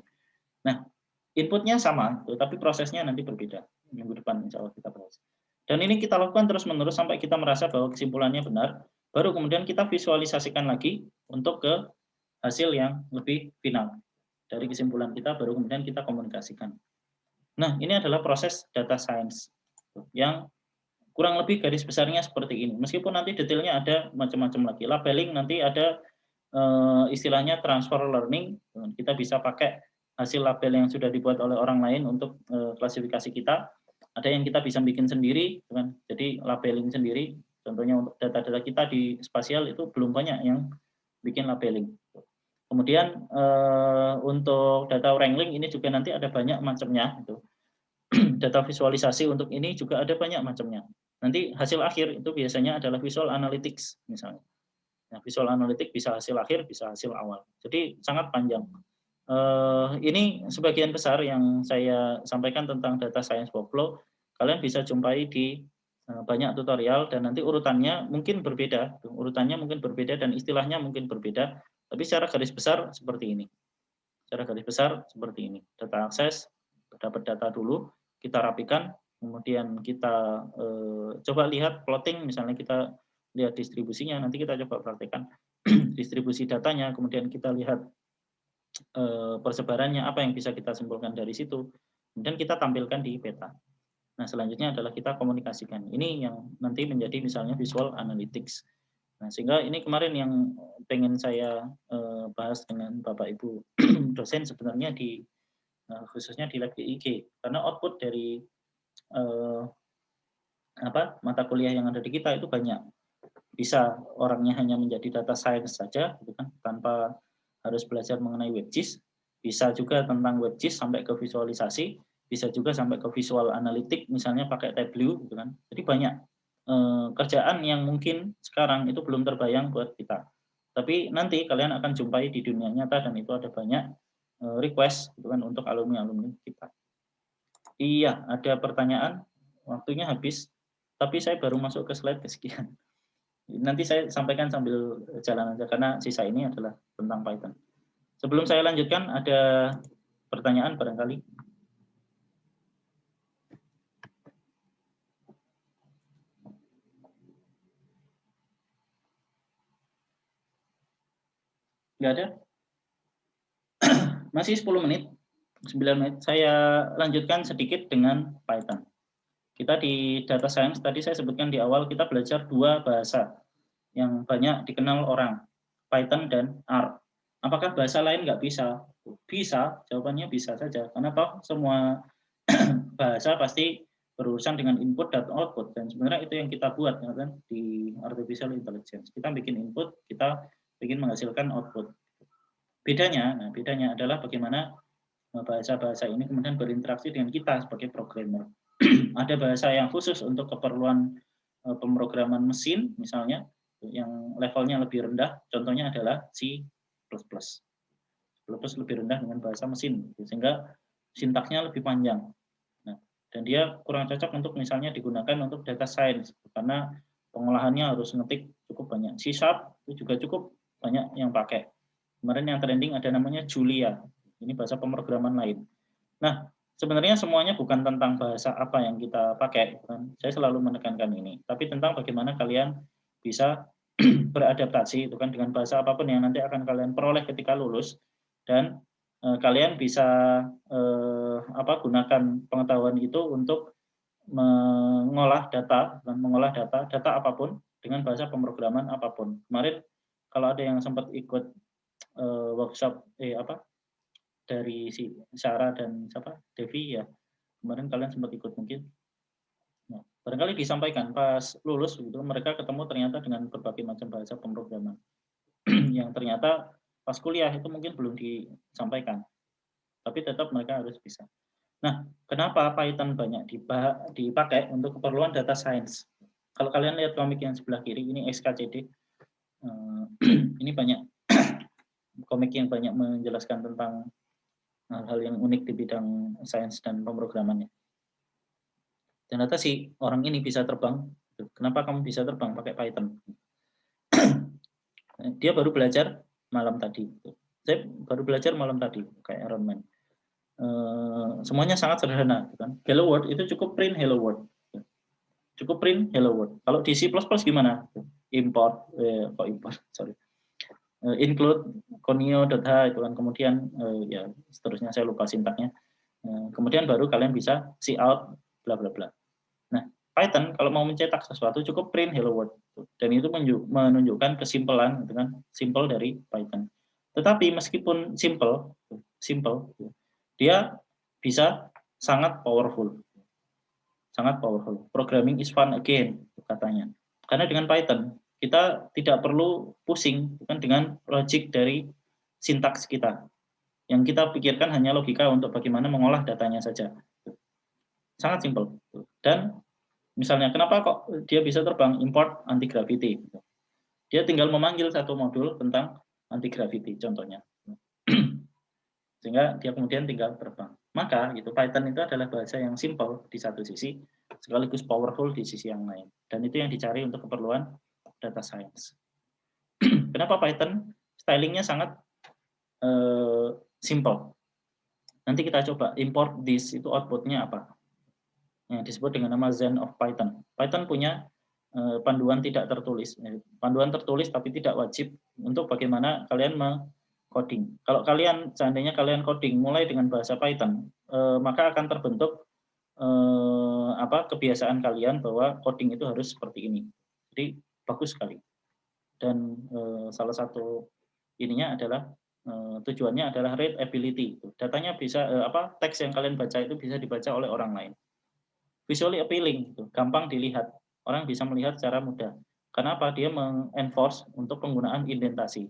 Nah, inputnya sama, tapi prosesnya nanti berbeda. Minggu depan insya Allah kita bahas. Dan ini kita lakukan terus-menerus sampai kita merasa bahwa kesimpulannya benar. Baru kemudian kita visualisasikan lagi untuk ke hasil yang lebih final. Dari kesimpulan kita baru kemudian kita komunikasikan. Nah, ini adalah proses data science yang kurang lebih garis besarnya seperti ini. Meskipun nanti detailnya ada macam-macam lagi. Labeling nanti ada istilahnya transfer learning. Kita bisa pakai hasil label yang sudah dibuat oleh orang lain untuk klasifikasi kita. Ada yang kita bisa bikin sendiri, kan? Jadi labeling sendiri. Contohnya untuk data-data kita di spasial itu belum banyak yang bikin labeling. Kemudian untuk data wrangling ini juga nanti ada banyak macamnya. Gitu. Data visualisasi untuk ini juga ada banyak macamnya. Nanti hasil akhir itu biasanya adalah visual analytics misalnya. Nah, visual analytics bisa hasil akhir, bisa hasil awal. Jadi sangat panjang. Ini sebagian besar yang saya sampaikan tentang data science workflow. Kalian bisa jumpai di banyak tutorial dan nanti urutannya mungkin berbeda. Urutannya mungkin berbeda dan istilahnya mungkin berbeda. Tapi secara garis besar seperti ini. Secara garis besar seperti ini. Data akses, dapat data dulu, kita rapikan, kemudian kita coba lihat plotting, misalnya kita lihat distribusinya, nanti kita coba praktekkan distribusi datanya, kemudian kita lihat persebarannya, apa yang bisa kita simpulkan dari situ, kemudian kita tampilkan di peta. Nah, selanjutnya adalah kita komunikasikan. Ini yang nanti menjadi misalnya visual analytics. Nah, sehingga ini kemarin yang pengen saya bahas dengan Bapak Ibu dosen sebenarnya khususnya di lab GIG, karena output dari mata kuliah yang ada di kita itu banyak. Bisa orangnya hanya menjadi data science saja, gitu kan, tanpa harus belajar mengenai WebGIS. Bisa juga tentang WebGIS sampai ke visualisasi, bisa juga sampai ke visual analitik, misalnya pakai Tableau, gitu kan. Jadi banyak kerjaan yang mungkin sekarang itu belum terbayang buat kita. Tapi nanti kalian akan jumpai di dunia nyata dan itu ada banyak request, gitu kan, untuk alumni-alumni kita. Iya, ada pertanyaan. Waktunya habis, tapi saya baru masuk ke slide kesekian. Nanti saya sampaikan sambil jalan aja, karena sisa ini adalah tentang Python. Sebelum saya lanjutkan, ada pertanyaan barangkali? Nggak ada? Masih 10 menit, 9 menit. Saya lanjutkan sedikit dengan Python. Kita di data science, tadi saya sebutkan di awal, kita belajar dua bahasa yang banyak dikenal orang, Python dan R. Apakah bahasa lain nggak bisa? Bisa, jawabannya bisa saja. Karena toh semua bahasa pasti berurusan dengan input dan output. Dan sebenarnya itu yang kita buat kan, di artificial intelligence. Kita bikin input, kita bikin menghasilkan output. Bedanya adalah bagaimana bahasa-bahasa ini kemudian berinteraksi dengan kita sebagai programmer. Ada bahasa yang khusus untuk keperluan pemrograman mesin, misalnya, yang levelnya lebih rendah, contohnya adalah C++. C++ lebih rendah dengan bahasa mesin, sehingga sintaksnya lebih panjang. Nah, dan dia kurang cocok untuk misalnya digunakan untuk data science, karena pengolahannya harus ngetik cukup banyak. C# itu juga cukup banyak yang pakai. Kemarin yang trending ada namanya Julia, ini bahasa pemrograman lain. Nah, sebenarnya semuanya bukan tentang bahasa apa yang kita pakai, kan? Saya selalu menekankan ini, tapi tentang bagaimana kalian bisa beradaptasi itu kan dengan bahasa apapun yang nanti akan kalian peroleh ketika lulus, dan kalian bisa gunakan pengetahuan itu untuk mengolah data apapun dengan bahasa pemrograman apapun. Kemarin kalau ada yang sempat ikut workshop dari si Sarah dan Devi, ya kemarin kalian sempat ikut mungkin. Nah, barangkali disampaikan pas lulus gitu, mereka ketemu ternyata dengan berbagai macam bahasa pemrograman yang ternyata pas kuliah itu mungkin belum disampaikan, tapi tetap mereka harus bisa. Nah, kenapa Python banyak dipakai untuk keperluan data science? Kalau kalian lihat komik yang sebelah kiri, ini SKCD, ini banyak komik yang banyak menjelaskan tentang hal-hal yang unik di bidang sains dan pemrogramannya. Ternyata si orang ini bisa terbang. Kenapa kamu bisa terbang pakai Python? Dia baru belajar malam tadi. Saya baru belajar malam tadi kayak Iron Man. Semuanya sangat sederhana, kan? Hello World itu cukup print Hello World. Cukup print Hello World. Kalau di C++ gimana? Import, include conio.h itu kan, kemudian ya seterusnya saya lupa sintaknya. Kemudian baru kalian bisa cout bla bla bla. Nah, Python kalau mau mencetak sesuatu cukup print hello world, dan itu menunjukkan kesimpelan, gitu kan, simple dari Python. Tetapi meskipun simple, dia bisa sangat powerful. Sangat powerful. Programming is fun again katanya. Karena dengan Python kita tidak perlu pusing kan dengan logik dari sintaks kita. Yang kita pikirkan hanya logika untuk bagaimana mengolah datanya saja. Sangat simpel. Dan misalnya kenapa kok dia bisa terbang import anti-gravity? Dia tinggal memanggil satu modul tentang anti-gravity contohnya. Sehingga dia kemudian tinggal terbang. Maka gitu, Python itu adalah bahasa yang simple di satu sisi, sekaligus powerful di sisi yang lain. Dan itu yang dicari untuk keperluan data science. Kenapa Python? Stylingnya sangat simple. Nanti kita coba import this, itu outputnya apa? Yang disebut dengan nama Zen of Python. Python punya panduan tidak tertulis. Panduan tertulis tapi tidak wajib untuk bagaimana kalian coding. Kalau kalian seandainya kalian coding mulai dengan bahasa Python, maka akan terbentuk kebiasaan kalian bahwa coding itu harus seperti ini. Jadi bagus sekali. Dan salah satu ininya adalah tujuannya adalah readability. Datanya bisa teks yang kalian baca itu bisa dibaca oleh orang lain. Visually appealing, gampang dilihat, orang bisa melihat secara mudah. Karena apa? Dia mengenforce untuk penggunaan indentasi.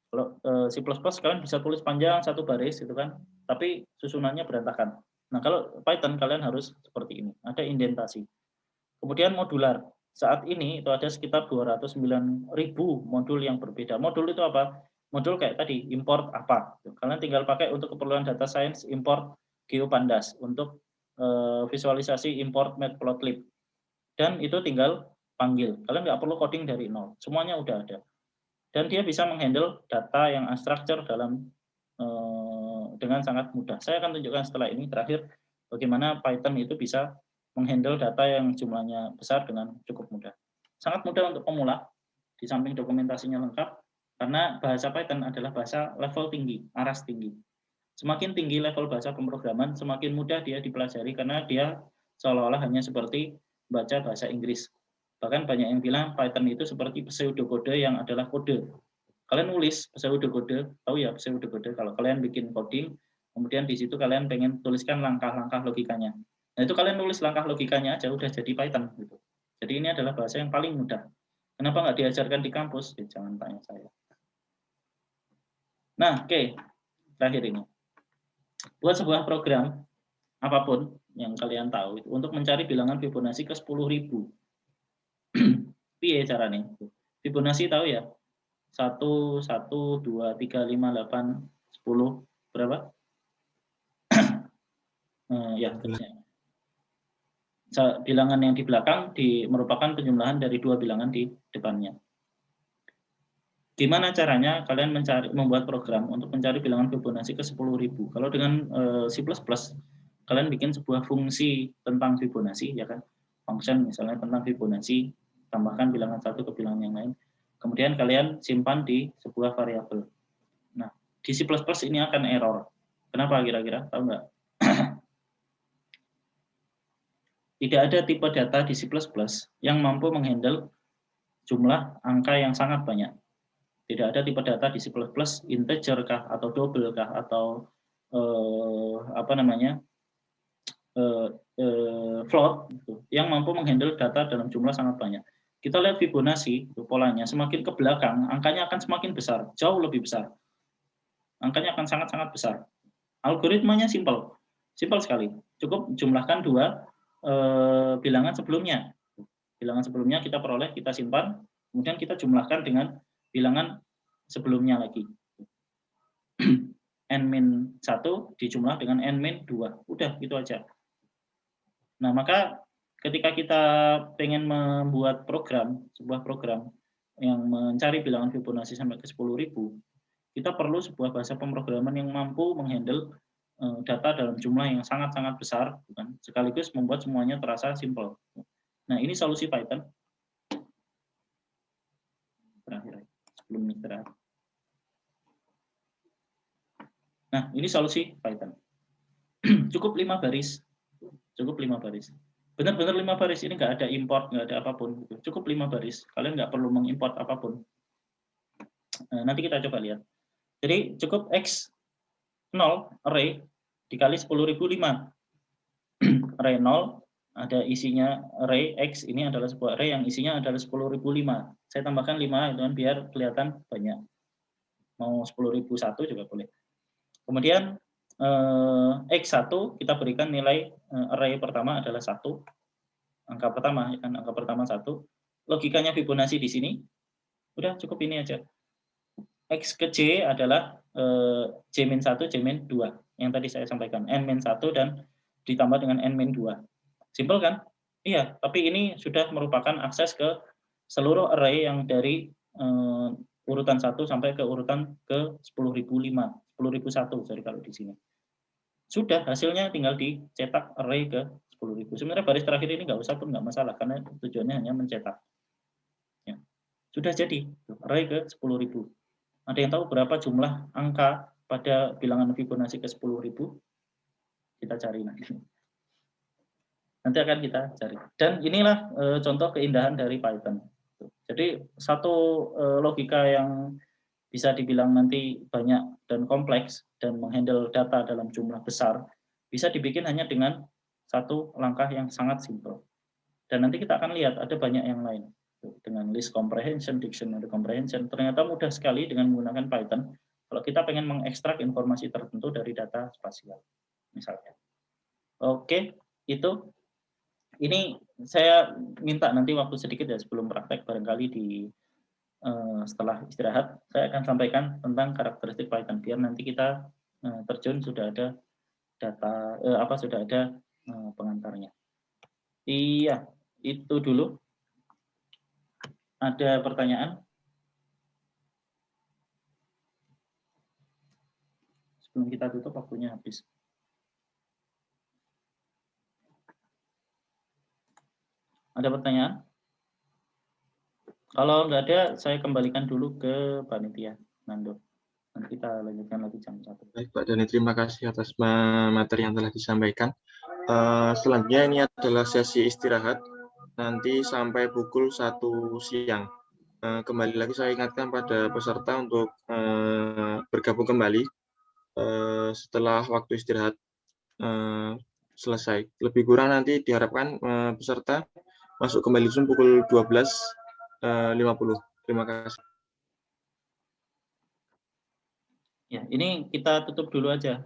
Kalau C++ kalian bisa tulis panjang satu baris gitu kan, tapi susunannya berantakan. Nah, kalau Python kalian harus seperti ini, ada indentasi. Kemudian modular. Saat ini itu ada sekitar 209.000 modul yang berbeda. Modul itu apa? Modul kayak tadi, import apa. Kalian tinggal pakai untuk keperluan data science, import GeoPandas. Untuk visualisasi, import Matplotlib. Dan itu tinggal panggil. Kalian nggak perlu coding dari nol. Semuanya udah ada. Dan dia bisa menghandle data yang unstructured dengan sangat mudah. Saya akan tunjukkan setelah ini terakhir bagaimana Python itu bisa menghandle data yang jumlahnya besar dengan cukup mudah. Sangat mudah untuk pemula, di samping dokumentasinya lengkap, karena bahasa Python adalah bahasa level tinggi, aras tinggi. Semakin tinggi level bahasa pemrograman, semakin mudah dia dipelajari karena dia seolah-olah hanya seperti baca bahasa Inggris. Bahkan banyak yang bilang Python itu seperti pseudokode yang adalah kode. Kalian nulis pseudokode, tahu ya pseudokode, kalau kalian bikin coding, kemudian di situ kalian pengen tuliskan langkah-langkah logikanya. Nah itu kalian nulis langkah logikanya aja udah jadi Python gitu. Jadi ini adalah bahasa yang paling mudah. Kenapa nggak diajarkan di kampus? Jangan tanya saya. Nah, oke. Terakhir ini. Buat sebuah program apapun yang kalian tahu untuk mencari bilangan Fibonacci ke 10.000. Piye caranya? Fibonacci tahu ya? 1, 1, 2, 3, 5, 8, 10, berapa? Ya, terusnya. Bilangan yang di belakang merupakan penjumlahan dari dua bilangan di depannya. Gimana caranya kalian membuat program untuk mencari bilangan Fibonacci ke 10.000? Kalau dengan C++, kalian bikin sebuah fungsi tentang Fibonacci, ya kan? Function misalnya tentang Fibonacci, tambahkan bilangan satu ke bilangan yang lain. Kemudian kalian simpan di sebuah variabel. Nah, di C++ ini akan error. Kenapa kira-kira? Tahu nggak? Tidak ada tipe data di C++ yang mampu menghandle jumlah angka yang sangat banyak. Tidak ada tipe data di C++ integer kah atau double kah atau float gitu, yang mampu menghandle data dalam jumlah sangat banyak. Kita lihat Fibonacci, itu polanya semakin ke belakang angkanya akan semakin besar, jauh lebih besar. Angkanya akan sangat-sangat besar. Algoritmanya simpel sekali. Cukup jumlahkan dua bilangan sebelumnya. Bilangan sebelumnya kita peroleh, kita simpan, kemudian kita jumlahkan dengan bilangan sebelumnya lagi. N-1 dijumlah dengan N-2. Udah, gitu aja. Nah, maka ketika kita pengen membuat sebuah program yang mencari bilangan Fibonacci sampai ke 10.000, kita perlu sebuah bahasa pemrograman yang mampu menghandle data dalam jumlah yang sangat-sangat besar, bukan? Sekaligus membuat semuanya terasa simpel. Nah, ini solusi Python. Terakhir, sebelum istirahat. Nah, ini solusi Python. Cukup 5 baris. Cukup 5 baris. Benar-benar 5 baris, ini nggak ada import, nggak ada apapun. Cukup 5 baris. Kalian nggak perlu mengimport apapun. Nanti kita coba lihat. Jadi cukup X0 array dikali 10.005. Array 0 ada isinya array X, ini adalah sebuah array yang isinya adalah 10.005. Saya tambahkan 5 itu kan biar kelihatan banyak. Mau 10.001 juga boleh. Kemudian X1 kita berikan nilai array pertama adalah 1. Angka pertama, kan angka pertama 1. Logikanya Fibonacci di sini. Udah cukup ini aja. X ke J adalah J-1, J-2. Yang tadi saya sampaikan. N-1 dan ditambah dengan N-2. Simpel kan? Iya, tapi ini sudah merupakan akses ke seluruh array yang dari urutan 1 sampai ke urutan ke 10.001, sorry kalau di sini. Sudah, hasilnya tinggal dicetak array ke 10.000. Sebenarnya baris terakhir ini nggak usah pun nggak masalah, karena tujuannya hanya mencetak. Ya. Sudah jadi, array ke 10.000. Ada yang tahu berapa jumlah angka pada bilangan Fibonacci ke 10.000? Kita cari nanti. Nanti akan kita cari. Dan inilah contoh keindahan dari Python. Jadi satu logika yang bisa dibilang nanti banyak dan kompleks dan menghandle data dalam jumlah besar, bisa dibikin hanya dengan satu langkah yang sangat simpel. Dan nanti kita akan lihat ada banyak yang lain. Dengan list comprehension, dictionary comprehension, ternyata mudah sekali dengan menggunakan Python kalau kita pengen mengekstrak informasi tertentu dari data spasial, misalnya. Oke, itu. Ini saya minta nanti waktu sedikit ya sebelum praktek, barangkali di setelah istirahat saya akan sampaikan tentang karakteristik Python biar nanti kita terjun sudah ada data sudah ada pengantarnya. Iya, itu dulu. Ada pertanyaan? Sebelum kita tutup waktunya habis. Ada pertanyaan? Kalau nggak ada, saya kembalikan dulu ke panitia, Nando. Nanti kita lanjutkan lagi jam 1. Baik, Pak Dani, terima kasih atas materi yang telah disampaikan. Selanjutnya ini adalah sesi istirahat, nanti sampai pukul 1 siang. Kembali lagi saya ingatkan pada peserta untuk bergabung kembali setelah waktu istirahat selesai. Lebih kurang nanti diharapkan peserta masuk kembali Zoom pukul 12.50. Terima kasih. Ya, ini kita tutup dulu aja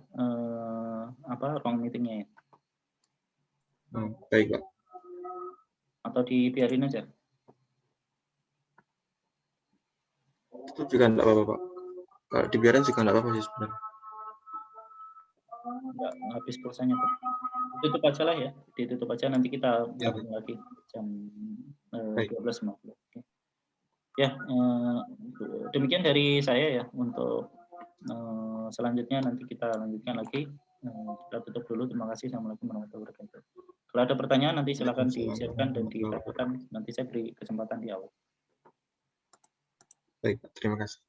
ruang meetingnya ya. Baik, Pak. Atau dibiarin aja? Itu juga enggak apa-apa, Pak. Kalau dibiarin juga enggak apa-apa sih sebenarnya. Enggak habis pulsanya, Pak. Ditutup aja lah ya. Ditutup aja, nanti kita gabung lagi jam 12.50. Oke. Ya, demikian dari saya ya untuk selanjutnya nanti kita lanjutkan lagi. Kita tutup dulu. Terima kasih. Assalamualaikum warahmatullahi wabarakatuh. Kalau ada pertanyaan nanti silakan di-share-kan dan ditanyakan. Nanti saya beri kesempatan di awal. Baik, terima kasih.